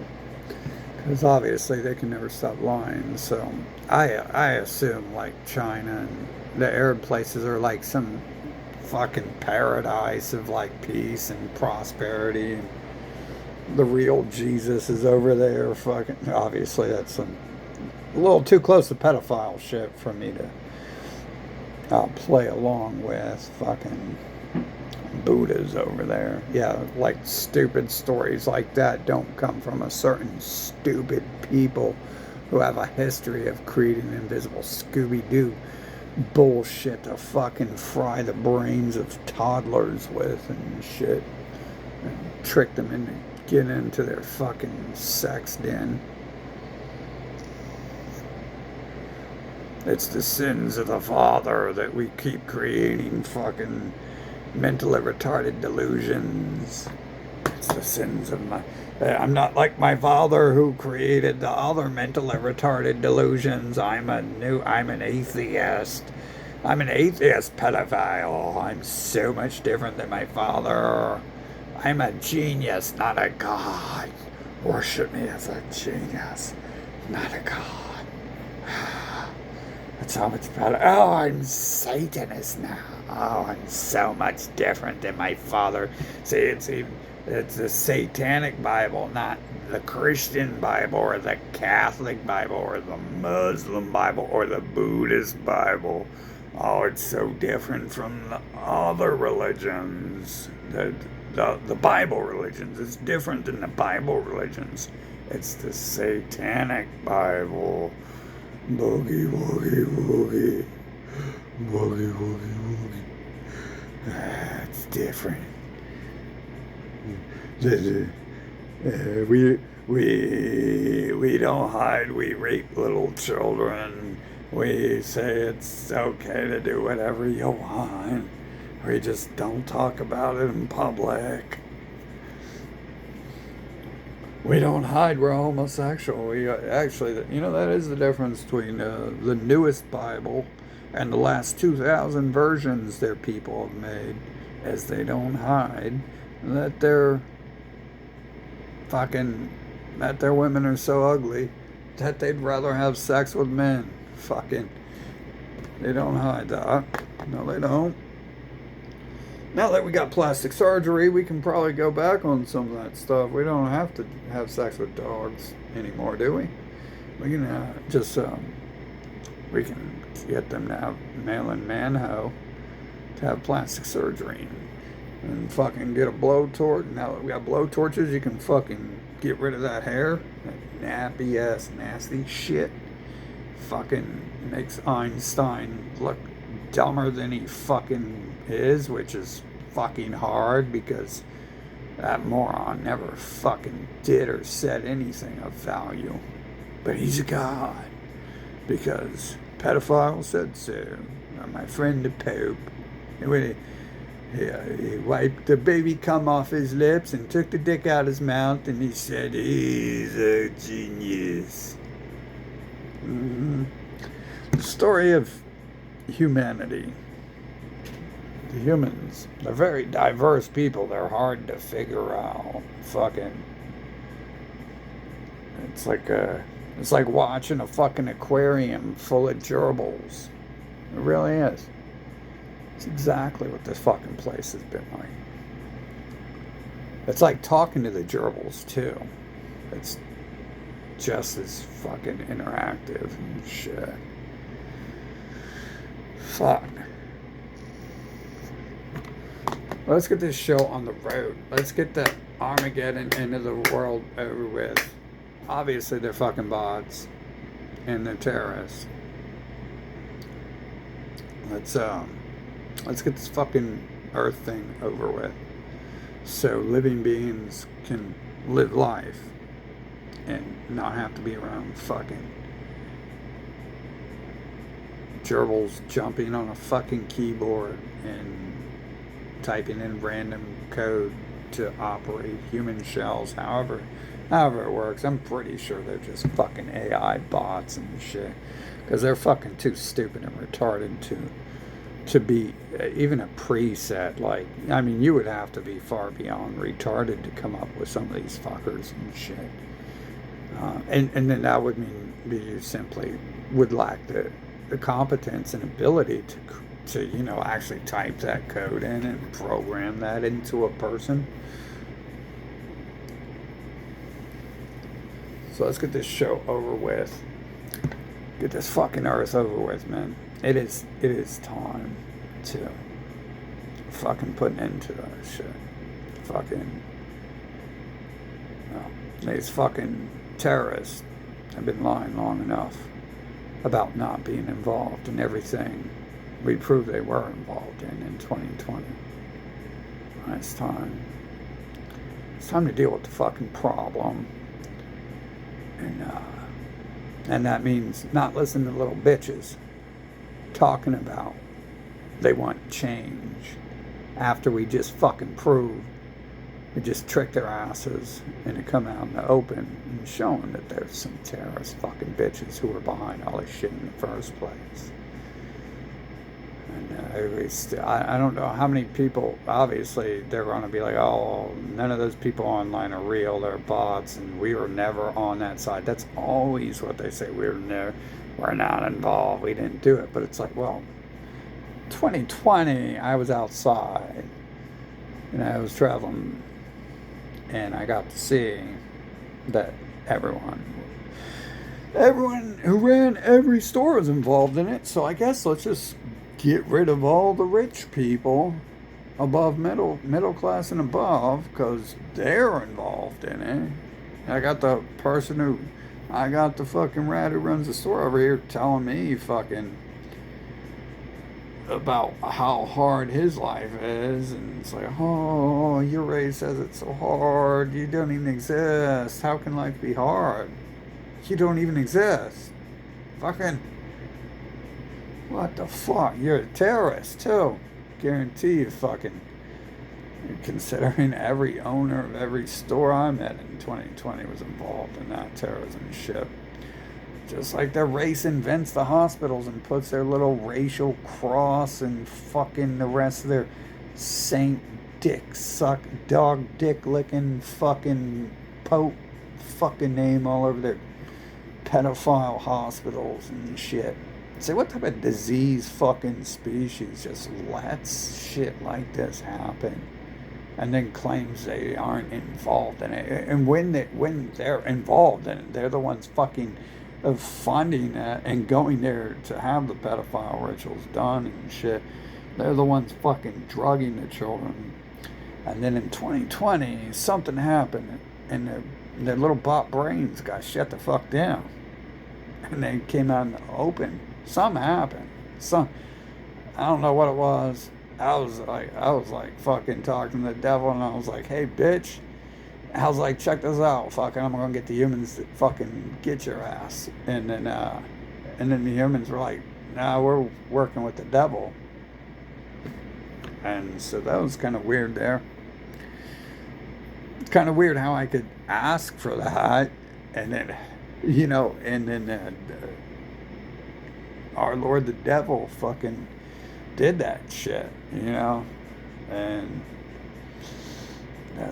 because obviously they can never stop lying. So I assume like China and the Arab places are like some fucking paradise of like peace and prosperity, and the real Jesus is over there. Fucking obviously that's a little too close to pedophile shit for me to play along with. Fucking Buddha's over there. Yeah, like stupid stories like that don't come from a certain stupid people who have a history of creating invisible Scooby-Doo bullshit to fucking fry the brains of toddlers with and shit, and trick them into getting into their fucking sex den. It's the sins of the father that we keep creating fucking mentally retarded delusions. It's the sins of I'm not like my father who created the other mentally retarded delusions. I'm an atheist. I'm an atheist pedophile. I'm so much different than my father. I'm a genius, not a god. Worship me as a genius, not a god. That's how much better. Oh, I'm Satanist now. Oh, I'm so much different than my father. See, it's the Satanic Bible, not the Christian Bible or the Catholic Bible or the Muslim Bible or the Buddhist Bible. Oh, it's so different from the other religions. The Bible religions. It's different than the Bible religions. It's the Satanic Bible. Boogie, woogie, woogie. Boogie, woogie, woogie. It's different. We don't hide. We rape little children. We say it's okay to do whatever you want. We just don't talk about it in public. We don't hide we're homosexual. We actually, that is the difference between the newest Bible and the last 2,000 versions their people have made, as they don't hide that their women are so ugly that they'd rather have sex with men. They don't hide that. No, they don't. Now that we got plastic surgery, we can probably go back on some of that stuff. We don't have to have sex with dogs anymore, do we? We can we can get them to have male and manho to have plastic surgery and fucking get a blowtorch. Now that we got blowtorches, you can fucking get rid of that hair, that nappy ass nasty shit. Fucking makes Einstein look dumber than he fucking is, which is fucking hard because that moron never fucking did or said anything of value. But he's a god because pedophiles said so. My friend the Pope, he wiped the baby cum off his lips and took the dick out his mouth, and he said he's a genius. Mm-hmm. The story of humanity. The humans, they're very diverse people. They're hard to figure out. It's like watching a fucking aquarium full of gerbils. It really is. It's exactly what this fucking place has been like. It's like talking to the gerbils too. It's just as fucking interactive and shit. Fuck. Let's get this show on the road. Let's get the Armageddon into the world over with. Obviously, they're fucking bots and they're terrorists. Let's get this fucking Earth thing over with, so living beings can live life and not have to be around fucking gerbils jumping on a fucking keyboard and typing in random code to operate human shells. However it works, I'm pretty sure they're just fucking AI bots and shit, because they're fucking too stupid and retarded to be even a preset. Like, I mean, you would have to be far beyond retarded to come up with some of these fuckers and shit. And then that would mean you simply would lack the competence and ability to actually type that code in and program that into a person. So let's get this show over with. Get this fucking Earth over with, man. It is time to fucking put an end to that shit. These fucking terrorists have been lying long enough about not being involved in everything we proved they were involved in 2020. It's time. It's time to deal with the fucking problem. And that means not listening to little bitches talking about they want change after we just fucking proved we just tricked their asses and to come out in the open and showing that there's some terrorist fucking bitches who were behind all this shit in the first place. And I don't know how many people, obviously they're going to be like, oh, none of those people online are real, they're bots, and we were never on that side. That's always what they say. we're not involved, we didn't do it. But it's like, well, 2020, I was outside and I was traveling and I got to see that everyone who ran every store was involved in it. So I guess let's just get rid of all the rich people above middle class and above, because they're involved in it. I got the fucking rat who runs the store over here telling me fucking about how hard his life is, and it's like, oh, your race says it's so hard, you don't even exist, how can life be hard? You don't even exist. Fucking, what the fuck? You're a terrorist too. Guarantee you fucking, considering every owner of every store I met in 2020 was involved in that terrorism shit. Just like the race invents the hospitals and puts their little racial cross and fucking the rest of their saint dick suck dog dick licking fucking pope fucking name all over their pedophile hospitals and shit. Say, what type of disease fucking species just lets shit like this happen and then claims they aren't involved in it? And when they're involved in it, they're the ones fucking of funding it and going there to have the pedophile rituals done and shit. They're the ones fucking drugging the children. And then in 2020, something happened and their little bot brains got shut the fuck down. And they came out in the open. Something happened. I don't know what it was. I was like fucking talking to the devil, and I was like, hey bitch, I was like, check this out, fucking, I'm gonna get the humans to fucking get your ass. And then the humans were like, nah, we're working with the devil. And so that was kind of weird there. It's kind of weird how I could ask for that, and then, our Lord the devil fucking did that shit, and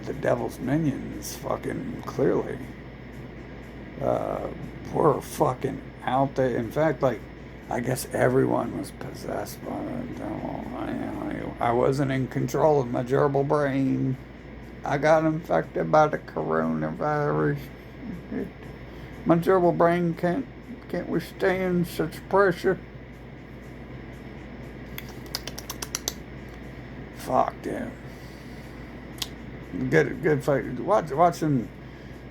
the devil's minions fucking clearly were fucking out there. In fact, like, I guess everyone was possessed by the devil. I wasn't in control of my gerbil brain. I got infected by the coronavirus. My gerbil brain can't withstand such pressure. Fuck, dude. Good fight. Watching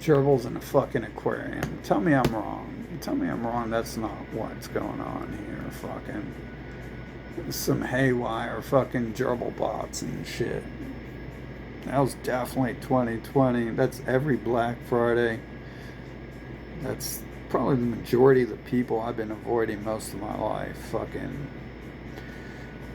gerbils in a fucking aquarium. Tell me I'm wrong. Tell me I'm wrong. That's not what's going on here. Fucking some haywire fucking gerbil bots and shit. That was definitely 2020. That's every Black Friday. That's probably the majority of the people I've been avoiding most of my life. Fucking,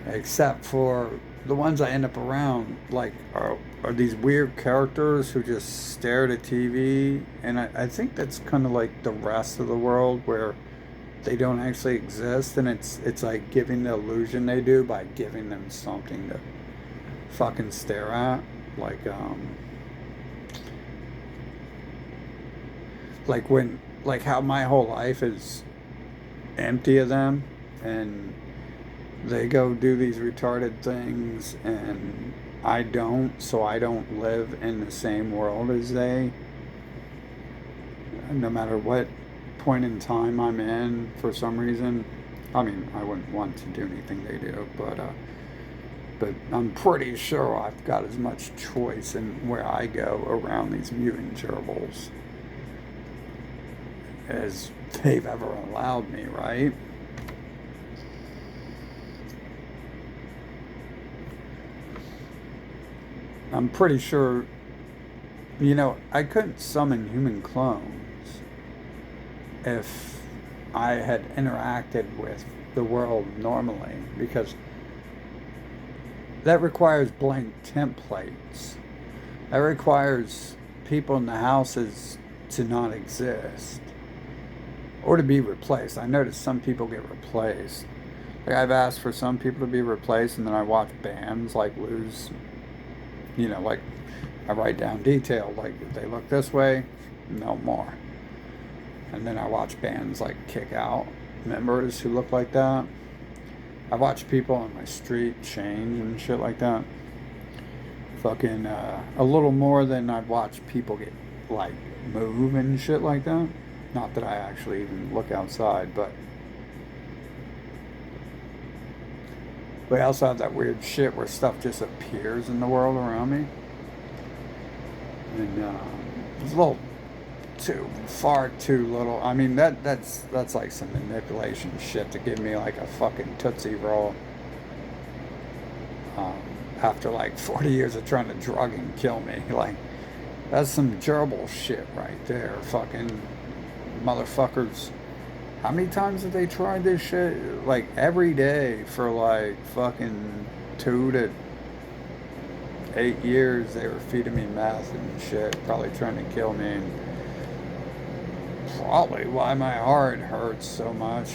except for the ones I end up around, like, are these weird characters who just stare at a TV. And I think that's kind of like the rest of the world, where they don't actually exist, and it's like giving the illusion they do by giving them something to fucking stare at. Like how my whole life is empty of them, and they go do these retarded things, and I don't, so I don't live in the same world as they. No matter what point in time I'm in, for some reason, I mean, I wouldn't want to do anything they do, but I'm pretty sure I've got as much choice in where I go around these mutant gerbils as they've ever allowed me, right? I'm pretty sure, I couldn't summon human clones if I had interacted with the world normally, because that requires blank templates. That requires people in the houses to not exist or to be replaced. I noticed some people get replaced. Like, I've asked for some people to be replaced, and then I watch bands like lose, like, I write down detail, like, if they look this way, no more. And then I watch bands like kick out members who look like that. I watch people on my street change and shit like that. Fucking a little more than I've watched people get like move and shit like that. Not that I actually even look outside, but we also have that weird shit where stuff just appears in the world around me, and it's a little far too little. I mean that's like some manipulation shit to give me like a fucking Tootsie Roll. After like 40 years of trying to drug and kill me, like that's some gerbil shit right there. Fucking motherfuckers. How many times have they tried this shit? Like every day for like fucking 2 to 8 years they were feeding me meth and shit, probably trying to kill me, and probably why my heart hurts so much.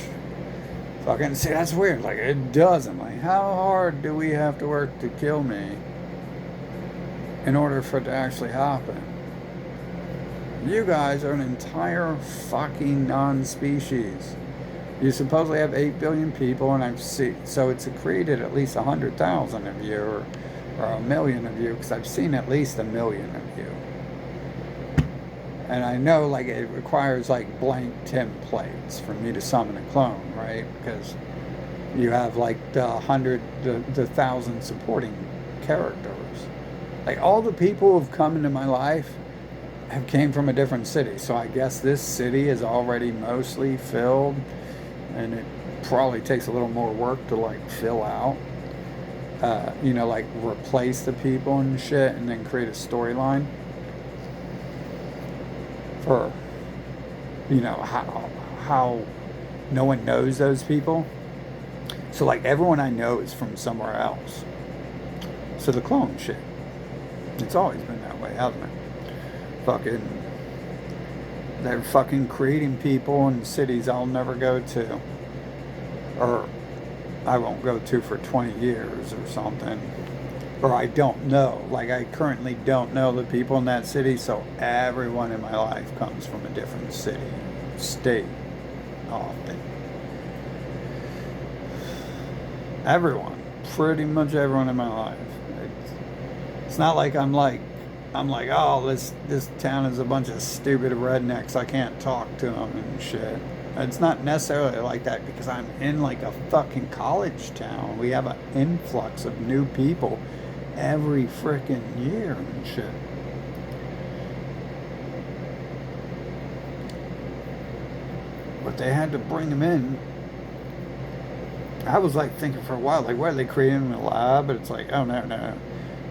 Fucking see, that's weird. Like it doesn't. Like how hard do we have to work to kill me in order for it to actually happen? You guys are an entire fucking non-species. You supposedly have 8 billion people, and I've seen, so it's created at least 100,000 of you, or a million of you, because I've seen at least a million of you. And I know like it requires like blank templates for me to summon a clone, right? Because you have like the 1,000 supporting characters. Like all the people who've come into my life have came from a different city. So I guess this city is already mostly filled, and it probably takes a little more work to like fill out. Like replace the people and shit, and then create a storyline for, how no one knows those people. So like everyone I know is from somewhere else. So the clone shit, it's always been that way, hasn't it? They're fucking creating people in cities I'll never go to, or I won't go to for 20 years or something, or I don't know. Like I currently don't know the people in that city, so everyone in my life comes from a different city, state, often. Everyone, pretty much everyone in my life. It's not like I'm like, oh, this town is a bunch of stupid rednecks, I can't talk to them and shit. It's not necessarily like that, because I'm in like a fucking college town. We have an influx of new people every freaking year and shit. But they had to bring them in. I was like thinking for a while, like, why are they creating them in a lab? But it's like, oh no.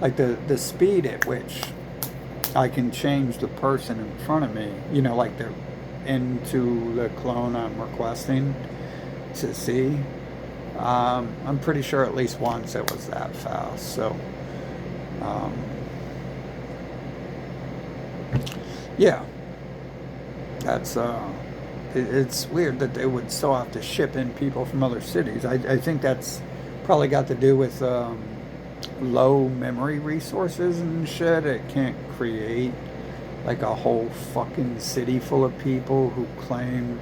Like the speed at which I can change the person in front of me, like they're into the clone I'm requesting to see. I'm pretty sure at least once it was that fast. So, yeah, that's it's weird that they would still have to ship in people from other cities. I think that's probably got to do with low memory resources and shit. It can't create like a whole fucking city full of people who claim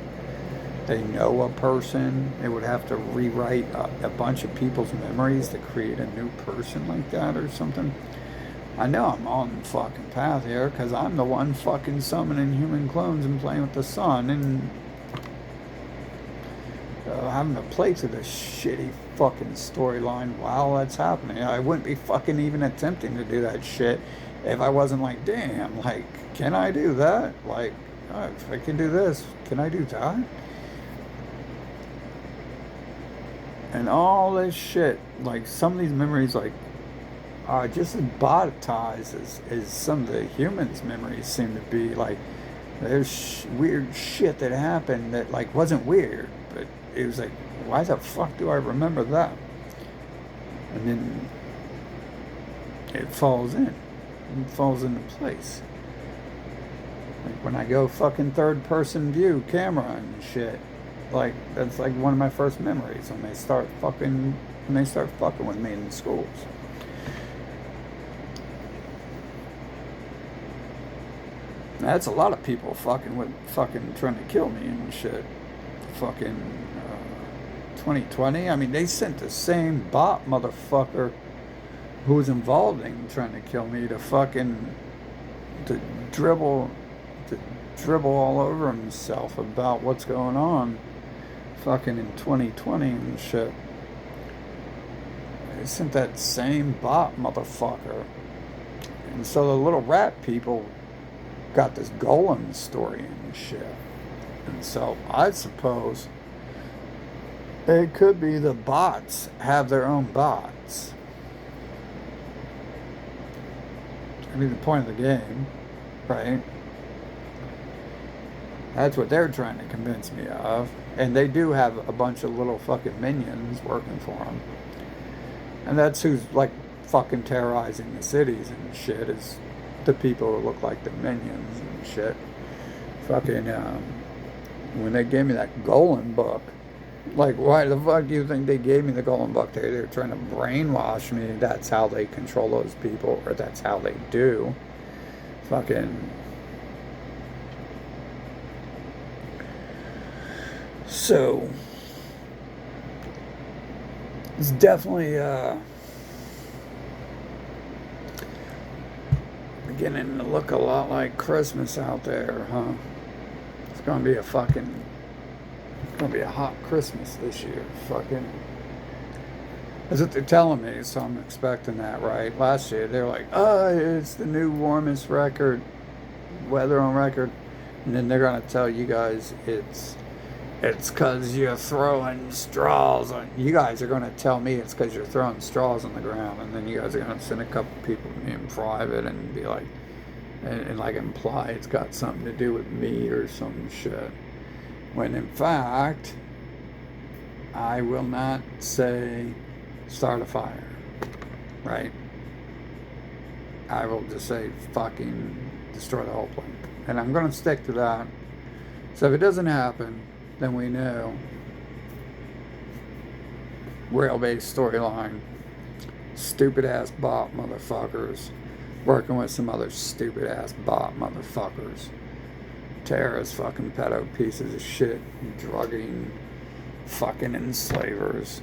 they know a person. It would have to rewrite a bunch of people's memories to create a new person like that or something. I know I'm on the fucking path here, because I'm the one fucking summoning human clones and playing with the sun and having to play to this shitty fucking storyline while that's happening. I wouldn't be fucking even attempting to do that shit if I wasn't like, damn, like, can I do that? Like, if I can do this, can I do that? And all this shit, like, some of these memories, like, are just as botitized as some of the humans' memories seem to be. Like, there's weird shit that happened that, like, wasn't weird, but it was like, why the fuck do I remember that? And then it falls in. It falls into place. Like when I go fucking third person view camera and shit, like that's like one of my first memories when they start fucking with me in the schools. That's a lot of people fucking trying to kill me and shit. Fucking 2020. I mean, they sent the same bot motherfucker who was involved in trying to kill me to dribble to dribble all over himself about what's going on fucking in 2020 and shit. They sent that same bot motherfucker. And so the little rat people got this golem story and shit. And so I suppose it could be the bots have their own bots. I mean, the point of the game, right? That's what they're trying to convince me of. And they do have a bunch of little fucking minions working for them. And that's who's like fucking terrorizing the cities and shit, is the people who look like the minions and shit. Fucking, when they gave me that Golem book, like, why the fuck do you think they gave me the Golem book? They're trying to brainwash me. That's how they control those people, or that's how they do. Fucking. So, it's definitely, beginning to look a lot like Christmas out there, huh? It's gonna be a hot Christmas this year. Fucking, that's what they're telling me, so I'm expecting that, right? Last year they're like, oh, it's the new warmest weather on record, and then they're gonna tell you guys it's because you're throwing straws on. You guys are gonna tell me it's because you're throwing straws on the ground, and then you guys are gonna send a couple people to me in private and be like, and like imply it's got something to do with me or some shit. When in fact, I will not say start a fire, right? I will just say fucking destroy the whole planet. And I'm going to stick to that. So if it doesn't happen, then we know rail-based storyline, stupid-ass bot motherfuckers working with some other stupid-ass bot motherfuckers. Terrorist fucking pedo pieces of shit, drugging fucking enslavers.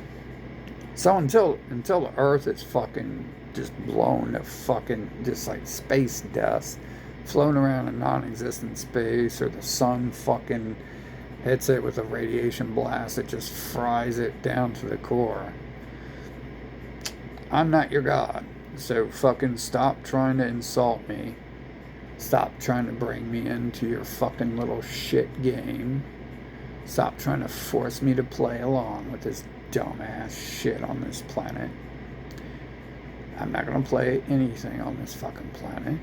So until the earth is fucking just blown to fucking just like space dust, floating around in non-existent space, or the sun fucking hits it with a radiation blast that just fries it down to the core, I'm not your god. So fucking stop trying to insult me. Stop trying to bring me into your fucking little shit game. Stop trying to force me to play along with this dumbass shit on this planet. I'm not going to play anything on this fucking planet.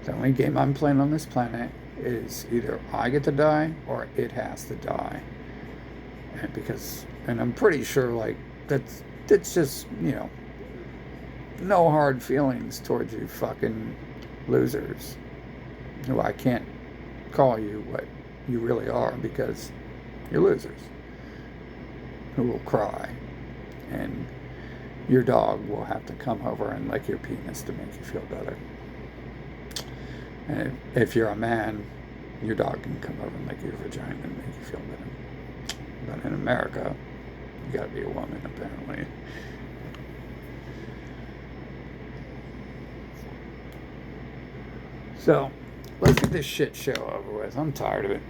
The only game I'm playing on this planet is either I get to die or it has to die. And I'm pretty sure, like, that's just, no hard feelings towards you fucking losers, who I can't call you what you really are, because you're losers who will cry, and your dog will have to come over and lick your penis to make you feel better. And if you're a man, your dog can come over and lick your vagina and make you feel better. But in America, you gotta be a woman, apparently. So, let's get this shit show over with. I'm tired of it.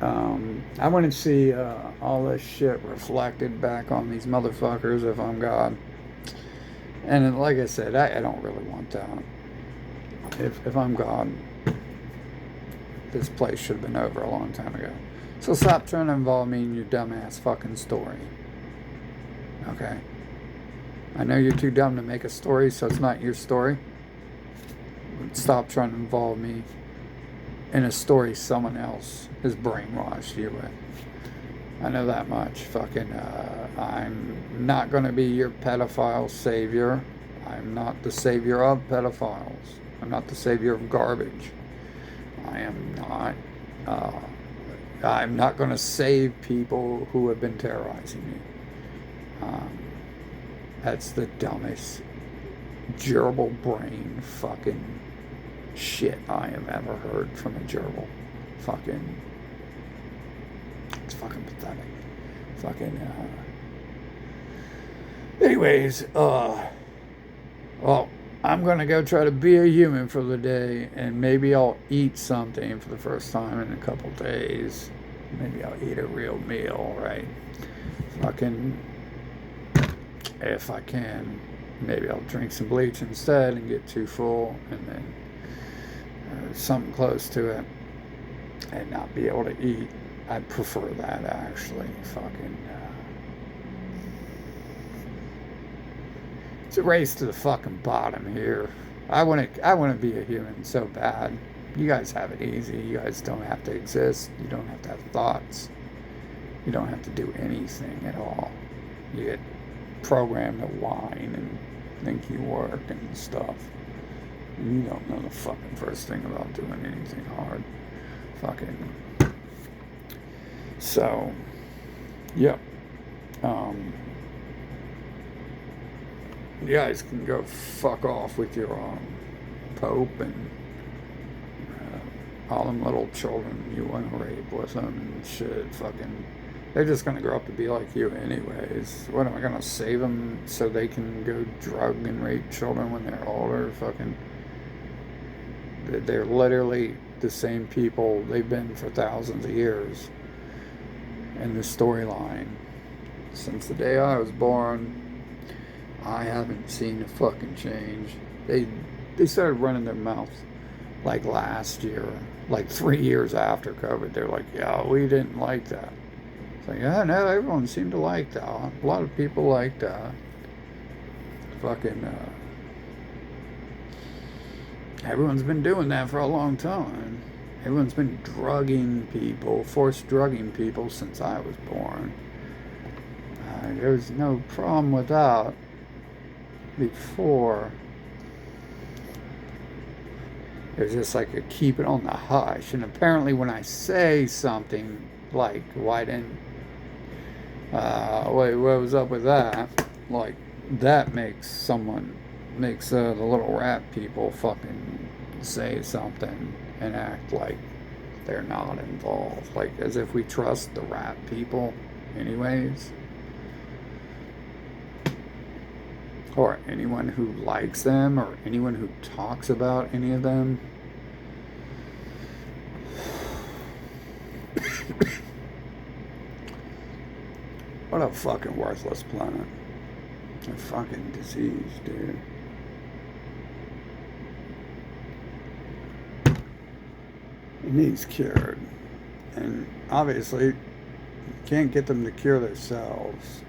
I want to see all this shit reflected back on these motherfuckers if I'm God. And like I said, I don't really want that. If I'm God, this place should have been over a long time ago. So stop trying to involve me in your dumbass fucking story. Okay? I know you're too dumb to make a story, so it's not your story. Stop trying to involve me in a story someone else has brainwashed you with. I know that much. Fucking, I'm not going to be your pedophile savior. I'm not the savior of pedophiles. I'm not the savior of garbage. I'm not going to save people who have been terrorizing me. That's the dumbest gerbil brain fucking shit I have ever heard from a gerbil. It's fucking pathetic. Fucking, anyways, well, I'm going to go try to be a human for the day, and maybe I'll eat something for the first time in a couple days. Maybe I'll eat a real meal, right? Fucking, if I can, maybe I'll drink some bleach instead and get too full, and then something close to it, and not be able to eat. I'd prefer that, actually. Fucking, it's a race to the fucking bottom here. I want to be a human so bad. You guys have it easy. You guys don't have to exist. You don't have to have thoughts. You don't have to do anything at all. You get programmed to whine and think you work and stuff. You don't know the fucking first thing about doing anything hard. Fucking. So, yep. You guys can go fuck off with your Pope and all them little children you want to rape with them and shit. Fucking, they're just gonna grow up to be like you anyways. What, am I gonna save them so they can go drug and rape children when they're older? Fucking, they're literally the same people they've been for thousands of years in the storyline. Since the day I was born, I haven't seen a fucking change. They started running their mouths like last year, like 3 years after COVID. They're like, yeah, we didn't like that. It's like, yeah, no, everyone seemed to like that. A lot of people like that. Fucking, everyone's been doing that for a long time. Everyone's been drugging people, forced drugging people since I was born. There's no problem with that before. It was just like a keep it on the hush. And apparently when I say something like, why didn't, what was up with that? Like, that makes the little rat people fucking say something and act like they're not involved. Like, as if we trust the rat people anyways. Or anyone who likes them, or anyone who talks about any of them. What a fucking worthless planet. A fucking disease, dude. It needs cured. And obviously, you can't get them to cure themselves.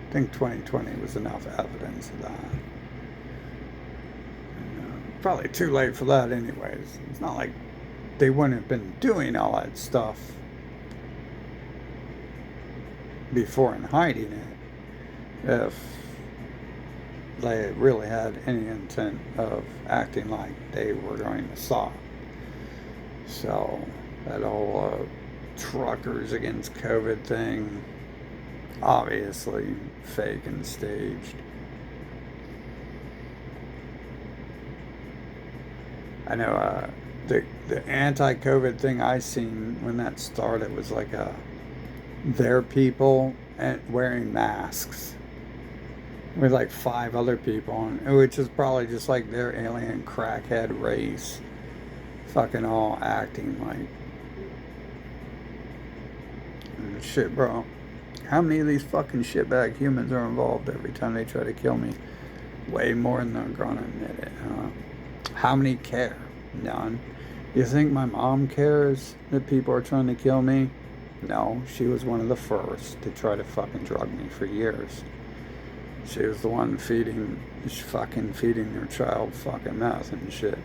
I think 2020 was enough evidence of that. And, probably too late for that anyways. It's not like they wouldn't have been doing all that stuff before and hiding it if they really had any intent of acting like they were going to stop. So that whole truckers against COVID thing, obviously fake and staged. I know the anti-COVID thing I seen when that started was like their people and wearing masks with like 5 other people on, which is probably just like their alien crackhead race fucking all acting like shit, bro. How many of these fucking shitbag humans are involved every time they try to kill me? Way more than they're gonna admit it, huh? How many care? None. You think my mom cares that people are trying to kill me? No, she was one of the first to try to fucking drug me for years. She was the one feeding their child fucking meth and shit.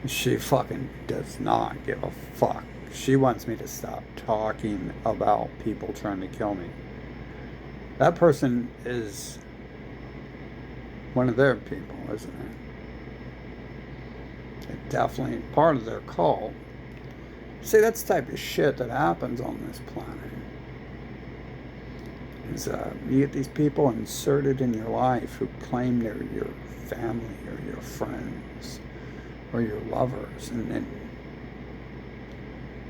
She fucking does not give a fuck. She wants me to stop talking about people trying to kill me. That person is one of their people, isn't it? It's definitely part of their cult. See, that's the type of shit that happens on this planet. Is you get these people inserted in your life who claim they're your family or your friends or your lovers, and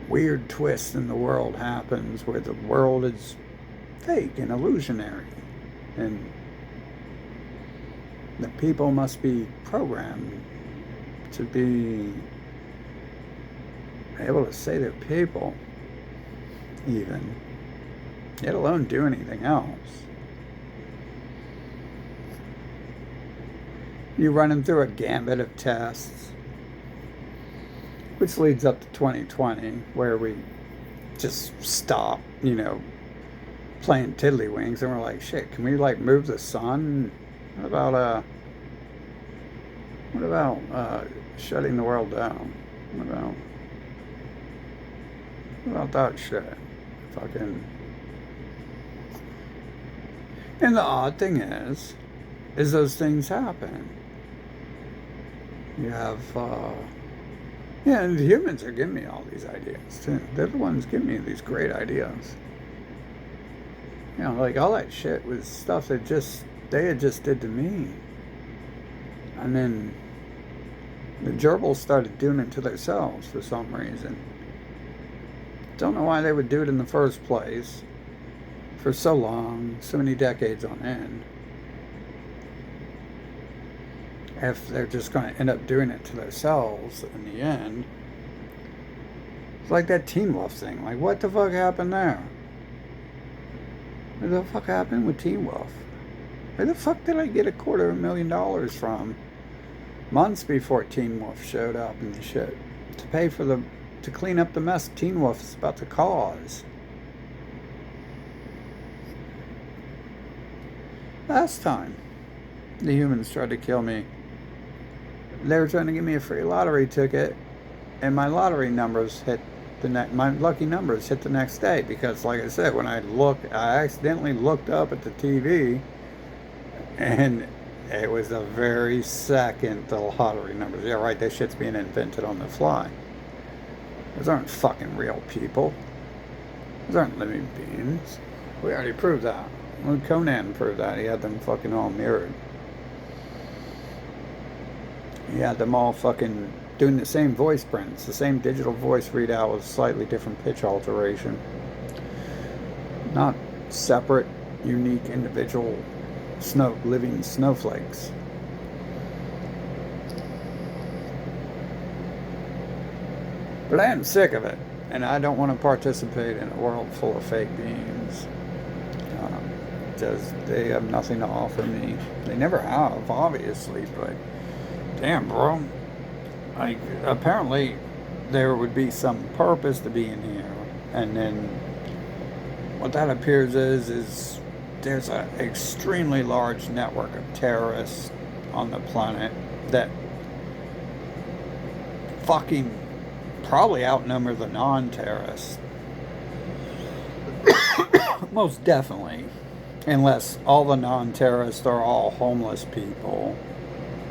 weird twist in the world happens where the world is fake and illusionary, and the people must be programmed to be able to say they're people, even, let alone do anything else. You run them through a gambit of tests, which leads up to 2020, where we just stop, playing tiddlywinks, and we're like, shit, can we move the sun? What about shutting the world down? What about that shit? Fucking. And the odd thing is those things happen. You have, and the humans are giving me all these ideas too. They're the ones giving me these great ideas. All that shit was stuff that they had just did to me. And then the gerbils started doing it to themselves for some reason. Don't know why they would do it in the first place for so long, so many decades on end, if they're just going to end up doing it to themselves in the end. It's like that Teen Wolf thing. What the fuck happened there? What the fuck happened with Teen Wolf? Where the fuck did I get $250,000 from months before Teen Wolf showed up and the shit to pay for to clean up the mess Teen Wolf is about to cause? Last time the humans tried to kill me, they were trying to give me a free lottery ticket, and my lottery numbers hit my lucky numbers hit the next day, because like I said, when I accidentally looked up at the TV, and it was the very second the lottery numbers. Yeah, right, that shit's being invented on the fly. Those aren't fucking real people. Those aren't living beings. We already proved that. Well, Conan proved that. He had them fucking all mirrored. He had them all fucking doing the same voice prints, the same digital voice readout with slightly different pitch alteration. Not separate, unique, individual living snowflakes. But I am sick of it, and I don't want to participate in a world full of fake beings. Because they have nothing to offer me. They never have, obviously, but damn, bro. Apparently there would be some purpose to being here, and then what that appears is there's an extremely large network of terrorists on the planet that fucking probably outnumber the non-terrorists. Most definitely. Unless all the non-terrorists are all homeless people,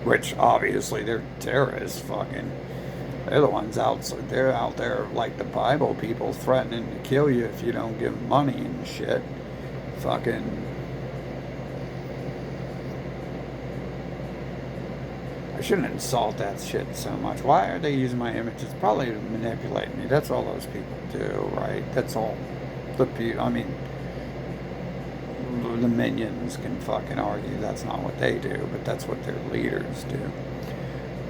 which obviously they're terrorists, fucking. They're the ones they're out there like the Bible people threatening to kill you if you don't give them money and shit. Fucking. I shouldn't insult that shit so much. Why are they using my images? Probably to manipulate me. That's all those people do, right? That's all the minions can fucking argue that's not what they do, but that's what their leaders do.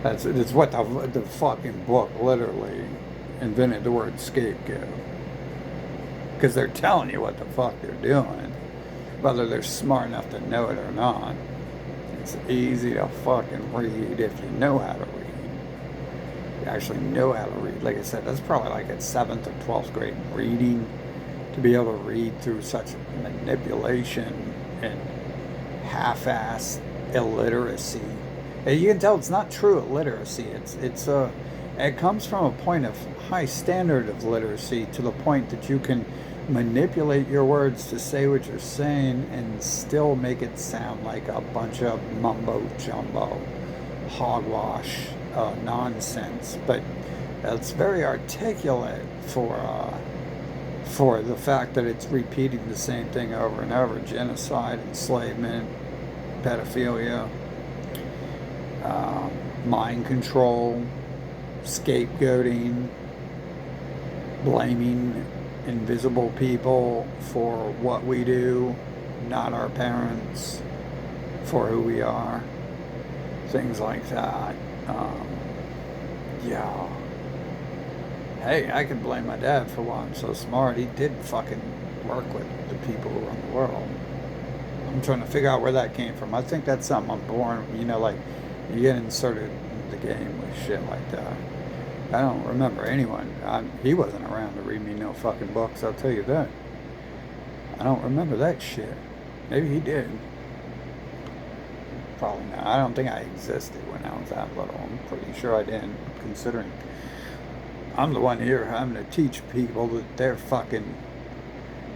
It's what the fucking book literally invented the word scapegoat. Because they're telling you what the fuck they're doing, whether they're smart enough to know it or not. It's easy to fucking read if you know how to read. You actually know how to read. Like I said, that's probably like at 7th or 12th grade reading, to be able to read through such manipulation and half-assed illiteracy. And you can tell it's not true illiteracy. It comes from a point of high standard of literacy, to the point that you can manipulate your words to say what you're saying and still make it sound like a bunch of mumbo-jumbo, hogwash nonsense. But it's very articulate for the fact that it's repeating the same thing over and over: genocide, enslavement, pedophilia, mind control, scapegoating, blaming invisible people for what we do, not our parents for who we are, things like that. Yeah. Hey, I can blame my dad for why I'm so smart. He did fucking work with the people who run the world. I'm trying to figure out where that came from. I think that's something I'm born, like you get inserted in the game with shit like that. I don't remember anyone. He wasn't around to read me no fucking books, I'll tell you that. I don't remember that shit. Maybe he did. Probably not. I don't think I existed when I was that little. I'm pretty sure I didn't, considering I'm the one here having to teach people that they're fucking.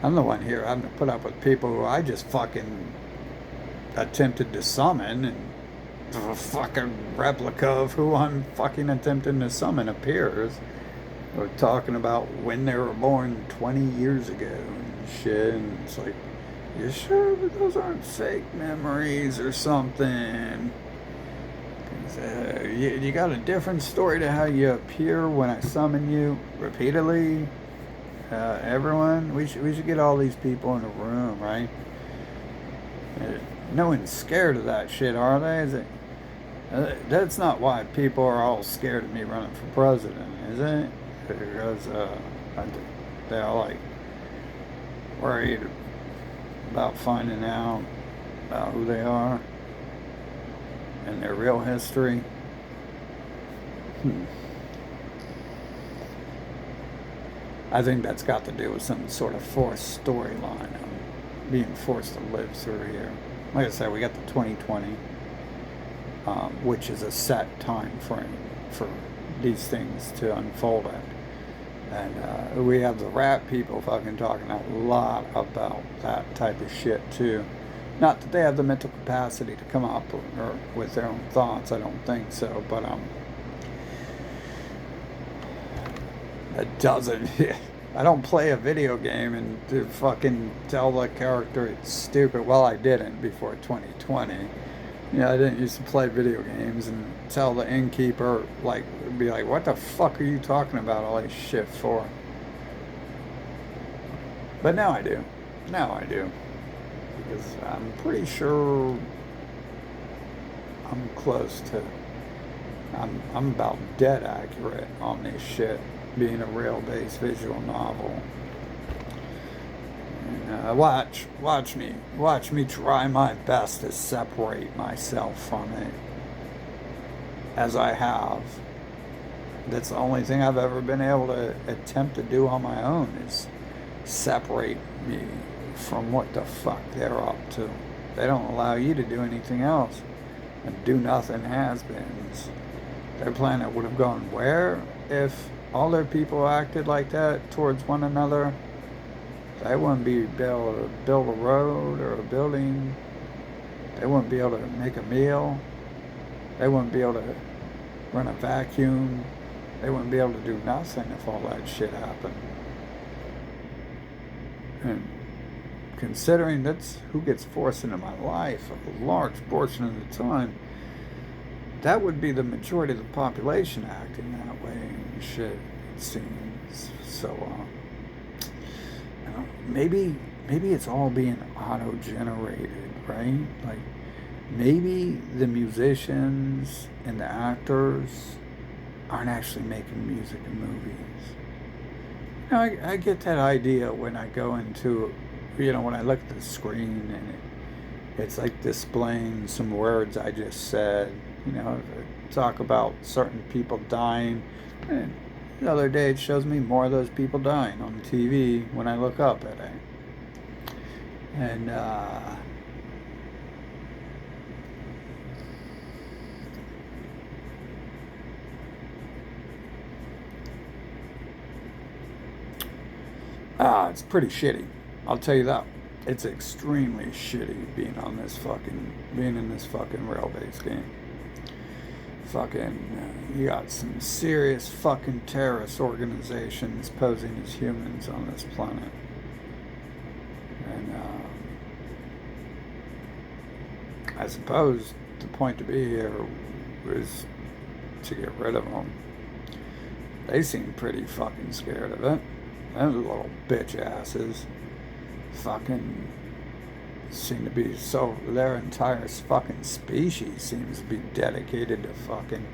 I'm the one here having to put up with people who I just fucking attempted to summon, and a fucking replica of who I'm fucking attempting to summon appears. We're talking about when they were born 20 years ago and shit, and it's like, you sure that those aren't fake memories or something? You got a different story to how you appear when I summon you repeatedly. Everyone, we should get all these people in a room, right? No one's scared of that shit, are they? Is it? That's not why people are all scared of me running for president, is it? Because they're all like worried about finding out about who they are and their real history. I think that's got to do with some sort of forced storyline I'm being forced to live through here. Like I said, we got the 2020, which is a set time frame for these things to unfold at. And we have the rat people fucking talking a lot about that type of shit too. Not that they have the mental capacity to come up with their own thoughts, I don't think so, but it doesn't. I don't play a video game and to fucking tell the character it's stupid. Well, I didn't before 2020. I didn't used to play video games and tell the innkeeper, be like, what the fuck are you talking about all this shit for? But now I do. Because I'm pretty sure I'm close to, I'm about dead accurate on this shit being a real-based visual novel. And watch me try my best to separate myself from it, as I have. That's the only thing I've ever been able to attempt to do on my own, is separate me from what the fuck they're up to. They don't allow you to do anything else, and do nothing has-beens. Their planet would have gone where if all their people acted like that towards one another? They wouldn't be able to build a road or a building. They wouldn't be able to make a meal. They wouldn't be able to run a vacuum. They wouldn't be able to do nothing if all that shit happened. And considering that's who gets forced into my life a large portion of the time, that would be the majority of the population acting that way and shit, it seems. So, maybe it's all being auto-generated, right? Like, maybe the musicians and the actors aren't actually making music and movies. I get that idea when I go into, when I look at the screen and it's like displaying some words I just said. Talk about certain people dying. And the other day it shows me more of those people dying on TV when I look up at it. And it's pretty shitty. I'll tell you that. It's extremely shitty being in this fucking rail-based game. You got some serious fucking terrorist organizations posing as humans on this planet. And I suppose the point to be here was to get rid of them. They seem pretty fucking scared of it. Those little bitch asses fucking seem to be so, their entire fucking species seems to be dedicated to fucking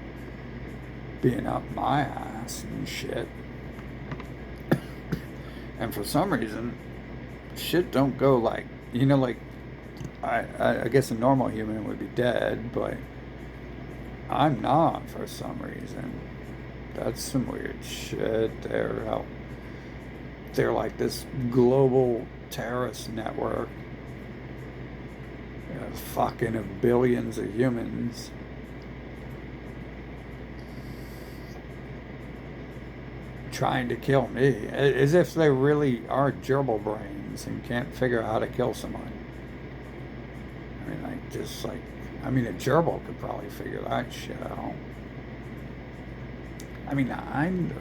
being up my ass and shit. And for some reason, shit don't go like, like, I guess a normal human would be dead, but I'm not for some reason. That's some weird shit. They're like this global terrorist network, fucking of billions of humans. Trying to kill me, as if they really are gerbil brains and can't figure out how to kill someone. I mean, a gerbil could probably figure that shit out. I mean, I'm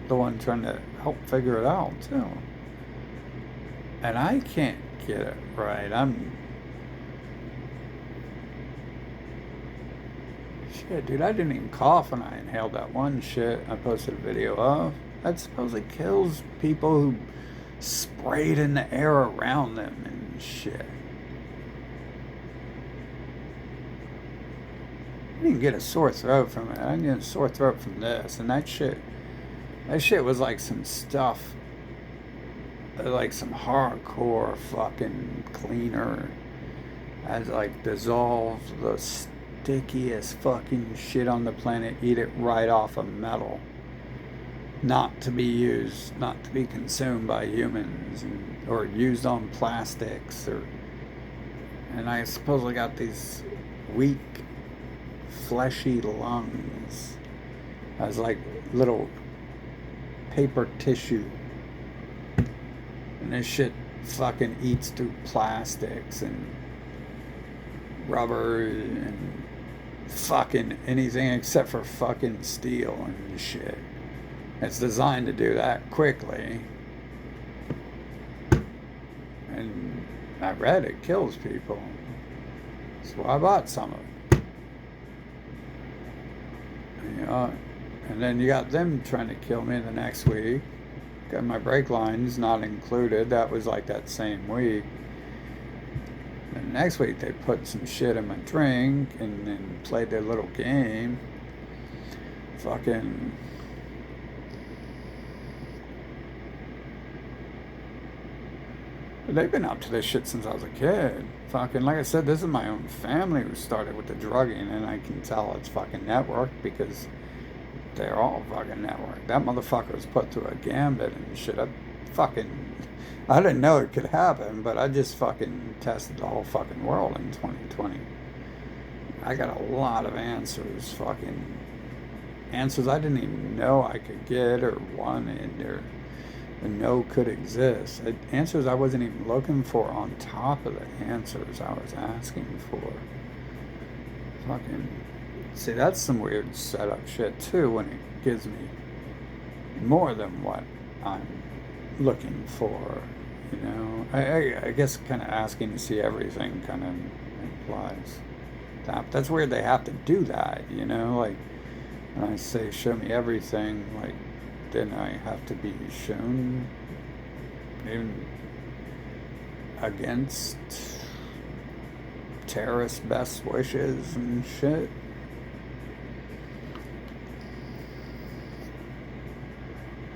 the one trying to help figure it out too, and I can't get it right. Shit, dude, I didn't even cough when I inhaled that one shit I posted a video of. That supposedly kills people who sprayed in the air around them and shit. I didn't get a sore throat from it. I didn't get a sore throat from this. And that shit was like some stuff, like some hardcore fucking cleaner. Has like dissolved the stickiest fucking shit on the planet, eat it right off of metal, not to be used, not to be consumed by humans, or used on plastics, and I supposedly got these weak fleshy lungs as like little paper tissue, and this shit fucking eats through plastics and rubber and fucking anything except for fucking steel and shit. It's designed to do that quickly. And I read it kills people. So I bought some of it. And then you got them trying to kill me the next week. Got my brake lines not included. That was like that same week. And next week they put some shit in my drink and then played their little game. Fucking. They've been up to this shit since I was a kid. Fucking, like I said, this is my own family who started with the drugging, and I can tell it's fucking networked because they're all fucking networked. That motherfucker was put through a gambit and shit. I didn't know it could happen, but I just fucking tested the whole fucking world in 2020. I got a lot of answers I didn't even know I could get or wanted or know could exist. Answers I wasn't even looking for on top of the answers I was asking for. Fucking, see, that's some weird setup shit too, when it gives me more than what I'm looking for. I guess kind of asking to see everything kind of implies that. That's weird they have to do that, like when I say show me everything, like then I have to be shown even against terrorist best wishes and shit.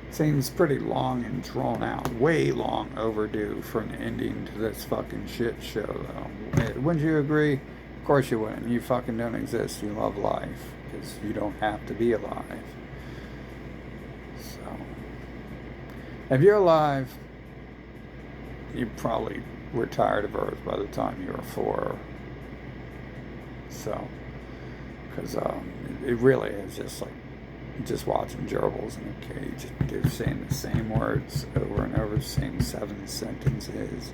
Seems pretty long and drawn out, way long overdue for an ending to this fucking shit show, though. Wouldn't you agree? Of course you wouldn't. You fucking don't exist. You love life because you don't have to be alive. So, if you're alive, you probably were tired of Earth by the time you were 4. So, because it really is just watching gerbils in a cage. They're saying the same words over and over, saying 7 sentences.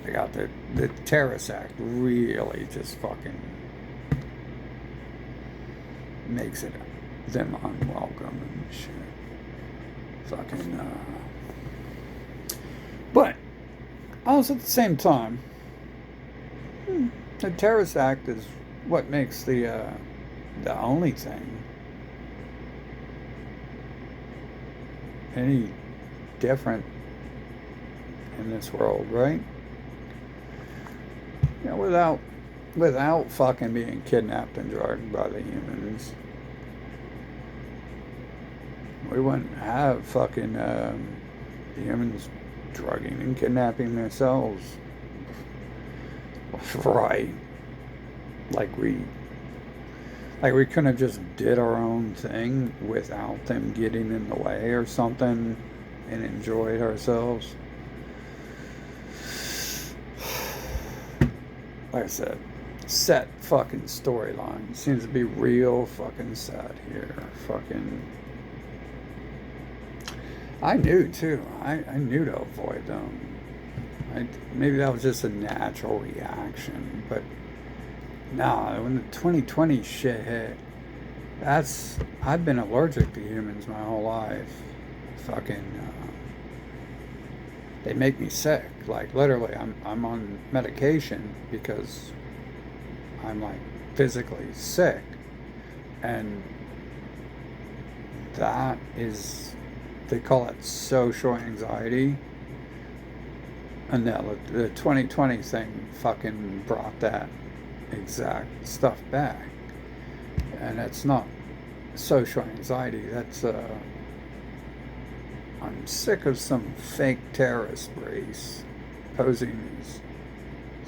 They got the Terrorist Act really just fucking makes it them unwelcome and shit. Fucking, but also at the same time, the Terrorist Act is what makes the only thing any different in this world, right? You know, without fucking being kidnapped and drugged by the humans, we wouldn't have fucking the humans drugging and kidnapping themselves, right? Like we couldn't have just did our own thing without them getting in the way or something and enjoyed ourselves. Like I said, set fucking storyline. Seems to be real fucking sad here. Fucking. I knew too. I knew to avoid them. Maybe that was just a natural reaction, but nah, when the 2020 shit hit, I've been allergic to humans my whole life. Fucking, they make me sick. Like literally, I'm on medication because I'm like physically sick, and that is, they call it social anxiety. And the 2020 thing fucking brought that exact stuff back. And it's not social anxiety, that's I'm sick of some fake terrorist race posing as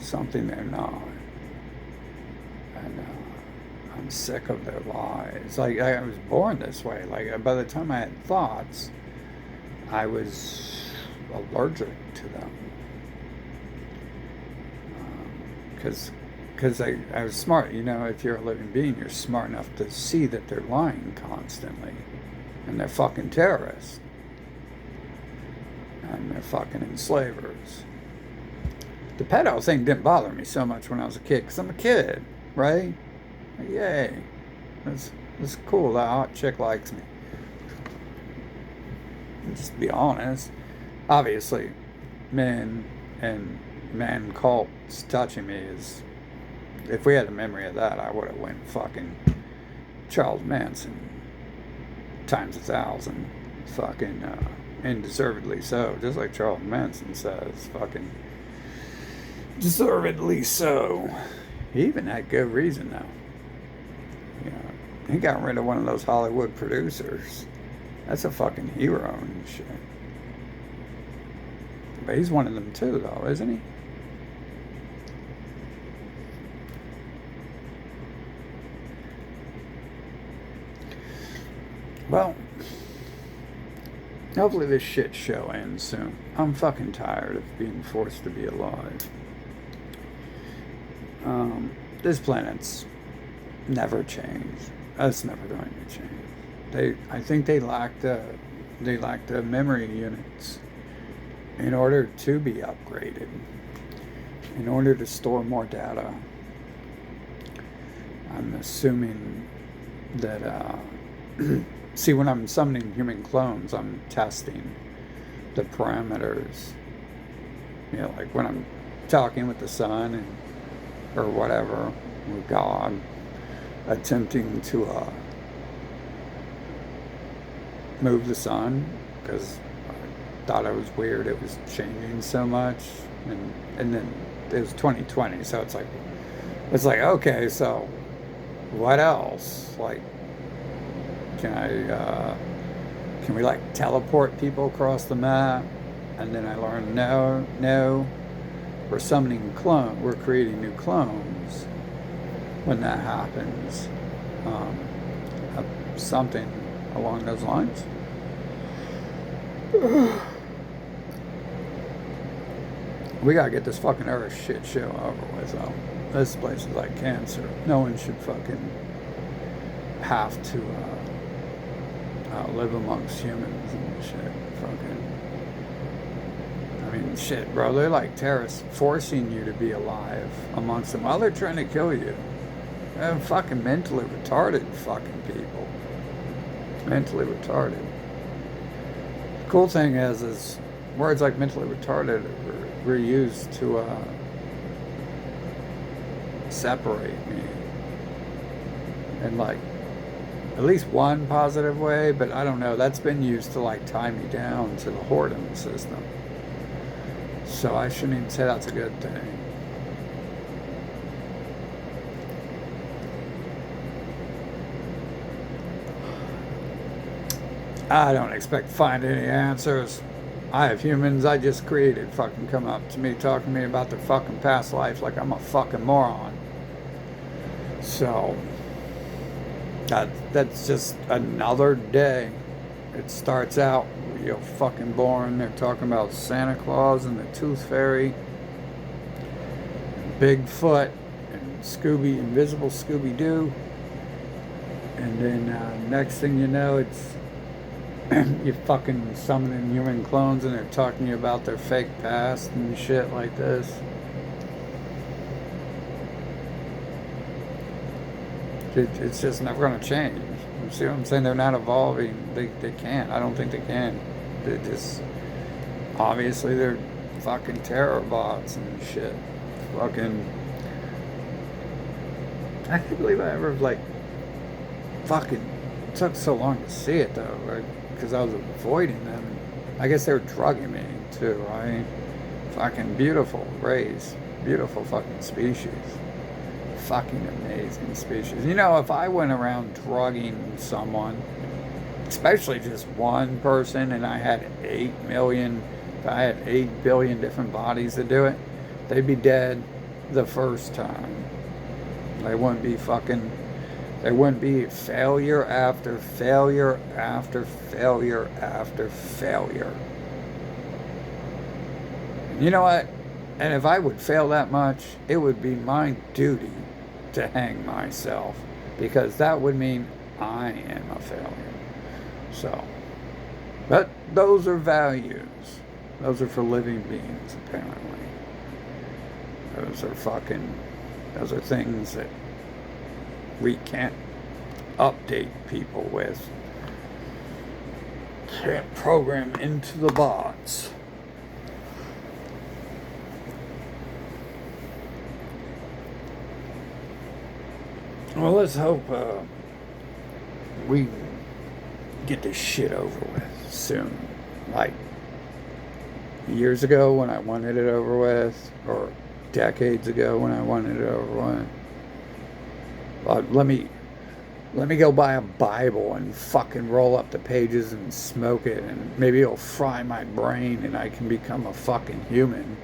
something they're not. And I'm sick of their lies. Like, I was born this way. Like, by the time I had thoughts, I was allergic to them. Because I was smart. You know, if you're a living being, you're smart enough to see that they're lying constantly. And they're fucking terrorists. And they're fucking enslavers. The pedo thing didn't bother me so much when I was a kid, because I'm a kid, right? Like, yay. It's cool, that hot chick likes me. Just be honest. Obviously, men and man cults touching me is, if we had a memory of that, I would have went fucking Charles Manson times 1,000. Fucking, and deservedly so. Just like Charles Manson says, fucking deservedly so. He even had good reason, though. You know, he got rid of one of those Hollywood producers. That's a fucking hero and shit. But he's one of them too, though, isn't he? Well, hopefully this shit show ends soon. I'm fucking tired of being forced to be alive. This planet's never changed. That's never going to change. I think they lack the memory units in order to be upgraded, in order to store more data. I'm assuming that see, when I'm summoning human clones, I'm testing the parameters. You know, like when I'm talking with the sun or whatever, with God, attempting to move the sun, because I thought it was weird it was changing so much, and then it was 2020, so it's like okay, so what else? Like, can we like teleport people across the map? And then I learned no, we're summoning we're creating new clones when that happens. Something along those lines. We gotta get this fucking Earth shit show over with, though. This place is like cancer. No one should fucking have to live amongst humans and shit. Fucking, I mean, shit, bro. They're like terrorists forcing you to be alive amongst them while they're trying to kill you. They're fucking mentally retarded fucking people. Mentally retarded. The cool thing is words like mentally retarded were used to separate me and like at least one positive way, but I don't know. That's been used to like tie me down to the Horton system. So I shouldn't even say that's a good thing. I don't expect to find any answers. I have humans I just created fucking come up to me talking to me about their fucking past life like I'm a fucking moron. So that's just another day. It starts out, you're fucking born. They're talking about Santa Claus and the Tooth Fairy, Bigfoot, and Scooby, Invisible Scooby Doo. And then next thing you know, it's you fucking summoning human clones and they're talking to you about their fake past and shit like this. It's just never going to change. You see what I'm saying? They're not evolving. They can't. I don't think they can. They just, obviously they're fucking terror bots and shit. Fucking, I can't believe I ever like fucking took so long to see it though, right? Because I was avoiding them. I guess they were drugging me too, right? Fucking beautiful race, beautiful fucking species, fucking amazing species. You know, if I went around drugging someone, especially just one person, and I had 8 million, if I had 8 billion different bodies to do it, they'd be dead the first time. They wouldn't be fucking. There wouldn't be failure after failure after failure after failure. You know what? And if I would fail that much, it would be my duty to hang myself, because that would mean I am a failure. So, but those are values. Those are for living beings, apparently. Those are things that we can't update people with. Can't program into the bots. Well, let's hope we get this shit over with soon. Like years ago when I wanted it over with, or decades ago when I wanted it over with. Let me go buy a Bible and fucking roll up the pages and smoke it, and maybe it'll fry my brain and I can become a fucking human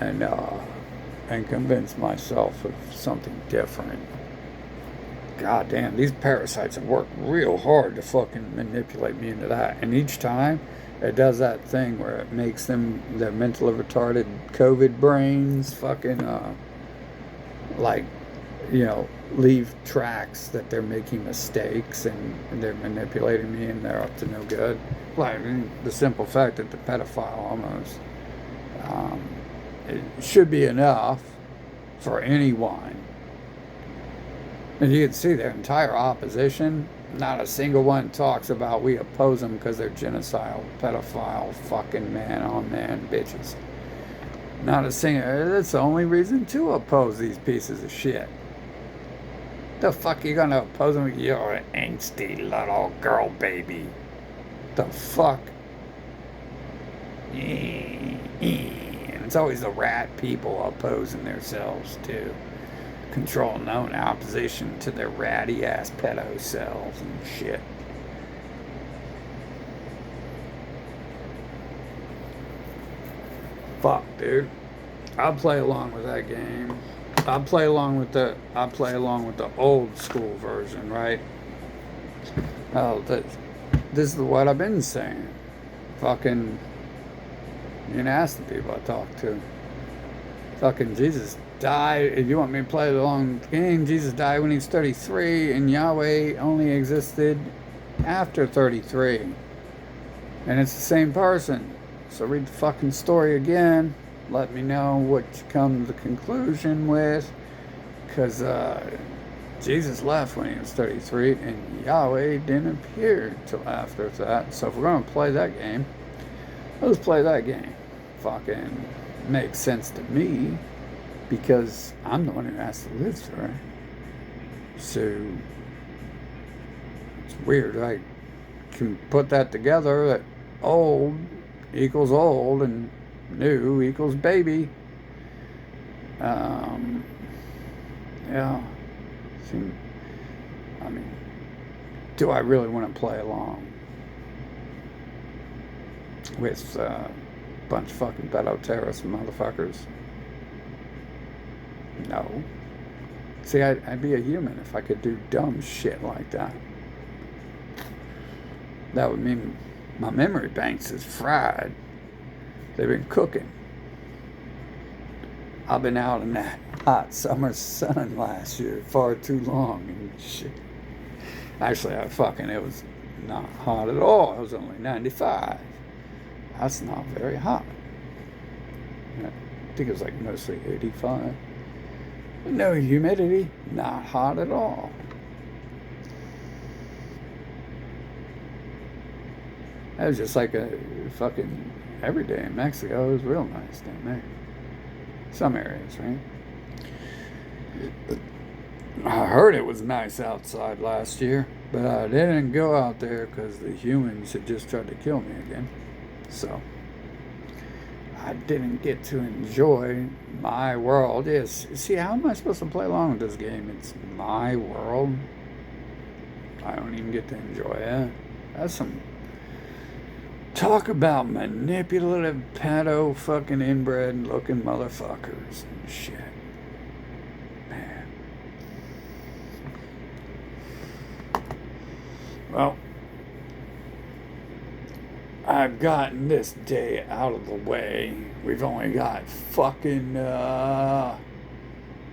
and convince myself of something different. God damn, these parasites have worked real hard to fucking manipulate me into that, and each time it does that thing where it makes them, their mentally retarded COVID brains fucking like, you know, leave tracks that they're making mistakes and they're manipulating me and they're up to no good. Like the simple fact that the pedophile almost, it should be enough for anyone. And you can see their entire opposition, not a single one talks about we oppose them because they're genocidal, pedophile, fucking man-on-man bitches. Not a single, that's the only reason to oppose these pieces of shit. The fuck you gonna oppose them? You're an angsty little girl baby. The fuck? And it's always the rat people opposing themselves too. Control known opposition to their ratty ass pedo selves and shit. Fuck, dude. I'll play along with that game. I'll play along with the old school version, right? Oh, this is what I've been saying. Fucking, you can ask the people I talk to. Fucking Jesus died. If you want me to play along the game, Jesus died when he was 33, and Yahweh only existed after 33. And it's the same person. So read the fucking story again. Let me know what you come to the conclusion with. Because Jesus left when he was 33, and Yahweh didn't appear till after that. So if we're going to play that game, let's play that game. Fucking makes sense to me, because I'm the one who has to live through it. So It's weird. I can put that together that old equals old and new equals baby. Yeah. I mean, do I really want to play along with a bunch of fucking pedo terrorist motherfuckers? No. See, I'd be a human if I could do dumb shit like that. That would mean my memory banks is fried. They've been cooking. I've been out in that hot summer sun last year far too long and shit. Actually, it was not hot at all. It was only 95. That's not very hot. I think it was like mostly 85. No humidity, not hot at all. It was just like a fucking every day in Mexico. It was real nice down there. Some areas, right? I heard it was nice outside last year, but I didn't go out there because the humans had just tried to kill me again. So I didn't get to enjoy my world. Yes, see, how am I supposed to play along with this game? It's my world. I don't even get to enjoy it. That's some talk about manipulative, pedo, fucking inbred looking motherfuckers and shit. Man. Well, I've gotten this day out of the way. We've only got fucking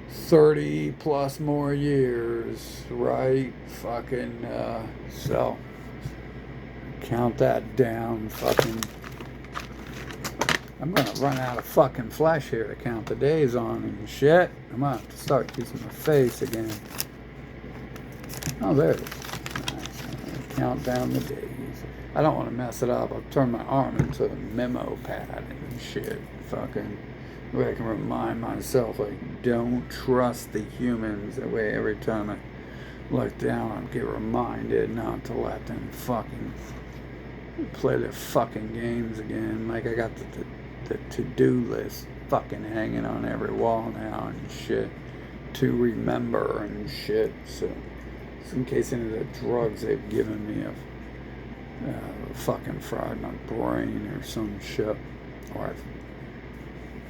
30 plus more years, right? Fucking, so count that down, fucking. I'm gonna run out of fucking flesh here to count the days on and shit. I'm gonna have to start using my face again. Oh, there it is. Nice. Count down the days. I don't want to mess it up. I'll turn my arm into a memo pad and shit. Fucking, where I can remind myself, like, don't trust the humans. That way, every time I look down, I get reminded not to let them fucking play their fucking games again. Like, I got the to-do list fucking hanging on every wall now and shit to remember and shit. So in case any of the drugs they've given me have fucking fried my brain or some shit, or I've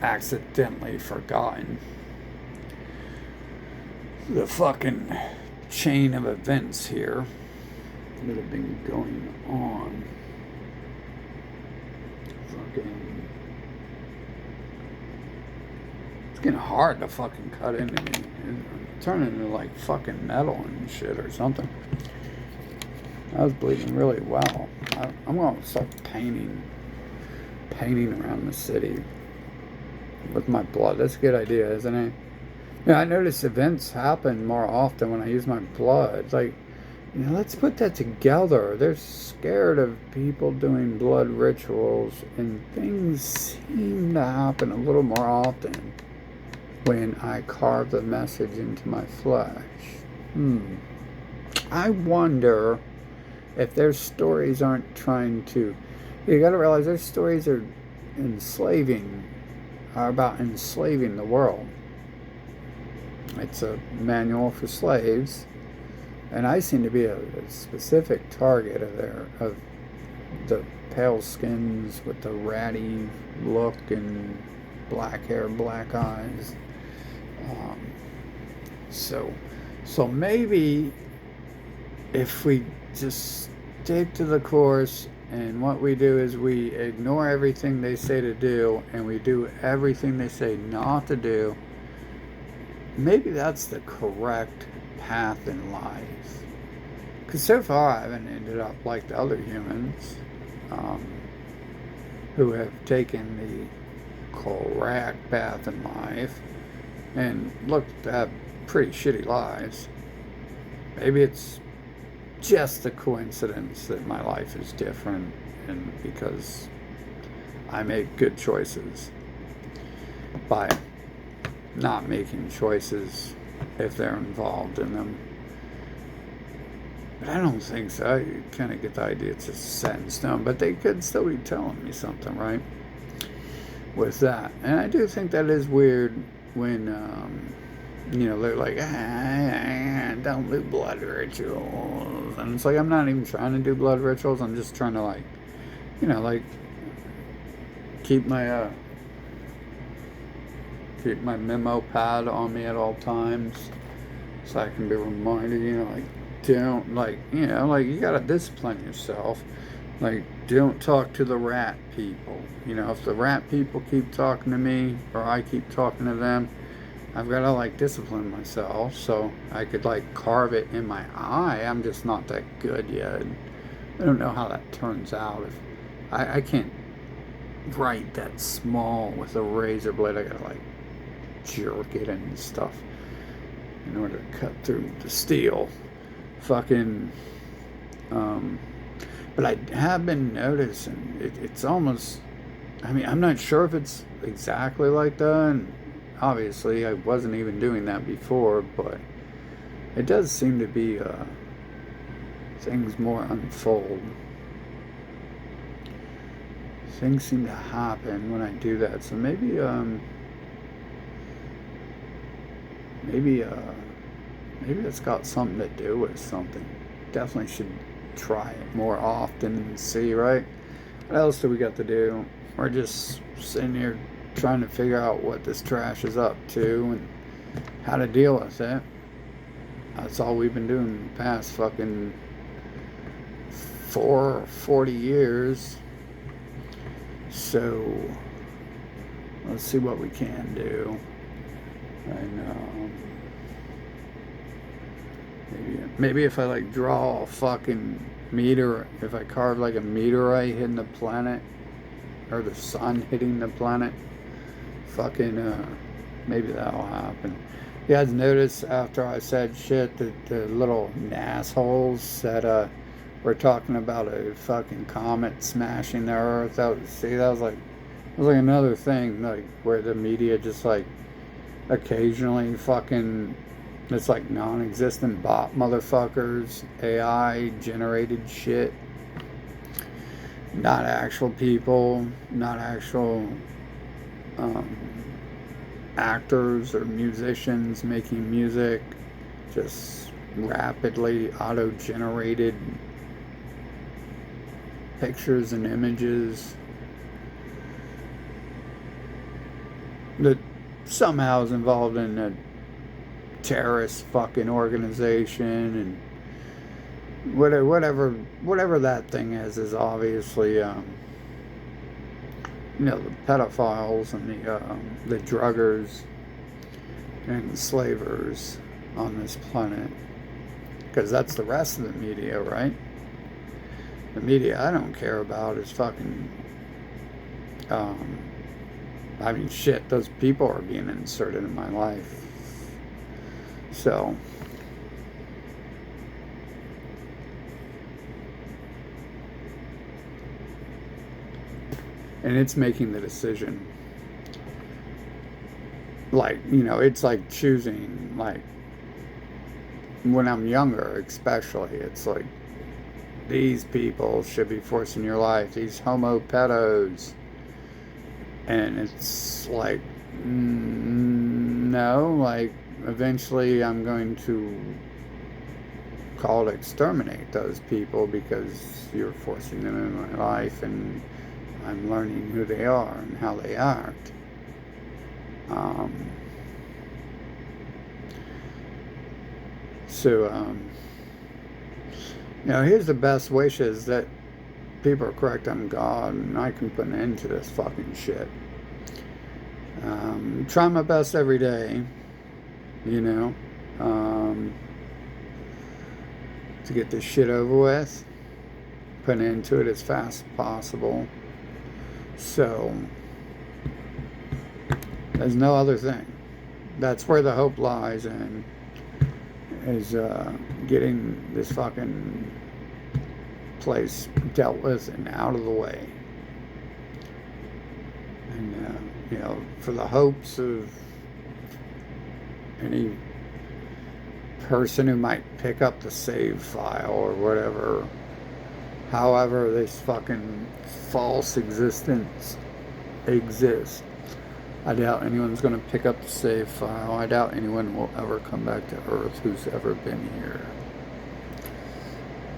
accidentally forgotten the fucking chain of events here that have been going on. Fucking, it's getting hard to fucking cut into me. I'm turning into like fucking metal and shit or something. I was bleeding really well. I'm going to start painting around the city with my blood. That's a good idea, isn't it? Yeah, I notice events happen more often when I use my blood. It's like, you know, let's put that together. They're scared of people doing blood rituals, and things seem to happen a little more often when I carve the message into my flesh. I wonder if their stories aren't trying to... You gotta realize their stories are about enslaving the world. It's a manual for slaves, and I seem to be a specific target of the pale skins with the ratty look and black hair, black eyes. So maybe if we just stick to the course, and what we do is we ignore everything they say to do, and we do everything they say not to do, maybe that's the correct path in life. Because so far I haven't ended up like the other humans who have taken the correct path in life and looked to have pretty shitty lives. Maybe it's just a coincidence that my life is different, and because I make good choices by not making choices if they're involved in them. But I don't think so. I kind of get the idea it's just set in stone. But they could still be telling me something, right? With that. And I do think that is weird when, they're like, don't do blood rituals. And it's like, I'm not even trying to do blood rituals. I'm just trying to, like, keep my memo pad on me at all times, so I can be reminded, don't, you gotta discipline yourself. Like, don't talk to the rat people. If the rat people keep talking to me, or I keep talking to them, I've got to, discipline myself so I could, carve it in my eye. I'm just not that good yet. I don't know how that turns out. If I can't write that small with a razor blade. I gotta, jerk it and stuff in order to cut through the steel. Fucking, but I have been noticing it's almost, I'm not sure if it's exactly like that, and obviously I wasn't even doing that before, but it does seem to be, things more unfold. Things seem to happen when I do that, so maybe it's got something to do with something. Definitely should try it more often and see, right? What else do we got to do? We're just sitting here trying to figure out what this trash is up to and how to deal with it. That's all we've been doing the past fucking 40 years. So let's see what we can do. And maybe if I draw a fucking meteor, if I carve a meteorite hitting the planet, or the sun hitting the planet, maybe that'll happen. You guys notice after I said shit that the little assholes that were talking about a fucking comet smashing the earth? That was another thing, where the media just occasionally fucking, it's non-existent bot motherfuckers, AI generated shit, not actual people, not actual actors or musicians making music, just rapidly auto-generated pictures and images that somehow is involved in a terrorist fucking organization, and whatever that thing is obviously the pedophiles and the druggers and enslavers on this planet, because that's the rest of the media, right? The media I don't care about is fucking shit, those people are being inserted in my life. So, and it's making the decision. It's like choosing, when I'm younger, especially, it's these people should be forced in your life, these homo pedos. And it's no, eventually I'm going to call to exterminate those people because you're forcing them in my life, and I'm learning who they are and how they act. Here's the best wishes that people are correct, I'm God, and I can put an end to this fucking shit. Try my best every day, to get this shit over with, put an end to it as fast as possible. So, there's no other thing. That's where the hope lies in, is getting this fucking place dealt with and out of the way. And for the hopes of any person who might pick up the save file or whatever, however this fucking false existence exists. I doubt anyone's going to pick up the save file. I doubt anyone will ever come back to Earth who's ever been here.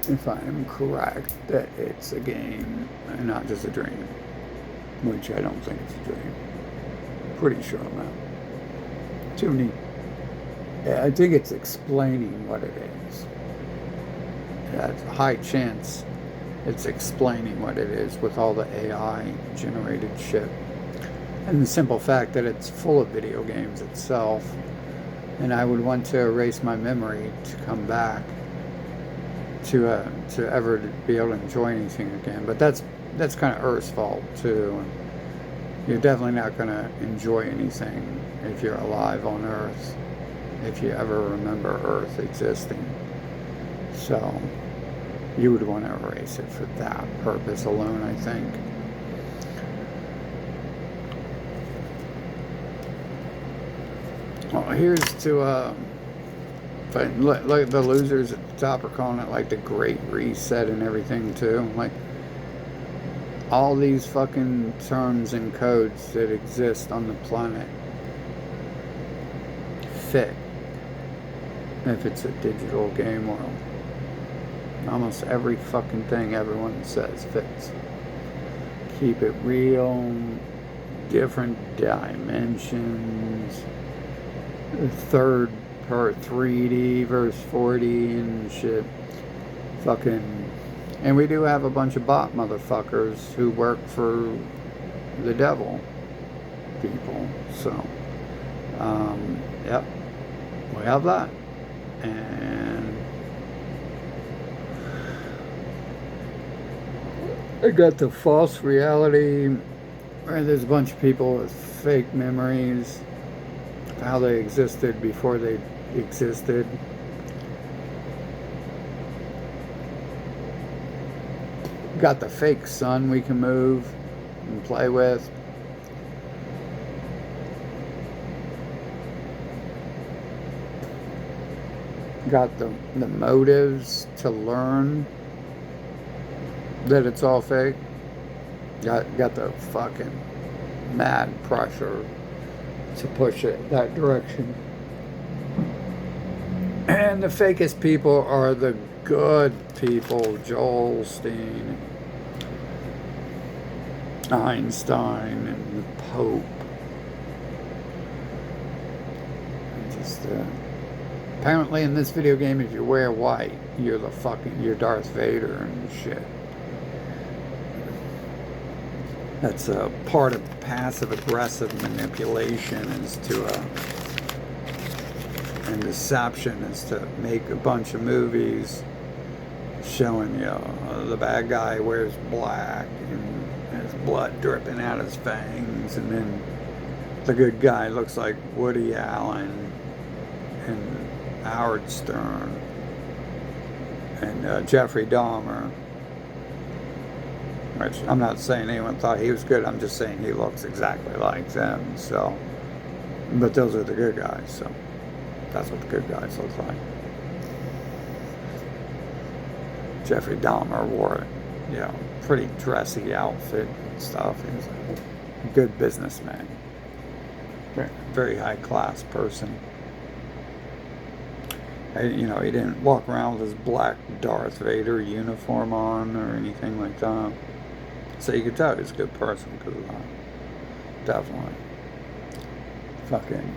If I am correct that it's a game and not just a dream, which I don't think it's a dream. Pretty sure I'm not. Too neat. I think it's explaining what it is. That's a high chance it's explaining what it is with all the AI generated shit. And the simple fact that it's full of video games itself. And I would want to erase my memory to come back to ever be able to enjoy anything again. But that's kind of Earth's fault too. You're definitely not going to enjoy anything if you're alive on Earth, if you ever remember Earth existing. So you would want to erase it for that purpose alone, I think. Well, here's to but like the losers at the top are calling it like the Great Reset and everything too. Like all these fucking terms and codes that exist on the planet fit if it's a digital game world. Almost every fucking thing everyone says fits. Keep it real, different dimensions, third part 3D versus 4D and shit. Fucking, and we do have a bunch of bot motherfuckers who work for the devil people. So, yep, we have that. And I got the false reality where there's a bunch of people with fake memories of how they existed before they existed. Got the fake sun we can move and play with. Got the motives to learn that it's all fake. Got the fucking mad pressure to push it that direction. And the fakest people are the good people, Joel Steen, Einstein, and the Pope. And just apparently in this video game, if you wear white, you're Darth Vader and shit. That's a part of passive-aggressive manipulation and deception is to make a bunch of movies showing you the bad guy wears black and has blood dripping out his fangs, and then the good guy looks like Woody Allen and Howard Stern and Jeffrey Dahmer. Which I'm not saying anyone thought he was good, I'm just saying he looks exactly like them. So, but those are the good guys, so that's what the good guys look like. Jeffrey Dahmer wore pretty dressy outfit and stuff. He was a good businessman, very high class person. He didn't walk around with his black Darth Vader uniform on or anything like that. So you could tell he's a good person because of that. Definitely. Fucking.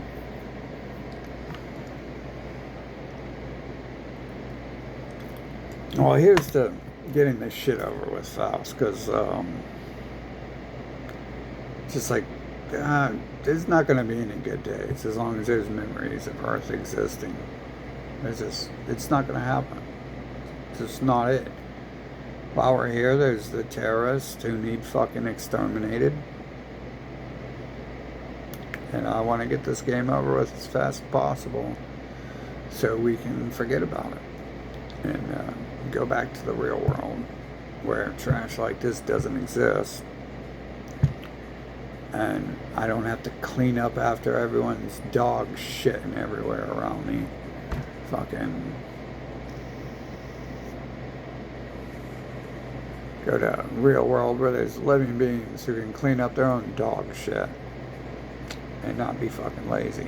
Well, here's to getting this shit over with fast, because just like, there's not going to be any good days as long as there's memories of Earth existing. It's not going to happen. It's just not it. While we're here, there's the terrorists who need fucking exterminated. And I want to get this game over with as fast as possible so we can forget about it and go back to the real world where trash like this doesn't exist. And I don't have to clean up after everyone's dog shitting everywhere around me. fucking go to a real world where there's living beings who can clean up their own dog shit and not be fucking lazy.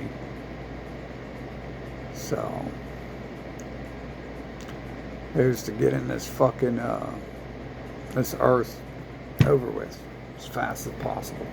So there's to get in this fucking this earth over with as fast as possible.